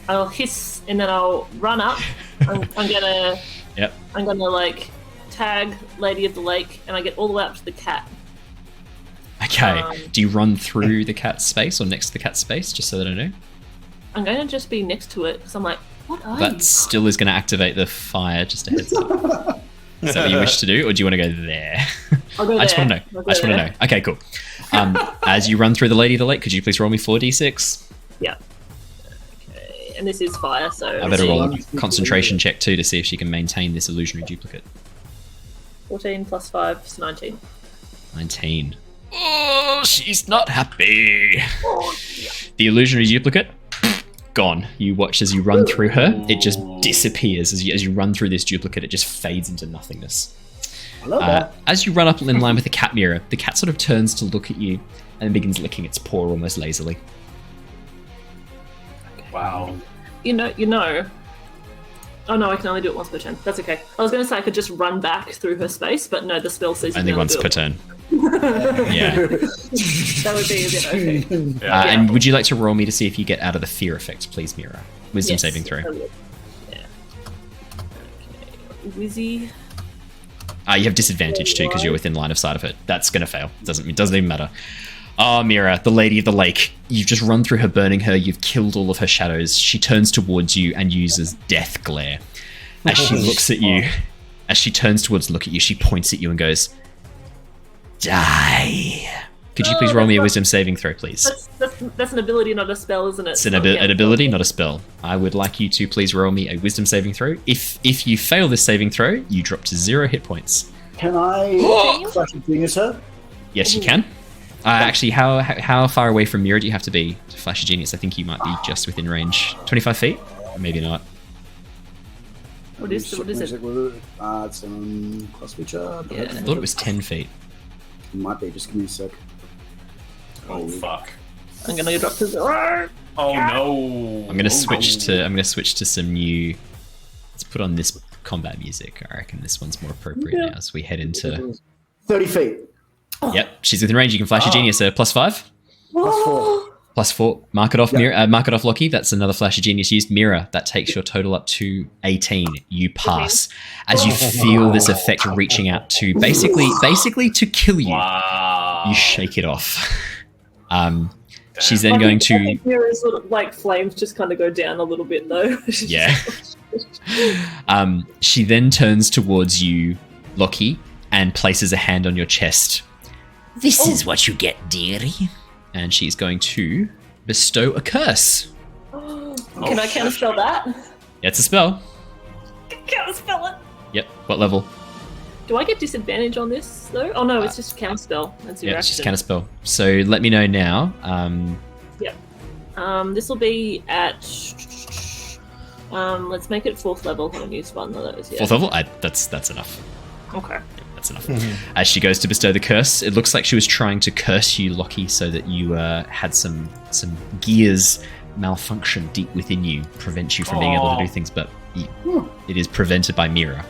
[SPEAKER 2] I'll hiss and then I'll run up. I'm gonna
[SPEAKER 1] Yep.
[SPEAKER 2] I'm gonna like tag Lady of the Lake, and I get all the way up to the cat.
[SPEAKER 1] Okay, do you run through the cat's space or next to the cat's space, just so that I know?
[SPEAKER 2] I'm gonna just be next to it because I'm like, what are
[SPEAKER 1] That
[SPEAKER 2] you?
[SPEAKER 1] still is going to activate the fire, just a heads up. Is that what you wish to do, or do you want to go there?
[SPEAKER 2] I'll go
[SPEAKER 1] I just
[SPEAKER 2] there.
[SPEAKER 1] want to know.
[SPEAKER 2] I'll go
[SPEAKER 1] I just want to
[SPEAKER 2] there.
[SPEAKER 1] know. Okay, cool. As you run through the Lady of the Lake, could you please roll me 4d6?
[SPEAKER 2] Yeah. Okay, and this is fire, so
[SPEAKER 1] I better roll a concentration check too to see if she can maintain this illusionary duplicate.
[SPEAKER 2] 14 plus 5 is 19.
[SPEAKER 1] 19. Oh, she's not happy. The illusionary duplicate, gone. You watch as you run through her. It just disappears as you run through this duplicate. It just fades into nothingness.
[SPEAKER 3] I love that.
[SPEAKER 1] As you run up in line with the cat Mira, the cat sort of turns to look at you and then begins licking its paw almost lazily.
[SPEAKER 9] Wow.
[SPEAKER 2] You know. Oh no, I can only do it once per turn. That's okay. I was going to say I could just run back through her space, but no, the spell says you
[SPEAKER 1] Only
[SPEAKER 2] can
[SPEAKER 1] once
[SPEAKER 2] do
[SPEAKER 1] per
[SPEAKER 2] it.
[SPEAKER 1] turn. Yeah.
[SPEAKER 2] That would be a bit okay.
[SPEAKER 1] And would you like to roll me to see if you get out of the fear effect, please, Mira? Wisdom
[SPEAKER 2] Yes,
[SPEAKER 1] saving throw.
[SPEAKER 2] I would. Yeah. Okay. Wizzy.
[SPEAKER 1] You have disadvantage too because you're within line of sight of it. That's going to fail. It doesn't even matter. Oh, Mira, the Lady of the Lake. You've just run through her, burning her. You've killed all of her shadows. She turns towards you and uses Death Glare. As she looks at you, as she turns towards to look at you, she points at you and goes, "Die." Could you please roll me a wisdom saving throw, please?
[SPEAKER 2] That's an ability, not a spell, isn't it?
[SPEAKER 1] It's an ability, not a spell. I would like you to please roll me a wisdom saving throw. If you fail this saving throw, you drop to 0 hit points.
[SPEAKER 3] Can I flash a genius her?
[SPEAKER 1] Yes, you can. Actually, how far away from Mira do you have to be to flash a genius? I think you might be just within range. 25 feet? Or maybe not.
[SPEAKER 2] What is it?
[SPEAKER 3] It's class feature.
[SPEAKER 2] Yeah.
[SPEAKER 1] I thought it was 10 feet.
[SPEAKER 3] It might be. Just give me a sec.
[SPEAKER 9] Oh fuck.
[SPEAKER 2] I'm gonna drop to 0.
[SPEAKER 9] Oh no.
[SPEAKER 1] I'm gonna switch to some new. Let's put on this combat music. I reckon this one's more appropriate now as we head into.
[SPEAKER 3] 30 feet.
[SPEAKER 1] Yep, she's within range. You can flash a genius. So +5. +4. Mark it off, Mira. Mark it off, Lockie. That's another flash of genius used. Mira, that takes your total up to 18. You pass as you feel this effect reaching out to basically to kill you.
[SPEAKER 9] Wow.
[SPEAKER 1] You shake it off. She's then going to.
[SPEAKER 8] Mira's sort of like flames just kind of go down a little bit though.
[SPEAKER 1] Yeah. She then turns towards you, Lockie, and places a hand on your chest.
[SPEAKER 10] This is what you get, dearie.
[SPEAKER 1] And she's going to bestow a curse.
[SPEAKER 8] Can I counterspell that?
[SPEAKER 1] Yeah, it's a spell.
[SPEAKER 8] Counterspell it.
[SPEAKER 1] Yep. What level?
[SPEAKER 8] Do I get disadvantage on this though? Oh no, it's just counterspell. That's your
[SPEAKER 1] Yeah, it's just
[SPEAKER 8] action.
[SPEAKER 1] counterspell. So let me know now.
[SPEAKER 8] This will be at. Let's make it 4th level. I haven't used one of those yet.
[SPEAKER 1] 4th level? That's enough.
[SPEAKER 8] Okay.
[SPEAKER 1] That's enough. As she goes to bestow the curse, it looks like she was trying to curse you, Lockie, so that you had some gears malfunction deep within you, prevent you from being able to do things, but it is prevented by Mira.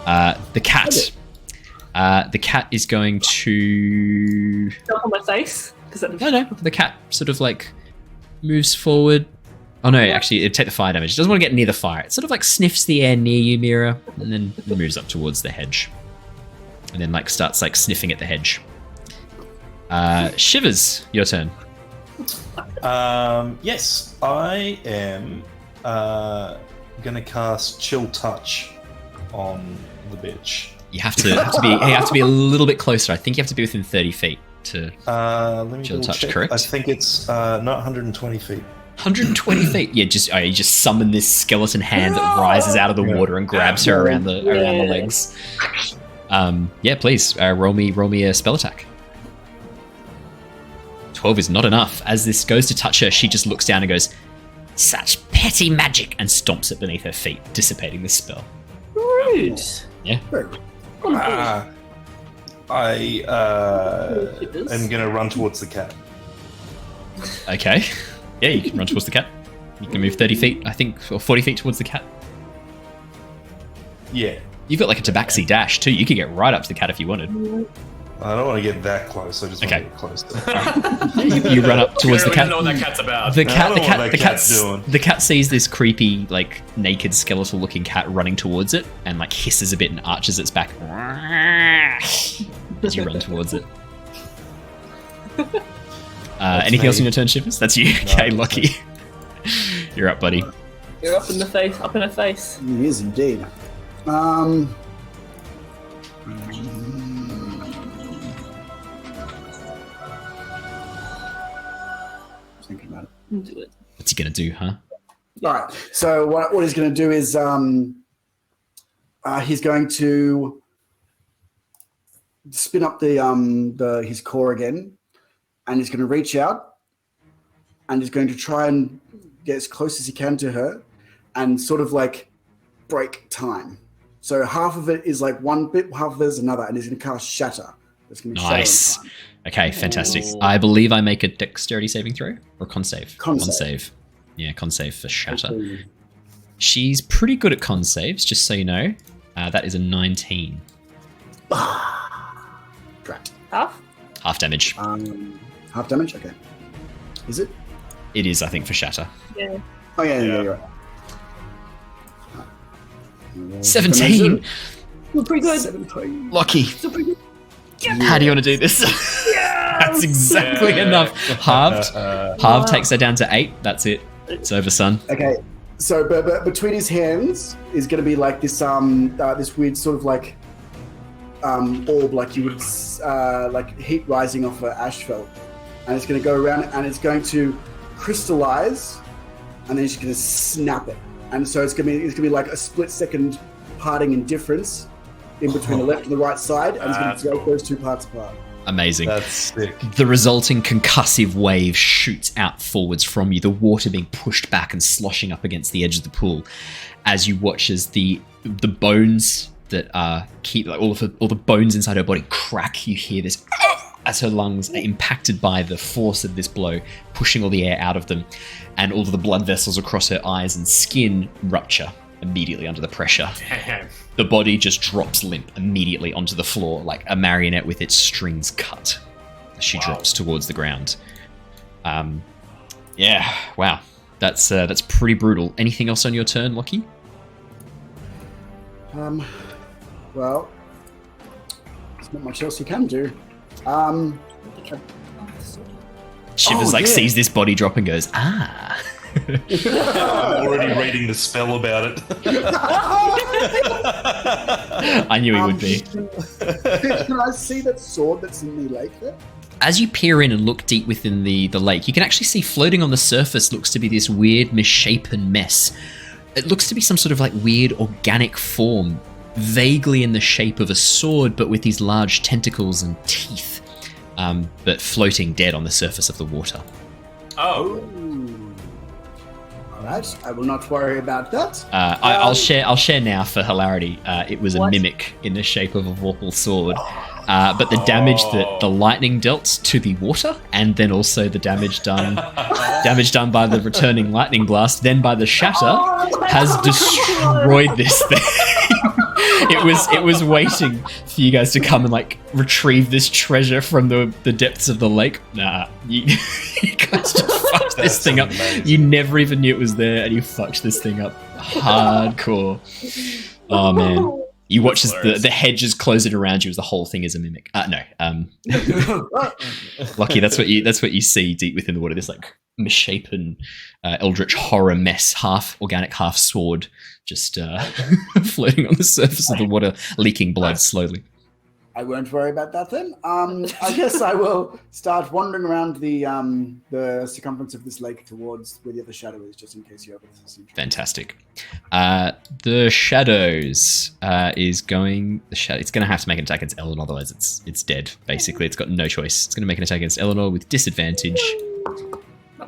[SPEAKER 1] The cat is going to...
[SPEAKER 8] Jump on my face?
[SPEAKER 1] No. The cat sort of like moves forward. Oh no, actually, it'd take the fire damage. It doesn't want to get near the fire. It sort of like sniffs the air near you, Mira, and then moves up towards the hedge. And then like starts like sniffing at the hedge. Shivers, your turn.
[SPEAKER 7] Yes, I am gonna cast Chill Touch on the bitch.
[SPEAKER 1] You have to be a little bit closer. I think you have to be within 30 feet to
[SPEAKER 7] Let me
[SPEAKER 1] Chill
[SPEAKER 7] double
[SPEAKER 1] Touch,
[SPEAKER 7] check.
[SPEAKER 1] correct?
[SPEAKER 7] I think it's not 120 feet.
[SPEAKER 1] 120 feet. Yeah, you just summon this skeleton hand that rises out of the water and grabs her around the legs. Yeah, please roll me a spell attack. 12 is not enough. As this goes to touch her, she just looks down and goes, "Such petty magic," and stomps it beneath her feet, dissipating the spell.
[SPEAKER 8] Rude.
[SPEAKER 1] Yeah.
[SPEAKER 7] I am gonna run towards the cat.
[SPEAKER 1] Okay. Yeah, you can run towards the cat. You can move 30 feet, I think, or 40 feet towards the cat.
[SPEAKER 7] Yeah.
[SPEAKER 1] You've got like a tabaxi dash too. You could get right up to the cat if you wanted.
[SPEAKER 7] I don't want to get that close. I just want to get close.
[SPEAKER 1] You run up towards the
[SPEAKER 9] I
[SPEAKER 1] cat.
[SPEAKER 9] don't know what that cat's about.
[SPEAKER 1] The cat sees this creepy, like naked, skeletal-looking cat running towards it, and like hisses a bit and arches its back as you run towards it. Anything else in your turn, Shivers? That's you. Okay, Lockie. You're up, buddy.
[SPEAKER 8] You're up in the face. Up in her face.
[SPEAKER 3] He is indeed. Thinking about it.
[SPEAKER 8] Do it.
[SPEAKER 1] What's he gonna do, huh?
[SPEAKER 3] All right. So what he's going to do is he's going to spin up his core again, and he's going to reach out, and he's going to try and get as close as he can to her, and sort of like break time. So half of it is like one bit, half of it is another, and he's going to cast Shatter. It's going to be
[SPEAKER 1] Nice.
[SPEAKER 3] Shatter on time.
[SPEAKER 1] Okay, fantastic. I believe I make a dexterity saving throw or con save.
[SPEAKER 3] Con
[SPEAKER 1] save. Yeah, con save for Shatter. She's pretty good at con saves, just so you know. That is a 19.
[SPEAKER 3] Drat.
[SPEAKER 8] Half
[SPEAKER 1] Half damage.
[SPEAKER 3] Half damage. Okay. Is it?
[SPEAKER 1] It is, I think, for Shatter.
[SPEAKER 8] Yeah.
[SPEAKER 3] Oh yeah, you're right.
[SPEAKER 1] 17.
[SPEAKER 8] We're pretty good.
[SPEAKER 3] 17.
[SPEAKER 1] Lockie. How do you want to do this? That's exactly enough. Halved takes her down to 8. That's it. It's over, son.
[SPEAKER 3] Okay. So, but between his hands is going to be like this this weird sort of like orb, like you would like heat rising off an asphalt, and it's going to go around and it's going to crystallize, and then she's going to snap it, and so it's going to be like a split second parting in difference in between the left and the right side, and it's going to break those two parts apart.
[SPEAKER 1] Amazing.
[SPEAKER 7] That's sick.
[SPEAKER 1] The resulting concussive wave shoots out forwards from you, the water being pushed back and sloshing up against the edge of the pool as you watch as the bones that keep like all the bones inside her body crack. You hear this as her lungs are impacted by the force of this blow, pushing all the air out of them, and all of the blood vessels across her eyes and skin rupture immediately under the pressure.
[SPEAKER 9] Damn.
[SPEAKER 1] The body just drops limp immediately onto the floor like a marionette with its strings cut as she drops towards the ground. Yeah, wow. That's pretty brutal. Anything else on your turn, Lockie?
[SPEAKER 3] Well, there's not much else you can do.
[SPEAKER 1] Shivers sees this body drop and goes, ah.
[SPEAKER 7] I'm already reading the spell about it.
[SPEAKER 1] I knew he would be.
[SPEAKER 3] Can I see that sword that's in the lake there?
[SPEAKER 1] As you peer in and look deep within the lake, you can actually see floating on the surface looks to be this weird misshapen mess. It looks to be some sort of weird organic form, vaguely in the shape of a sword, but with these large tentacles and teeth, but floating dead on the surface of the water.
[SPEAKER 9] Oh.
[SPEAKER 3] Alright, I will not worry about that.
[SPEAKER 1] I'll share now for hilarity. It was a mimic in the shape of a vorpal sword. But the damage that the lightning dealt to the water, and then also the damage done by the returning lightning blast, then by the shatter, has destroyed this thing. It was waiting for you guys to come and retrieve this treasure from the depths of the lake. Nah, you guys just fucked this thing up.
[SPEAKER 7] Amazing.
[SPEAKER 1] You never even knew it was there, and you fucked this thing up hardcore. Oh man. You watch as the hedges closing around you as the whole thing is a mimic. Lockie, that's what you see deep within the water. This misshapen, eldritch horror mess, half organic, half sword, just floating on the surface of the water, leaking blood slowly.
[SPEAKER 3] I won't worry about that then. I guess I will start wandering around the circumference of this lake towards where the other shadow is, just in case you have it.
[SPEAKER 1] Fantastic. The shadows it's going to have to make an attack against Eleanor, otherwise it's dead. Basically, it's got no choice. It's going to make an attack against Eleanor with disadvantage.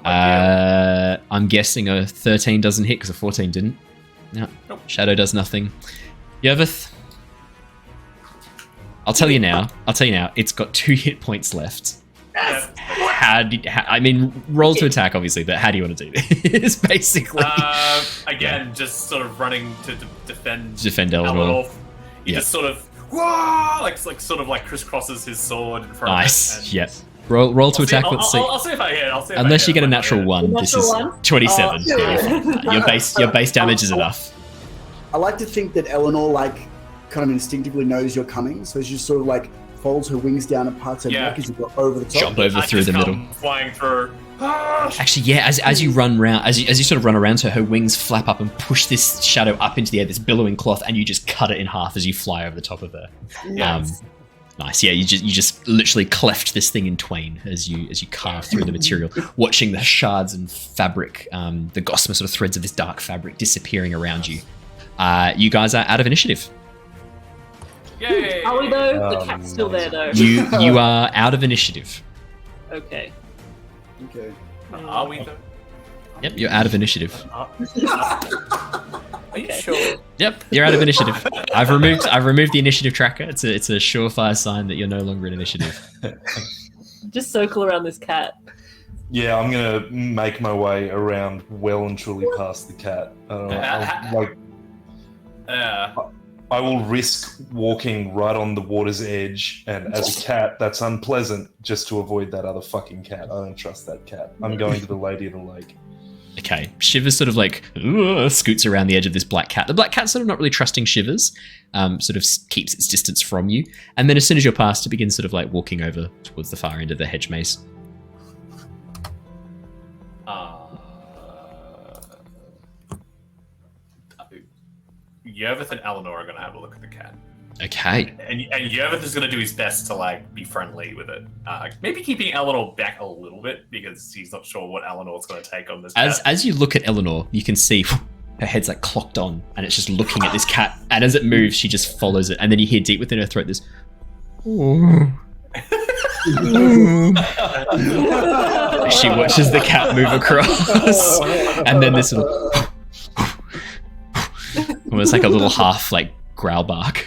[SPEAKER 1] I'm guessing a 13 doesn't hit because a 14 didn't. No, Shadow does nothing. Yervith. I'll tell you now. It's got 2 hit points left.
[SPEAKER 9] Yes.
[SPEAKER 1] Roll to attack, obviously, but how do you want to do this? Basically,
[SPEAKER 9] again, just sort of running to
[SPEAKER 1] defend Eleanor.
[SPEAKER 9] He just sort of sort of crisscrosses his sword in front
[SPEAKER 1] nice.
[SPEAKER 9] of him.
[SPEAKER 1] Yep. Roll to attack. Let's see.
[SPEAKER 9] I'll see if I hit.
[SPEAKER 1] Unless you get a natural 1, this is 27. Your base damage is enough.
[SPEAKER 3] I like to think that Eleanor kind of instinctively knows you're coming, so she just sort of folds her wings down and parts her neck as you go over the top.
[SPEAKER 1] Jump over through the middle.
[SPEAKER 9] Flying through.
[SPEAKER 1] Actually, yeah, as you run around, as you sort of run around her wings flap up and push this shadow up into the air, this billowing cloth, and you just cut it in half as you fly over the top of her.
[SPEAKER 9] Yes.
[SPEAKER 1] Nice. Yeah, you just literally cleft this thing in twain as you carve through the material, watching the shards and fabric, the gossamer sort of threads of this dark fabric disappearing around you. You guys are out of initiative.
[SPEAKER 9] Yay!
[SPEAKER 8] Are we though? The cat's still there though.
[SPEAKER 1] You are out of initiative.
[SPEAKER 8] Okay.
[SPEAKER 3] Okay.
[SPEAKER 9] Are we though?
[SPEAKER 1] Yep, you're out of initiative.
[SPEAKER 9] Are you sure?
[SPEAKER 1] Yep, you're out of initiative. I've removed the initiative tracker. It's a surefire sign that you're no longer in initiative.
[SPEAKER 8] Just circle around this cat.
[SPEAKER 7] Yeah, I'm gonna make my way around well and truly past the cat. I will risk walking right on the water's edge, and as a cat, that's unpleasant, just to avoid that other fucking cat. I don't trust that cat. I'm going to the Lady of the Lake.
[SPEAKER 1] Okay, Shivers sort of scoots around the edge of this black cat. The black cat's sort of not really trusting Shivers, sort of keeps its distance from you, and then as soon as you're past, it begins sort of walking over towards the far end of the hedge maze.
[SPEAKER 9] Yervith and Eleanor are going to have a look at the cat.
[SPEAKER 1] Okay.
[SPEAKER 9] And Yervith is going to do his best to be friendly with it. Maybe keeping Eleanor back a little bit because he's not sure what Eleanor's going to take on this cat.
[SPEAKER 1] As you look at Eleanor, you can see her head's clocked on, and it's just looking at this cat. And as it moves, she just follows it, and then you hear deep within her throat this. She watches the cat move across, and then this little. Almost like a little half growl bark.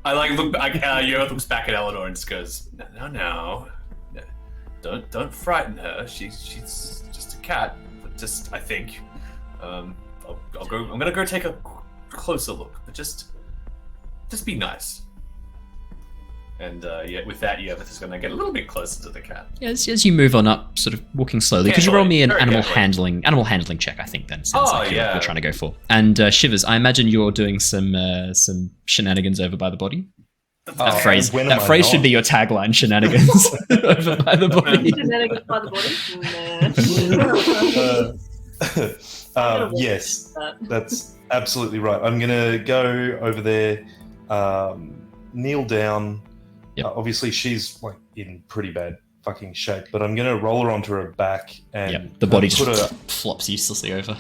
[SPEAKER 9] Yervith looks back at Eleanor and just goes, "No, don't frighten her. She's just a cat. But just I think, I'm gonna go take a closer look. But just be nice." And with that, Yervith is going to get a little bit closer to the cat. Yeah, as you move on up, sort of walking slowly. Could you roll me an animal handling check? I think then sounds you're trying to go for. And Shivers, I imagine you're doing some shenanigans over by the body.
[SPEAKER 1] That phrase,
[SPEAKER 7] when am
[SPEAKER 1] that
[SPEAKER 7] I
[SPEAKER 1] phrase
[SPEAKER 7] not?
[SPEAKER 1] should be your tagline, shenanigans over by the body.
[SPEAKER 8] Shenanigans by the body? Nah.
[SPEAKER 7] Yes, that's absolutely right. I'm going to go over there, kneel down.
[SPEAKER 1] Yep.
[SPEAKER 7] Obviously, she's like in pretty bad fucking shape, but I'm going to roll her onto her back and
[SPEAKER 1] The body just
[SPEAKER 7] put her.
[SPEAKER 1] flops uselessly over.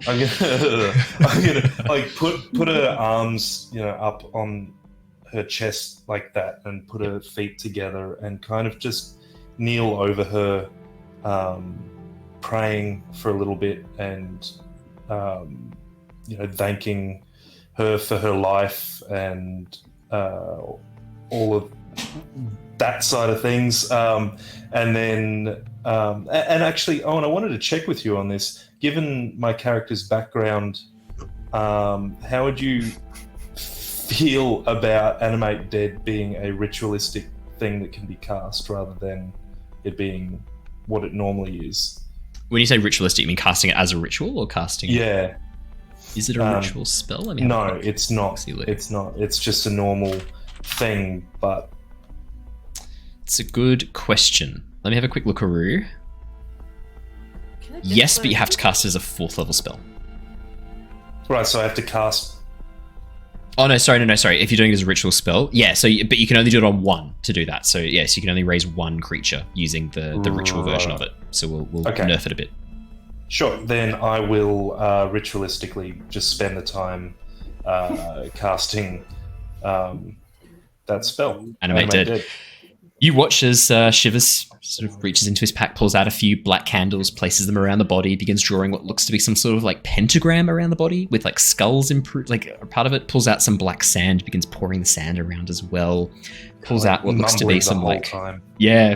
[SPEAKER 7] I'm gonna like put her arms, up on her chest like that, and put her feet together, and kind of just kneel over her, praying for a little bit, and thanking her for her life and all of that side of things. And then, and actually, Owen, I wanted to check with you on this. Given my character's background, how would you feel about Animate Dead being a ritualistic thing that can be cast rather than it being what it normally is?
[SPEAKER 1] When you say ritualistic, you mean casting it as a ritual or casting it?
[SPEAKER 7] Yeah.
[SPEAKER 1] Is it a ritual spell?
[SPEAKER 7] No, it's not. It's not. It's just a normal thing, but...
[SPEAKER 1] It's a good question. Let me have a quick lookaroo. Yes, but you have to cast it as a 4th level spell.
[SPEAKER 7] Right, so I have to cast...
[SPEAKER 1] Oh, no, sorry. If you're doing it as a ritual spell, yeah, but you can only do it on 1 to do that. So, yes, you can only raise 1 creature using the ritual version of it. So we'll nerf it a bit.
[SPEAKER 7] Sure, then I will ritualistically just spend the time casting that spell.
[SPEAKER 1] Animate Dead. You watch as Shivers sort of reaches into his pack, pulls out a few black candles, places them around the body, begins drawing what looks to be some sort of like pentagram around the body with like skulls like part of it, pulls out some black sand, begins pouring the sand around as well, pulls out what looks to be some like...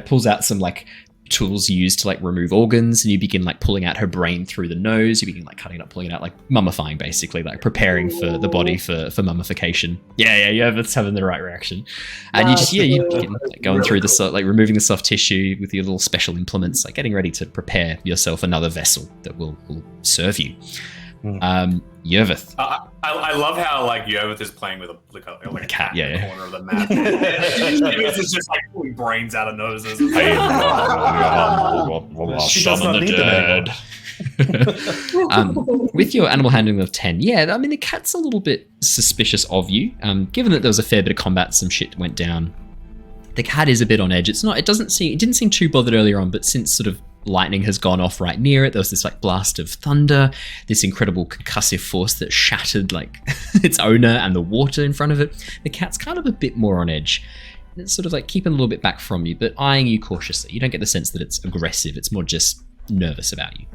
[SPEAKER 1] pulls out some like tools used to like remove organs, and you begin like pulling out her brain through the nose. You begin like cutting it up, pulling it out, like mummifying, basically like preparing for the body for mummification. That's having the right reaction. And you just you begin like going through the like removing the soft tissue with your little special implements, like getting ready to prepare yourself another vessel that will serve you. Yervith.
[SPEAKER 9] I love how like Yervith is playing with a cat
[SPEAKER 1] in
[SPEAKER 9] the corner of the map. It's just like pulling brains out of noses.
[SPEAKER 7] She does not need them anymore.
[SPEAKER 1] With your animal handling of 10, the cat's a little bit suspicious of you. Given that there was a fair bit of combat, some shit went down. The cat is a bit on edge. It didn't seem too bothered earlier on, but since sort of lightning has gone off right near it, there was this like blast of thunder, this incredible concussive force that shattered like its owner and the water in front of it. The cat's kind of a bit more on edge. It's sort of like keeping a little bit back from you, but eyeing you cautiously. You don't get the sense that it's aggressive. It's more just nervous about you.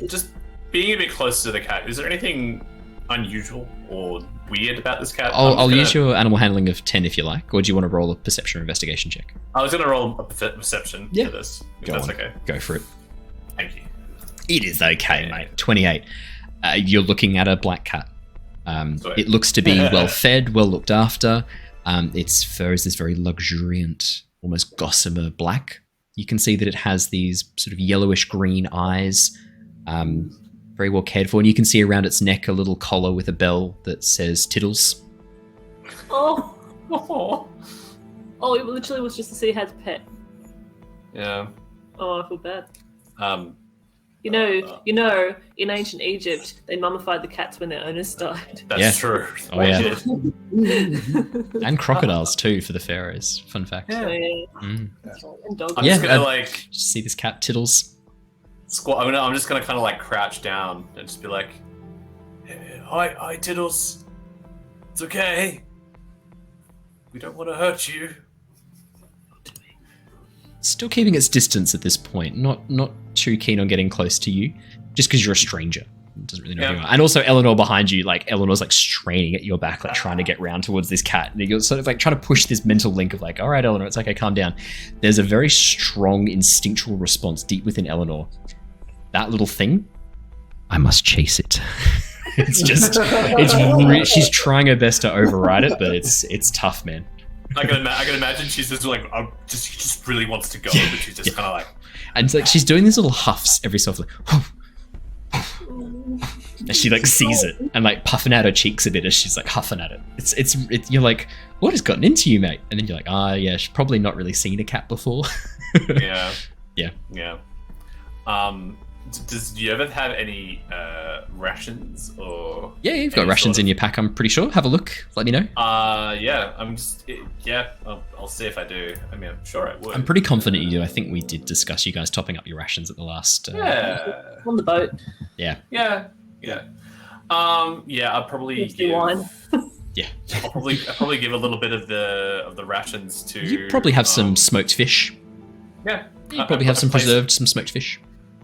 [SPEAKER 9] Just being a bit closer to the cat, is there anything unusual or weird about this cat?
[SPEAKER 1] I'll use your animal handling of 10 if you like, or do you want to roll a perception or investigation check?
[SPEAKER 9] I was going to roll a perception for this, if that's okay.
[SPEAKER 1] Go for it.
[SPEAKER 9] Thank you.
[SPEAKER 1] It is okay, mate. 28. You're looking at a black cat. It looks to be well fed, well looked after. Its fur is this very luxuriant, almost gossamer black. You can see that it has these sort of yellowish green eyes, very well cared for, and you can see around its neck a little collar with a bell that says Tiddles.
[SPEAKER 8] Oh, it literally was just to see Had's pet.
[SPEAKER 9] Yeah.
[SPEAKER 8] Oh, I feel bad. You know, in ancient Egypt, they mummified the cats when their owners died.
[SPEAKER 9] That's true.
[SPEAKER 1] Oh yeah. And crocodiles too for the pharaohs. Fun fact.
[SPEAKER 8] Yeah.
[SPEAKER 1] Mm.
[SPEAKER 8] And dogs.
[SPEAKER 9] I'm just gonna
[SPEAKER 1] see this cat Tiddles.
[SPEAKER 9] I'm just gonna kind of like crouch down and just be like, "Hi, Tiddles. It's okay. We don't want to hurt you."
[SPEAKER 1] Still keeping its distance at this point. Not too keen on getting close to you, just because you're a stranger. It doesn't really know who you are. And also Eleanor behind you, like Eleanor's like straining at your back, like trying to get round towards this cat. And you're sort of like trying to push this mental link of like, all right, Eleanor, it's okay, calm down. There's a very strong instinctual response deep within Eleanor. That little thing, I must chase it. She's trying her best to override it, but it's tough, man.
[SPEAKER 9] I can imagine she's just like, she just really wants to go, but she's just kind of like,
[SPEAKER 1] and it's like she's doing these little huffs every so often, as she like sees it and like puffing out her cheeks a bit as she's like huffing at it. It's you're like, what has gotten into you, mate? And then you're like, yeah, she's probably not really seen a cat before.
[SPEAKER 9] Yeah.
[SPEAKER 1] Yeah.
[SPEAKER 9] Do you ever have any rations or?
[SPEAKER 1] Yeah, you've got rations in your pack, I'm pretty sure. Have a look. Let me know.
[SPEAKER 9] Yeah. I'll see if I do. I mean, I'm sure I would.
[SPEAKER 1] I'm pretty confident you do. I think we did discuss you guys topping up your rations at the last.
[SPEAKER 9] Yeah.
[SPEAKER 8] On the boat.
[SPEAKER 1] Yeah.
[SPEAKER 9] I'll probably give
[SPEAKER 8] wine.
[SPEAKER 1] Yeah.
[SPEAKER 9] I'll probably give a little bit of the rations to.
[SPEAKER 1] You probably have some smoked fish.
[SPEAKER 9] Yeah.
[SPEAKER 1] You probably have some some smoked fish.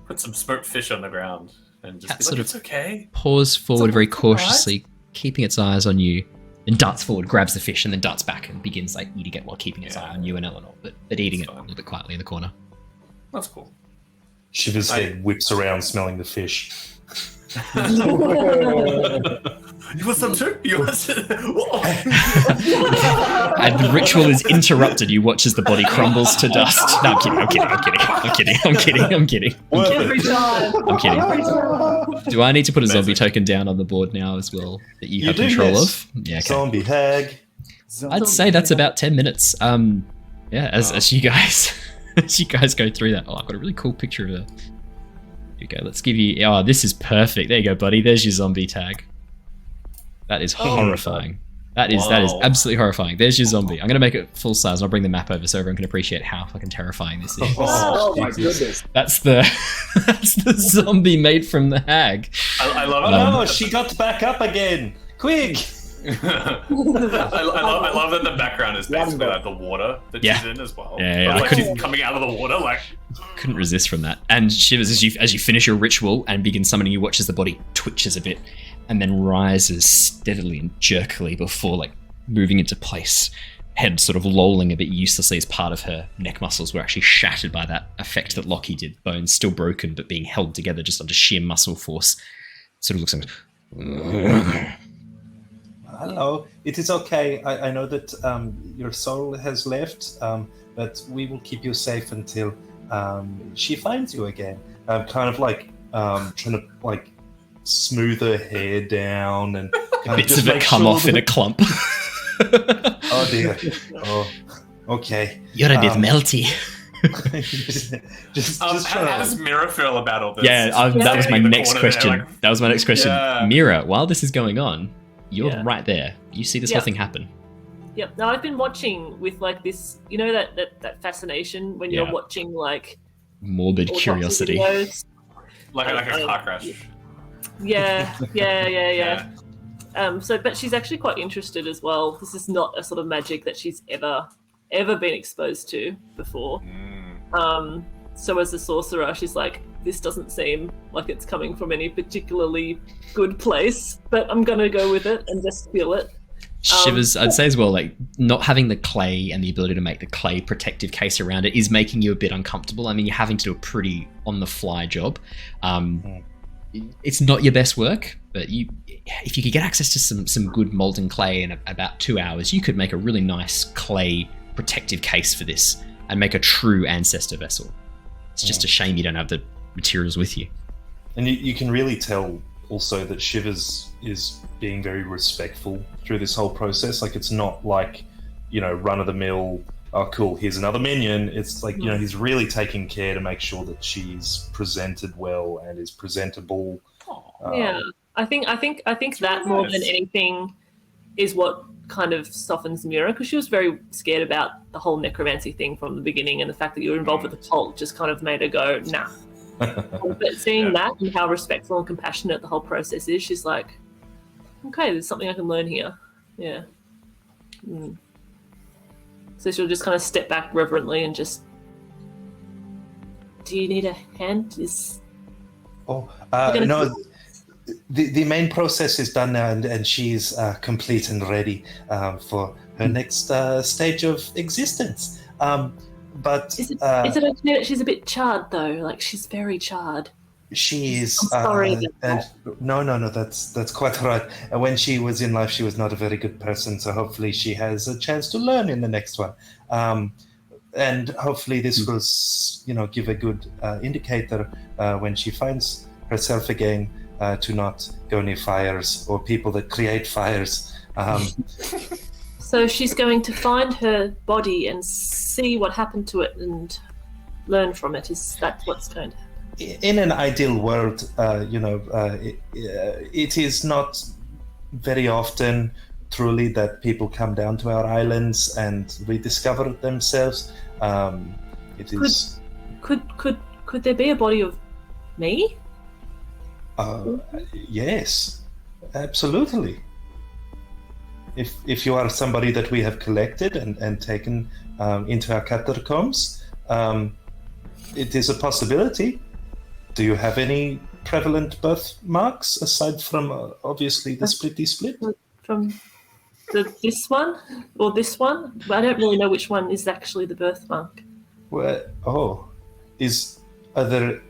[SPEAKER 9] Put some smoked fish on the ground and just
[SPEAKER 1] Cat
[SPEAKER 9] be
[SPEAKER 1] sort
[SPEAKER 9] like,
[SPEAKER 1] of
[SPEAKER 9] it's okay.
[SPEAKER 1] Paws forward very
[SPEAKER 9] It's all right.
[SPEAKER 1] cautiously, keeping its eyes on you, and darts forward, grabs the fish, and then darts back and begins like eating it while keeping its eye on you and Eleanor, but eating it a little bit quietly in the corner.
[SPEAKER 9] That's cool.
[SPEAKER 7] Shivers' head whips around, smelling the fish.
[SPEAKER 9] You want some too? You want some?
[SPEAKER 1] And the ritual is interrupted. You watch as the body crumbles to dust. No, I'm kidding.
[SPEAKER 8] Every time.
[SPEAKER 1] I'm kidding. Do I need to put a zombie token down on the board now as well that you have control of? Yeah, okay.
[SPEAKER 7] Zombie hag.
[SPEAKER 1] I'd say that's about 10 minutes. As you guys go through that. Oh, I've got a really cool picture of her. Okay, let's give you. Oh, this is perfect. There you go, buddy. There's your zombie tag. That is horrifying. That is absolutely horrifying. There's your zombie. I'm gonna make it full size and I'll bring the map over so everyone can appreciate how fucking terrifying this is.
[SPEAKER 3] Oh my goodness.
[SPEAKER 1] That's the zombie made from the hag.
[SPEAKER 9] I love
[SPEAKER 7] Oh
[SPEAKER 9] that.
[SPEAKER 7] no, she got back up again. Quick!
[SPEAKER 9] I love that the background is basically like the water that she's in as well.
[SPEAKER 1] Yeah,
[SPEAKER 9] But, like, she's coming out of the water like.
[SPEAKER 1] Couldn't resist from that. And Shivers, as you finish your ritual and begin summoning, you watch as the body twitches a bit and then rises steadily and jerkily before like moving into place. Head sort of lolling a bit uselessly as part of her neck muscles were actually shattered by that effect that Lockie did. Bones still broken but being held together just under sheer muscle force. Sort of looks like.
[SPEAKER 7] Hello, it is okay. I know that your soul has left, but we will keep you safe until she finds you again. I'm kind of like trying to like smooth her hair down and kind
[SPEAKER 1] Bits of it come off in a clump.
[SPEAKER 7] Oh dear. Oh, okay.
[SPEAKER 10] You're a bit melty.
[SPEAKER 7] just
[SPEAKER 9] How
[SPEAKER 7] trying
[SPEAKER 9] does Mira feel about all this?
[SPEAKER 1] Yeah, that was my
[SPEAKER 9] In the
[SPEAKER 1] next
[SPEAKER 9] corner there,
[SPEAKER 1] question.
[SPEAKER 9] like,
[SPEAKER 1] That was my next question.
[SPEAKER 9] Yeah.
[SPEAKER 1] Mira, while this is going on, you're
[SPEAKER 8] Yeah.
[SPEAKER 1] right there. You see this whole thing happen.
[SPEAKER 8] Yep. Now I've been watching with like this, you know, that fascination when
[SPEAKER 1] Yeah.
[SPEAKER 8] you're watching like
[SPEAKER 1] Morbid
[SPEAKER 8] autopsy
[SPEAKER 1] curiosity.
[SPEAKER 8] videos.
[SPEAKER 9] like a car crash.
[SPEAKER 8] Yeah. But she's actually quite interested as well. This is not a sort of magic that she's ever been exposed to before. So as a sorcerer, she's like, this doesn't seem like it's coming from any particularly good place, but I'm gonna go with it and just feel it.
[SPEAKER 1] Shivers, I'd say as well, like not having the clay and the ability to make the clay protective case around it is making you a bit uncomfortable. I mean, you're having to do a pretty on-the-fly job. It's not your best work, but if you could get access to some good molten clay in about 2 hours, you could make a really nice clay protective case for this and make a true ancestor vessel. It's just a shame you don't have the materials with you.
[SPEAKER 7] And you can really tell also that Shivers is being very respectful through this whole process. Like, it's not like, run-of-the-mill, oh cool, here's another minion. It's like, he's really taking care to make sure that she's presented well and is presentable.
[SPEAKER 8] Yeah, I think that more than anything is what kind of softens Mira, because she was very scared about the whole necromancy thing from the beginning, and the fact that you were involved with the cult just kind of made her go, nah. But seeing that and how respectful and compassionate the whole process is, she's like, okay, there's something I can learn here. Yeah. So she'll just kind of step back reverently and just, do you need a hand?
[SPEAKER 7] No, the main process is done now, and she's complete and ready for her next stage of existence. But
[SPEAKER 8] is it okay that she's a bit charred though? Like, she's very charred.
[SPEAKER 7] She is.
[SPEAKER 8] I'm sorry.
[SPEAKER 7] No, that's quite all right. When she was in life, she was not a very good person, so hopefully she has a chance to learn in the next one. And hopefully this will, give a good indicator when she finds herself again. to not go near fires or people that create fires.
[SPEAKER 8] So she's going to find her body and see what happened to it and learn from it. Is that what's going to happen?
[SPEAKER 7] In an ideal world, it is not very often truly that people come down to our islands and rediscover themselves. It is.
[SPEAKER 8] Could there be a body of me?
[SPEAKER 7] Yes, absolutely. If you are somebody that we have collected and taken into our catacombs, it is a possibility. Do you have any prevalent birthmarks aside from obviously the splitty split?
[SPEAKER 8] From this one or this one? But I don't really know which one is actually the birthmark.
[SPEAKER 7] Well, are there?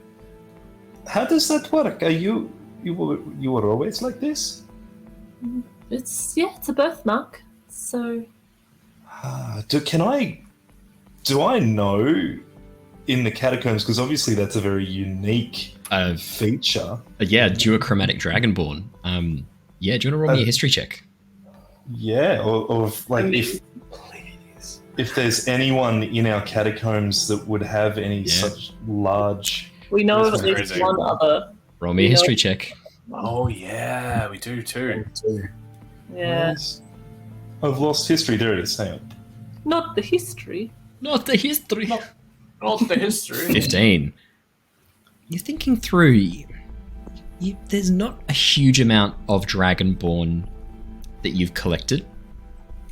[SPEAKER 7] How does that work? Are you were always like this?
[SPEAKER 8] It's a birthmark. So.
[SPEAKER 7] Do I know in the catacombs? Because obviously that's a very unique feature.
[SPEAKER 1] Duochromatic Dragonborn. Do you want to roll me a history check?
[SPEAKER 7] Yeah, or like if there's anyone in our catacombs that would have any such large.
[SPEAKER 8] We know of at least one other.
[SPEAKER 1] Roll me a history check.
[SPEAKER 9] Oh yeah, we do too.
[SPEAKER 8] Yeah.
[SPEAKER 7] I've lost history. There it is. Hang on.
[SPEAKER 8] Not the history.
[SPEAKER 1] Not the history.
[SPEAKER 9] Not the history.
[SPEAKER 1] 15. You're thinking through. There's not a huge amount of Dragonborn that you've collected,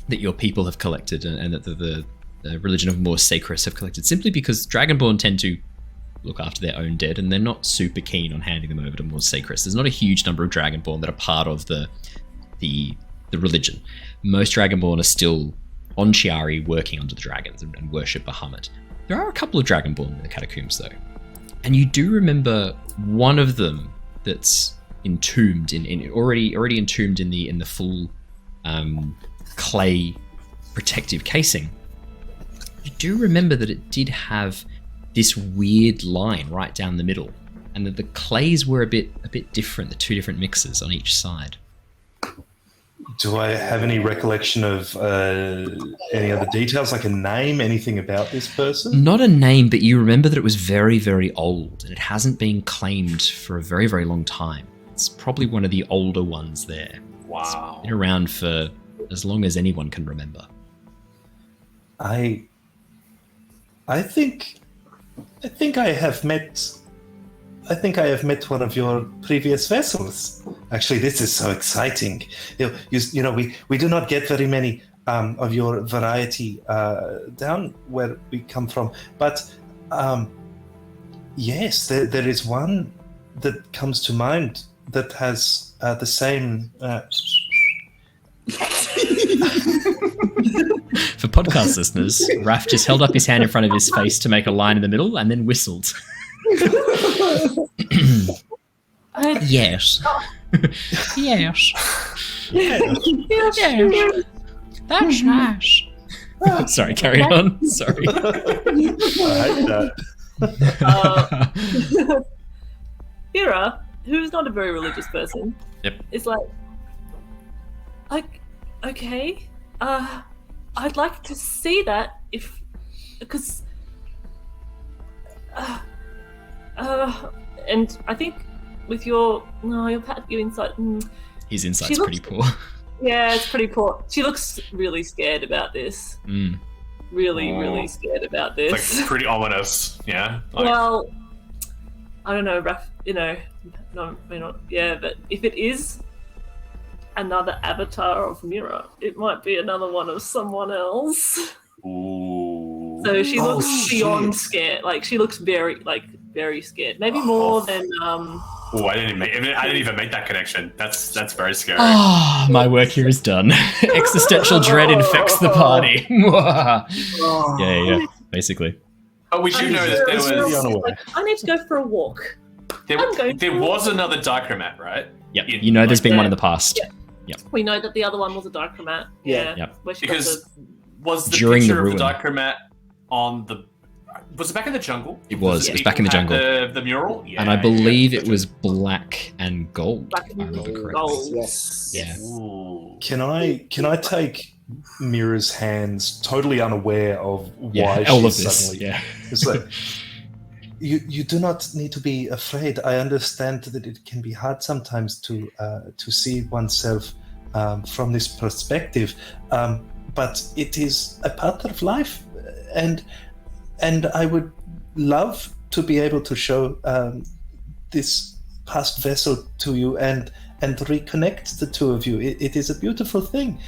[SPEAKER 1] that your people have collected, and that the religion of Mors Sacris have collected, simply because Dragonborn tend to look after their own dead, and they're not super keen on handing them over to Mors Sacris. There's not a huge number of Dragonborn that are part of the religion. Most Dragonborn are still on Chiari working under the dragons and worship Bahamut. There are a couple of Dragonborn in the catacombs though. And you do remember one of them that's entombed already entombed in the full clay protective casing. You do remember that it did have this weird line right down the middle, and that the clays were a bit different, the two different mixes on each side.
[SPEAKER 7] Do I have any recollection of any other details, like a name, anything about this person?
[SPEAKER 1] Not a name, but you remember that it was very, very old, and it hasn't been claimed for a very, very long time. It's probably one of the older ones there.
[SPEAKER 9] Wow.
[SPEAKER 1] It's been around for as long as anyone can remember.
[SPEAKER 7] I think I have met one of your previous vessels. Actually, this is so exciting. You know, we do not get very many of your variety down where we come from. But yes, there is one that comes to mind that has the same...
[SPEAKER 1] For podcast listeners, Raf just held up his hand in front of his face to make a line in the middle and then whistled. Yes. Yes. Yes. That's nice. Sorry, carry on. Sorry.
[SPEAKER 7] I hate that.
[SPEAKER 8] Mira, who's not a very religious person, is like, okay, I'd like to see that because and I think with your insight.
[SPEAKER 1] His insight's pretty poor.
[SPEAKER 8] Yeah, it's pretty poor. She looks really scared about this. Really scared about this.
[SPEAKER 9] Like pretty ominous, yeah.
[SPEAKER 8] Well, I don't know, Raph. But if it is another avatar of Mira, it might be another one of someone else.
[SPEAKER 9] Ooh.
[SPEAKER 8] So she looks beyond scared. Like she looks very scared. Maybe more than.
[SPEAKER 9] Oh, I didn't even make that connection. That's very scary.
[SPEAKER 1] Oh, my work here is done. Existential dread infects the party. Yeah, basically.
[SPEAKER 9] Oh, we should know that there was.
[SPEAKER 8] I need to go for a walk.
[SPEAKER 9] There was another dichromat, right?
[SPEAKER 1] Yep. You know, there's been one in the past. Yep.
[SPEAKER 8] We know that the other one was a dichromat.
[SPEAKER 1] Yeah.
[SPEAKER 8] Yep.
[SPEAKER 9] Because was the
[SPEAKER 1] During
[SPEAKER 9] picture
[SPEAKER 1] the
[SPEAKER 9] of the dichromat on the Was it back in the jungle?
[SPEAKER 1] It was. It was back in the
[SPEAKER 9] People
[SPEAKER 1] jungle.
[SPEAKER 9] had the mural? Yeah,
[SPEAKER 1] And I believe
[SPEAKER 9] yeah.
[SPEAKER 1] it was black and gold.
[SPEAKER 8] Black
[SPEAKER 1] if I remember
[SPEAKER 8] and
[SPEAKER 1] correctly.
[SPEAKER 8] gold.
[SPEAKER 3] Yes.
[SPEAKER 1] Yeah.
[SPEAKER 9] Ooh.
[SPEAKER 7] Can I take Mira's hands, totally unaware of why
[SPEAKER 1] all of
[SPEAKER 7] she's
[SPEAKER 1] this.
[SPEAKER 7] suddenly?
[SPEAKER 1] Yeah.
[SPEAKER 7] It's like you do not need to be afraid. I understand that it can be hard sometimes to see oneself from this perspective, but it is a part of life, and I would love to be able to show this past vessel to you and reconnect the two of you. It is a beautiful thing.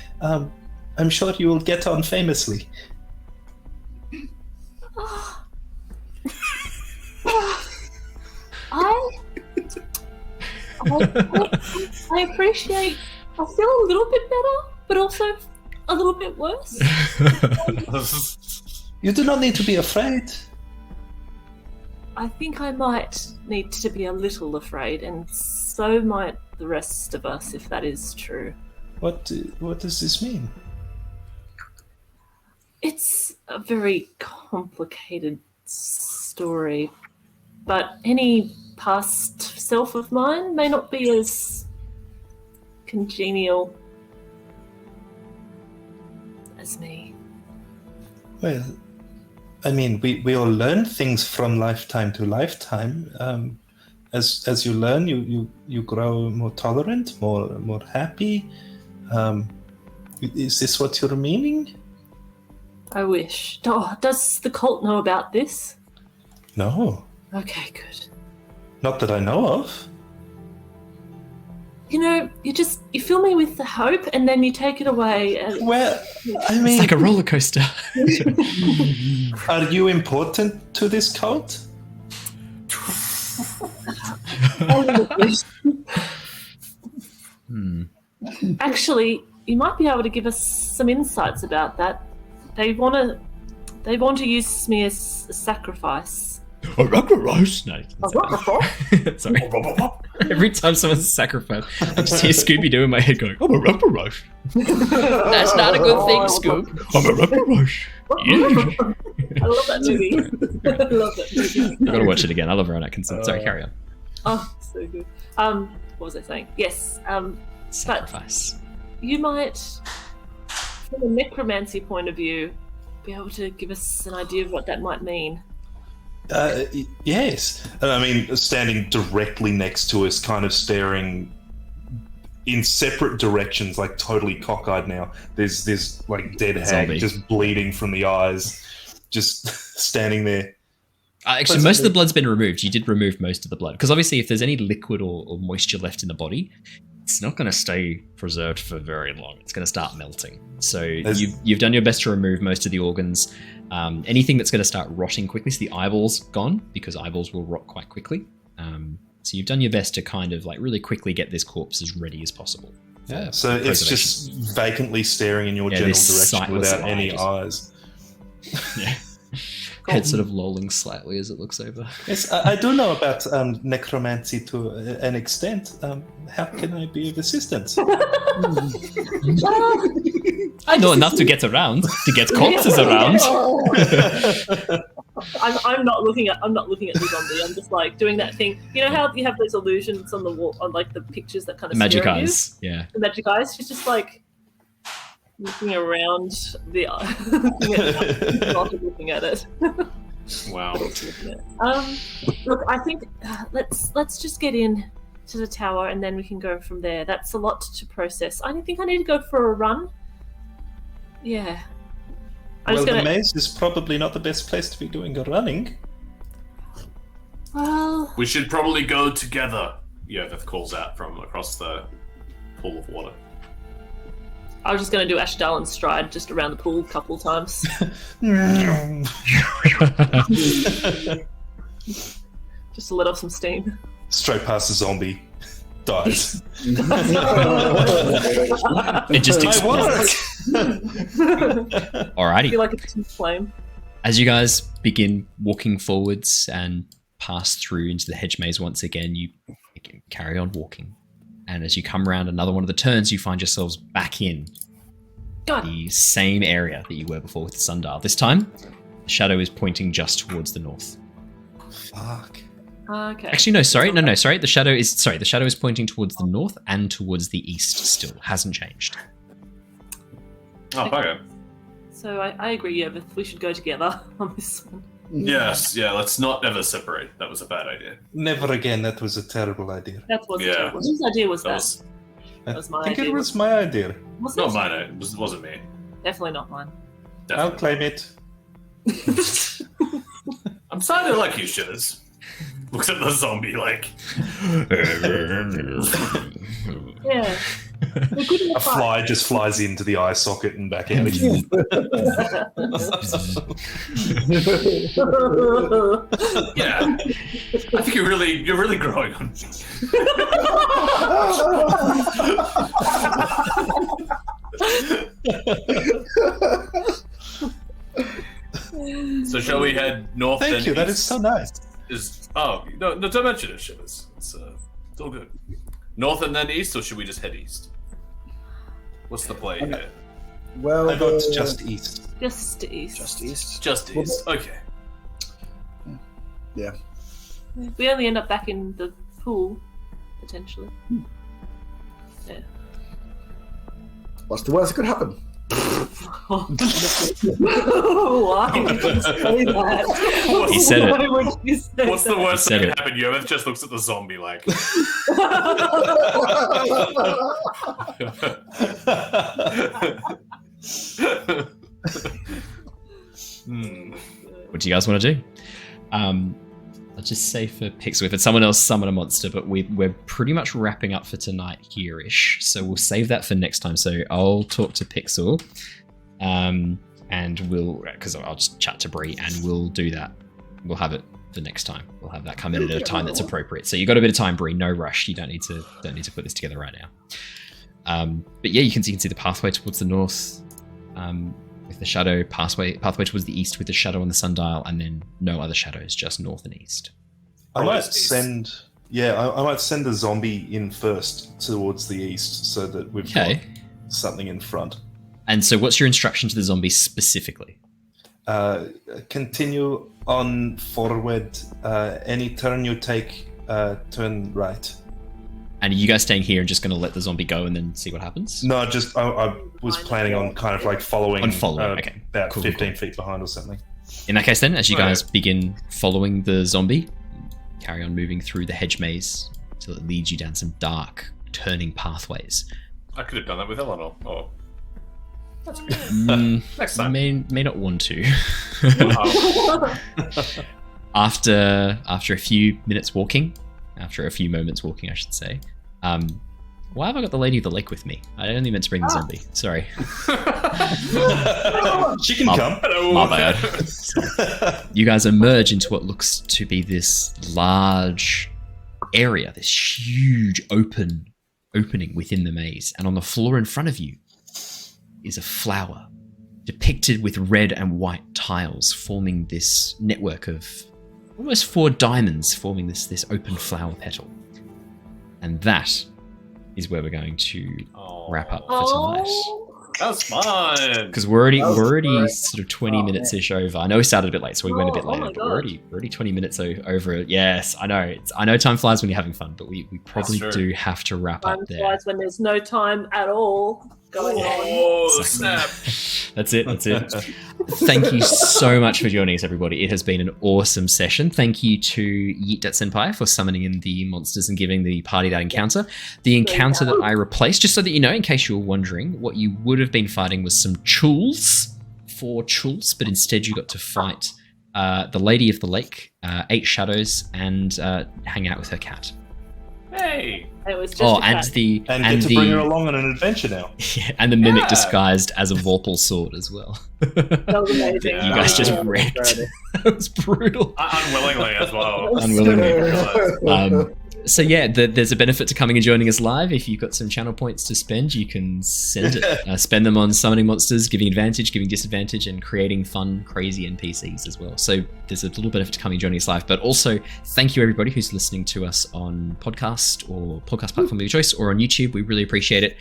[SPEAKER 7] I'm sure you will get on famously.
[SPEAKER 8] I appreciate. I feel a little bit better, but also a little bit worse.
[SPEAKER 7] You do not need to be afraid.
[SPEAKER 8] I think I might need to be a little afraid, and so might the rest of us, if that is true.
[SPEAKER 7] What does this mean?
[SPEAKER 8] It's a very complicated story, but any past self of mine may not be as congenial as me.
[SPEAKER 7] Well, I mean, we all learn things from lifetime to lifetime. As you learn, you grow more tolerant, more happy. Is this what you're meaning?
[SPEAKER 8] I wish. Oh, does the cult know about this?
[SPEAKER 7] No,
[SPEAKER 8] Okay, good.
[SPEAKER 7] not that I know of.
[SPEAKER 8] You know, you fill me with the hope, and then you take it away. And
[SPEAKER 7] Well, I
[SPEAKER 1] It's
[SPEAKER 7] mean,
[SPEAKER 1] like a roller coaster.
[SPEAKER 7] are you important to this cult?
[SPEAKER 8] Actually, you might be able to give us some insights about that. They want to use me as a sacrifice.
[SPEAKER 1] No, sorry. Every time someone's sacrificed, I just hear Scooby Doo in my head going, "I'm a rubber rush." That's not a good thing, Scoob. I'm a rubber rush. Yeah.
[SPEAKER 8] I love that movie. I love that movie.
[SPEAKER 1] I gotta watch it again. I love Rowan Atkinson. Sorry, carry on.
[SPEAKER 8] Oh, so good. What was I saying? Yes.
[SPEAKER 1] Sacrifice.
[SPEAKER 8] You might, from a necromancy point of view, be able to give us an idea of what that might mean.
[SPEAKER 7] Yes. I mean, standing directly next to us, kind of staring in separate directions, like totally cockeyed now. There's this like dead hag
[SPEAKER 1] Zombie.
[SPEAKER 7] just bleeding from the eyes, just standing there.
[SPEAKER 1] Actually, most of the blood's been removed. You did remove most of the blood. Because obviously, if there's any liquid or moisture left in the body, it's not going to stay preserved for very long. It's going to start melting. So you've done your best to remove most of the organs. Anything that's going to start rotting quickly, so the eyeball's gone, because eyeballs will rot quite quickly. So you've done your best to kind of like really quickly get this corpse as ready as possible.
[SPEAKER 7] Yeah. So it's just vacantly staring in your general
[SPEAKER 1] this
[SPEAKER 7] direction
[SPEAKER 1] sightless
[SPEAKER 7] without
[SPEAKER 1] eye
[SPEAKER 7] any
[SPEAKER 1] just-
[SPEAKER 7] eyes.
[SPEAKER 1] Yeah. Head sort of lolling slightly as it looks over.
[SPEAKER 7] Yes, I do know about necromancy to an extent. How can I be of assistance?
[SPEAKER 1] I know enough to get around, to get corpses around.
[SPEAKER 8] I'm not looking at the zombie. I'm just like doing that thing. You know how you have those illusions on the wall, on like the pictures that kind of
[SPEAKER 1] Magic
[SPEAKER 8] stare at you?
[SPEAKER 1] eyes, yeah.
[SPEAKER 8] The magic eyes. She's just like looking around the not looking at it.
[SPEAKER 9] Wow.
[SPEAKER 8] Look, I think let's just get in to the tower and then we can go from there. That's a lot to process. I think I need to go for a run. Yeah.
[SPEAKER 7] The maze is probably not the best place to be doing a running.
[SPEAKER 8] Well,
[SPEAKER 9] We should probably go together. Yervith calls out from across the pool of water.
[SPEAKER 8] I was just going to do Ashdal and stride just around the pool a couple of times. Just to let off some steam.
[SPEAKER 7] Straight past the zombie. Dies.
[SPEAKER 1] It just
[SPEAKER 7] My
[SPEAKER 1] explodes.
[SPEAKER 7] work!
[SPEAKER 8] I
[SPEAKER 1] Alrighty.
[SPEAKER 8] feel like it's in flame.
[SPEAKER 1] As you guys begin walking forwards and pass through into the hedge maze once again, you carry on walking. And as you come around another one of the turns, you find yourselves back in
[SPEAKER 8] God.
[SPEAKER 1] the same area that you were before with the sundial. This time, the shadow is pointing just towards the north.
[SPEAKER 7] Fuck.
[SPEAKER 8] Okay.
[SPEAKER 1] Actually, no, sorry. No, sorry. The shadow is pointing towards the north and towards the east still. Hasn't changed.
[SPEAKER 9] Oh, okay.
[SPEAKER 8] So I agree, Yervith. We should go together on this one.
[SPEAKER 9] Yes, yeah, let's not ever separate. That was a bad idea.
[SPEAKER 7] Never again. That was a terrible idea.
[SPEAKER 8] That was
[SPEAKER 9] Yeah.
[SPEAKER 8] terrible. Whose idea was that?
[SPEAKER 7] I
[SPEAKER 8] was my
[SPEAKER 7] think
[SPEAKER 8] idea.
[SPEAKER 7] it was my idea.
[SPEAKER 8] Was
[SPEAKER 9] Not
[SPEAKER 8] it?
[SPEAKER 9] mine, it wasn't me.
[SPEAKER 8] Definitely not mine.
[SPEAKER 7] I'll
[SPEAKER 9] Definitely.
[SPEAKER 7] claim it.
[SPEAKER 9] I'm starting to like you, Shivers. Looks at the zombie like...
[SPEAKER 8] Yeah. We're good in
[SPEAKER 7] A
[SPEAKER 8] the fight.
[SPEAKER 7] fly just flies into the eye socket and back out again.
[SPEAKER 9] Yeah. I think you're really growing on me. So shall we head north
[SPEAKER 7] Thank
[SPEAKER 9] and
[SPEAKER 7] you. That is
[SPEAKER 9] east?
[SPEAKER 7] so nice.
[SPEAKER 9] No, don't mention it, Shivers. It's all good. North and then east, or should we just head east? What's the play here?
[SPEAKER 3] Well,
[SPEAKER 7] I vote just east.
[SPEAKER 8] Just east.
[SPEAKER 3] Just east.
[SPEAKER 9] Just east. Okay.
[SPEAKER 3] Yeah.
[SPEAKER 8] We only end up back in the pool, potentially. Yeah.
[SPEAKER 3] What's the worst that could happen?
[SPEAKER 8] Why would you say that?
[SPEAKER 1] He said it.
[SPEAKER 8] Why would you say
[SPEAKER 9] What's the
[SPEAKER 8] that?
[SPEAKER 9] worst
[SPEAKER 1] Said
[SPEAKER 9] that
[SPEAKER 1] it.
[SPEAKER 9] can happen? Yervith just looks at the zombie like...
[SPEAKER 1] What do you guys want to do? I'll just say for Pixel, if it's someone else, summon a monster, but we're pretty much wrapping up for tonight here-ish, so we'll save that for next time. So I'll talk to Pixel, and because I'll just chat to Bree, and we'll do that. We'll have it for next time. We'll have that come in at a time that's appropriate. So you got a bit of time, Bree. No rush. You don't need to put this together right now. But yeah, you can see the pathway towards the north. With the shadow pathway towards the east with the shadow on the sundial, and then no other shadows, just north and east.
[SPEAKER 7] I might
[SPEAKER 9] East.
[SPEAKER 7] send. Yeah, I might send the zombie in first towards the east, so that we've got something in front.
[SPEAKER 1] And so, what's your instruction to the zombies specifically?
[SPEAKER 7] Continue on forward. Any turn you take, turn right.
[SPEAKER 1] And are you guys staying here and just going to let the zombie go and then see what happens?
[SPEAKER 7] No, just I was planning on kind of like following.
[SPEAKER 1] Okay.
[SPEAKER 7] About
[SPEAKER 1] Cool,
[SPEAKER 7] 15
[SPEAKER 1] cool.
[SPEAKER 7] feet behind or something.
[SPEAKER 1] In that case, then, as you
[SPEAKER 9] Okay.
[SPEAKER 1] guys begin following the zombie, carry on moving through the hedge maze until it leads you down some dark, turning pathways.
[SPEAKER 9] I could have done that with Eleanor. Oh, next
[SPEAKER 1] You
[SPEAKER 9] time.
[SPEAKER 1] may not want to.
[SPEAKER 9] Oh.
[SPEAKER 1] After a few moments walking, I should say. Why have I got the Lady of the Lake with me? I only meant to bring the zombie. Sorry.
[SPEAKER 7] She can
[SPEAKER 1] My-
[SPEAKER 7] come.
[SPEAKER 1] My bad. You guys emerge into what looks to be this large area, this huge opening within the maze. And on the floor in front of you is a flower depicted with red and white tiles forming this network of almost 4 diamonds forming this open flower petal. And that is where we're going to wrap up for tonight.
[SPEAKER 9] That's fun.
[SPEAKER 1] Because we're already
[SPEAKER 3] great.
[SPEAKER 1] sort of 20 minutes-ish over. I know we started a bit late, so we went a bit
[SPEAKER 8] Oh
[SPEAKER 1] later,
[SPEAKER 8] my
[SPEAKER 1] but we're already 20 minutes over it. Yes, I know. I know time flies when you're having fun, but we probably
[SPEAKER 9] That's true.
[SPEAKER 1] do have to wrap
[SPEAKER 8] Time
[SPEAKER 1] up there.
[SPEAKER 8] flies when there's no time at all going on.
[SPEAKER 9] Oh,
[SPEAKER 1] Exactly.
[SPEAKER 9] snap.
[SPEAKER 1] That's it. Thank you so much for joining us, everybody. It has been an awesome session. Thank you to Yeet Senpai for summoning in the monsters and giving the party that encounter. The encounter that I replaced, just so that you know, in case you were wondering, what you would have been fighting was some chulls, 4 chulls, but instead you got to fight the Lady of the Lake, 8 shadows, and hang out with her cat.
[SPEAKER 9] Hey.
[SPEAKER 8] It was just
[SPEAKER 1] Oh,
[SPEAKER 8] a
[SPEAKER 1] and
[SPEAKER 8] cat.
[SPEAKER 1] the
[SPEAKER 7] And
[SPEAKER 1] and
[SPEAKER 7] get to
[SPEAKER 1] the
[SPEAKER 7] bring her along on an adventure now.
[SPEAKER 1] and the mimic
[SPEAKER 9] Yeah.
[SPEAKER 1] disguised as a Vorpal sword as well.
[SPEAKER 8] That was amazing.
[SPEAKER 1] You guys just
[SPEAKER 8] Yeah.
[SPEAKER 1] wrecked. That was brutal.
[SPEAKER 9] Unwillingly as well.
[SPEAKER 1] Unwillingly. So yeah, there's a benefit to coming and joining us live. If you've got some channel points to spend, you can spend them on summoning monsters, giving advantage, giving disadvantage, and creating fun, crazy NPCs as well. So there's a little benefit to coming and joining us live. But also, thank you everybody who's listening to us on podcast or podcast platform of your choice, or on YouTube. We really appreciate it.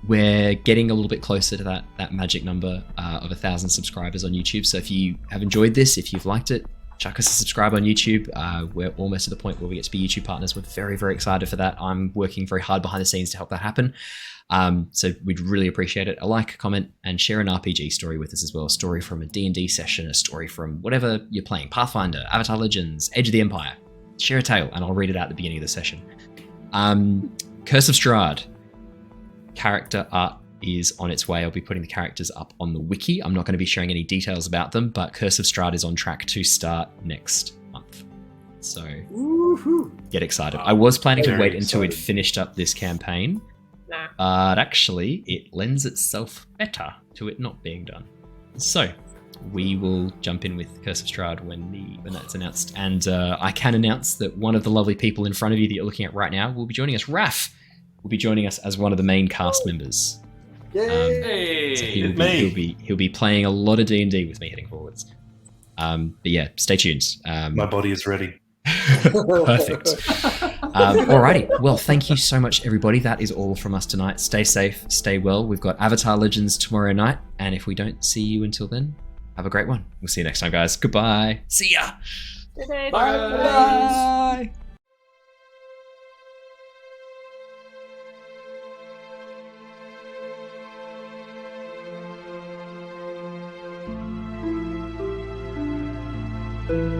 [SPEAKER 1] we're getting a little bit closer to that magic number of 1,000 subscribers on YouTube. So if you have enjoyed this, if you've liked it, chuck us a subscribe on YouTube. We're almost at the point where we get to be YouTube partners. We're very, very excited for that. I'm working very hard behind the scenes to help that happen. So we'd really appreciate it. A like, comment, and share an RPG story with us as well. A story from a D&D session, a story from whatever you're playing. Pathfinder, Avatar Legends, Edge of the Empire. Share a tale, and I'll read it out at the beginning of the session. Curse of Strahd. Character art is on its way. I'll be putting the characters up on the wiki. I'm not going to be sharing any details about them, but Curse of Strahd is on track to start next month. So get excited. I was planning to wait until we'd finished up this campaign, but actually it lends itself better to it not being done. So we will jump in with Curse of Strahd when that's announced. And I can announce that one of the lovely people in front of you that you're looking at right now will be joining us. Raph will be joining us as one of the main cast members.
[SPEAKER 9] Hey,
[SPEAKER 1] So he'll be playing a lot of D&D with me heading forwards. But yeah, stay tuned.
[SPEAKER 7] My body is ready.
[SPEAKER 1] Perfect. Alrighty. Well, thank you so much, everybody. That is all from us tonight. Stay safe, stay well. We've got Avatar Legends tomorrow night, and if we don't see you until then, have a great one. We'll see you next time, guys. Goodbye. See ya.
[SPEAKER 8] Bye.
[SPEAKER 1] Bye.
[SPEAKER 2] Bye.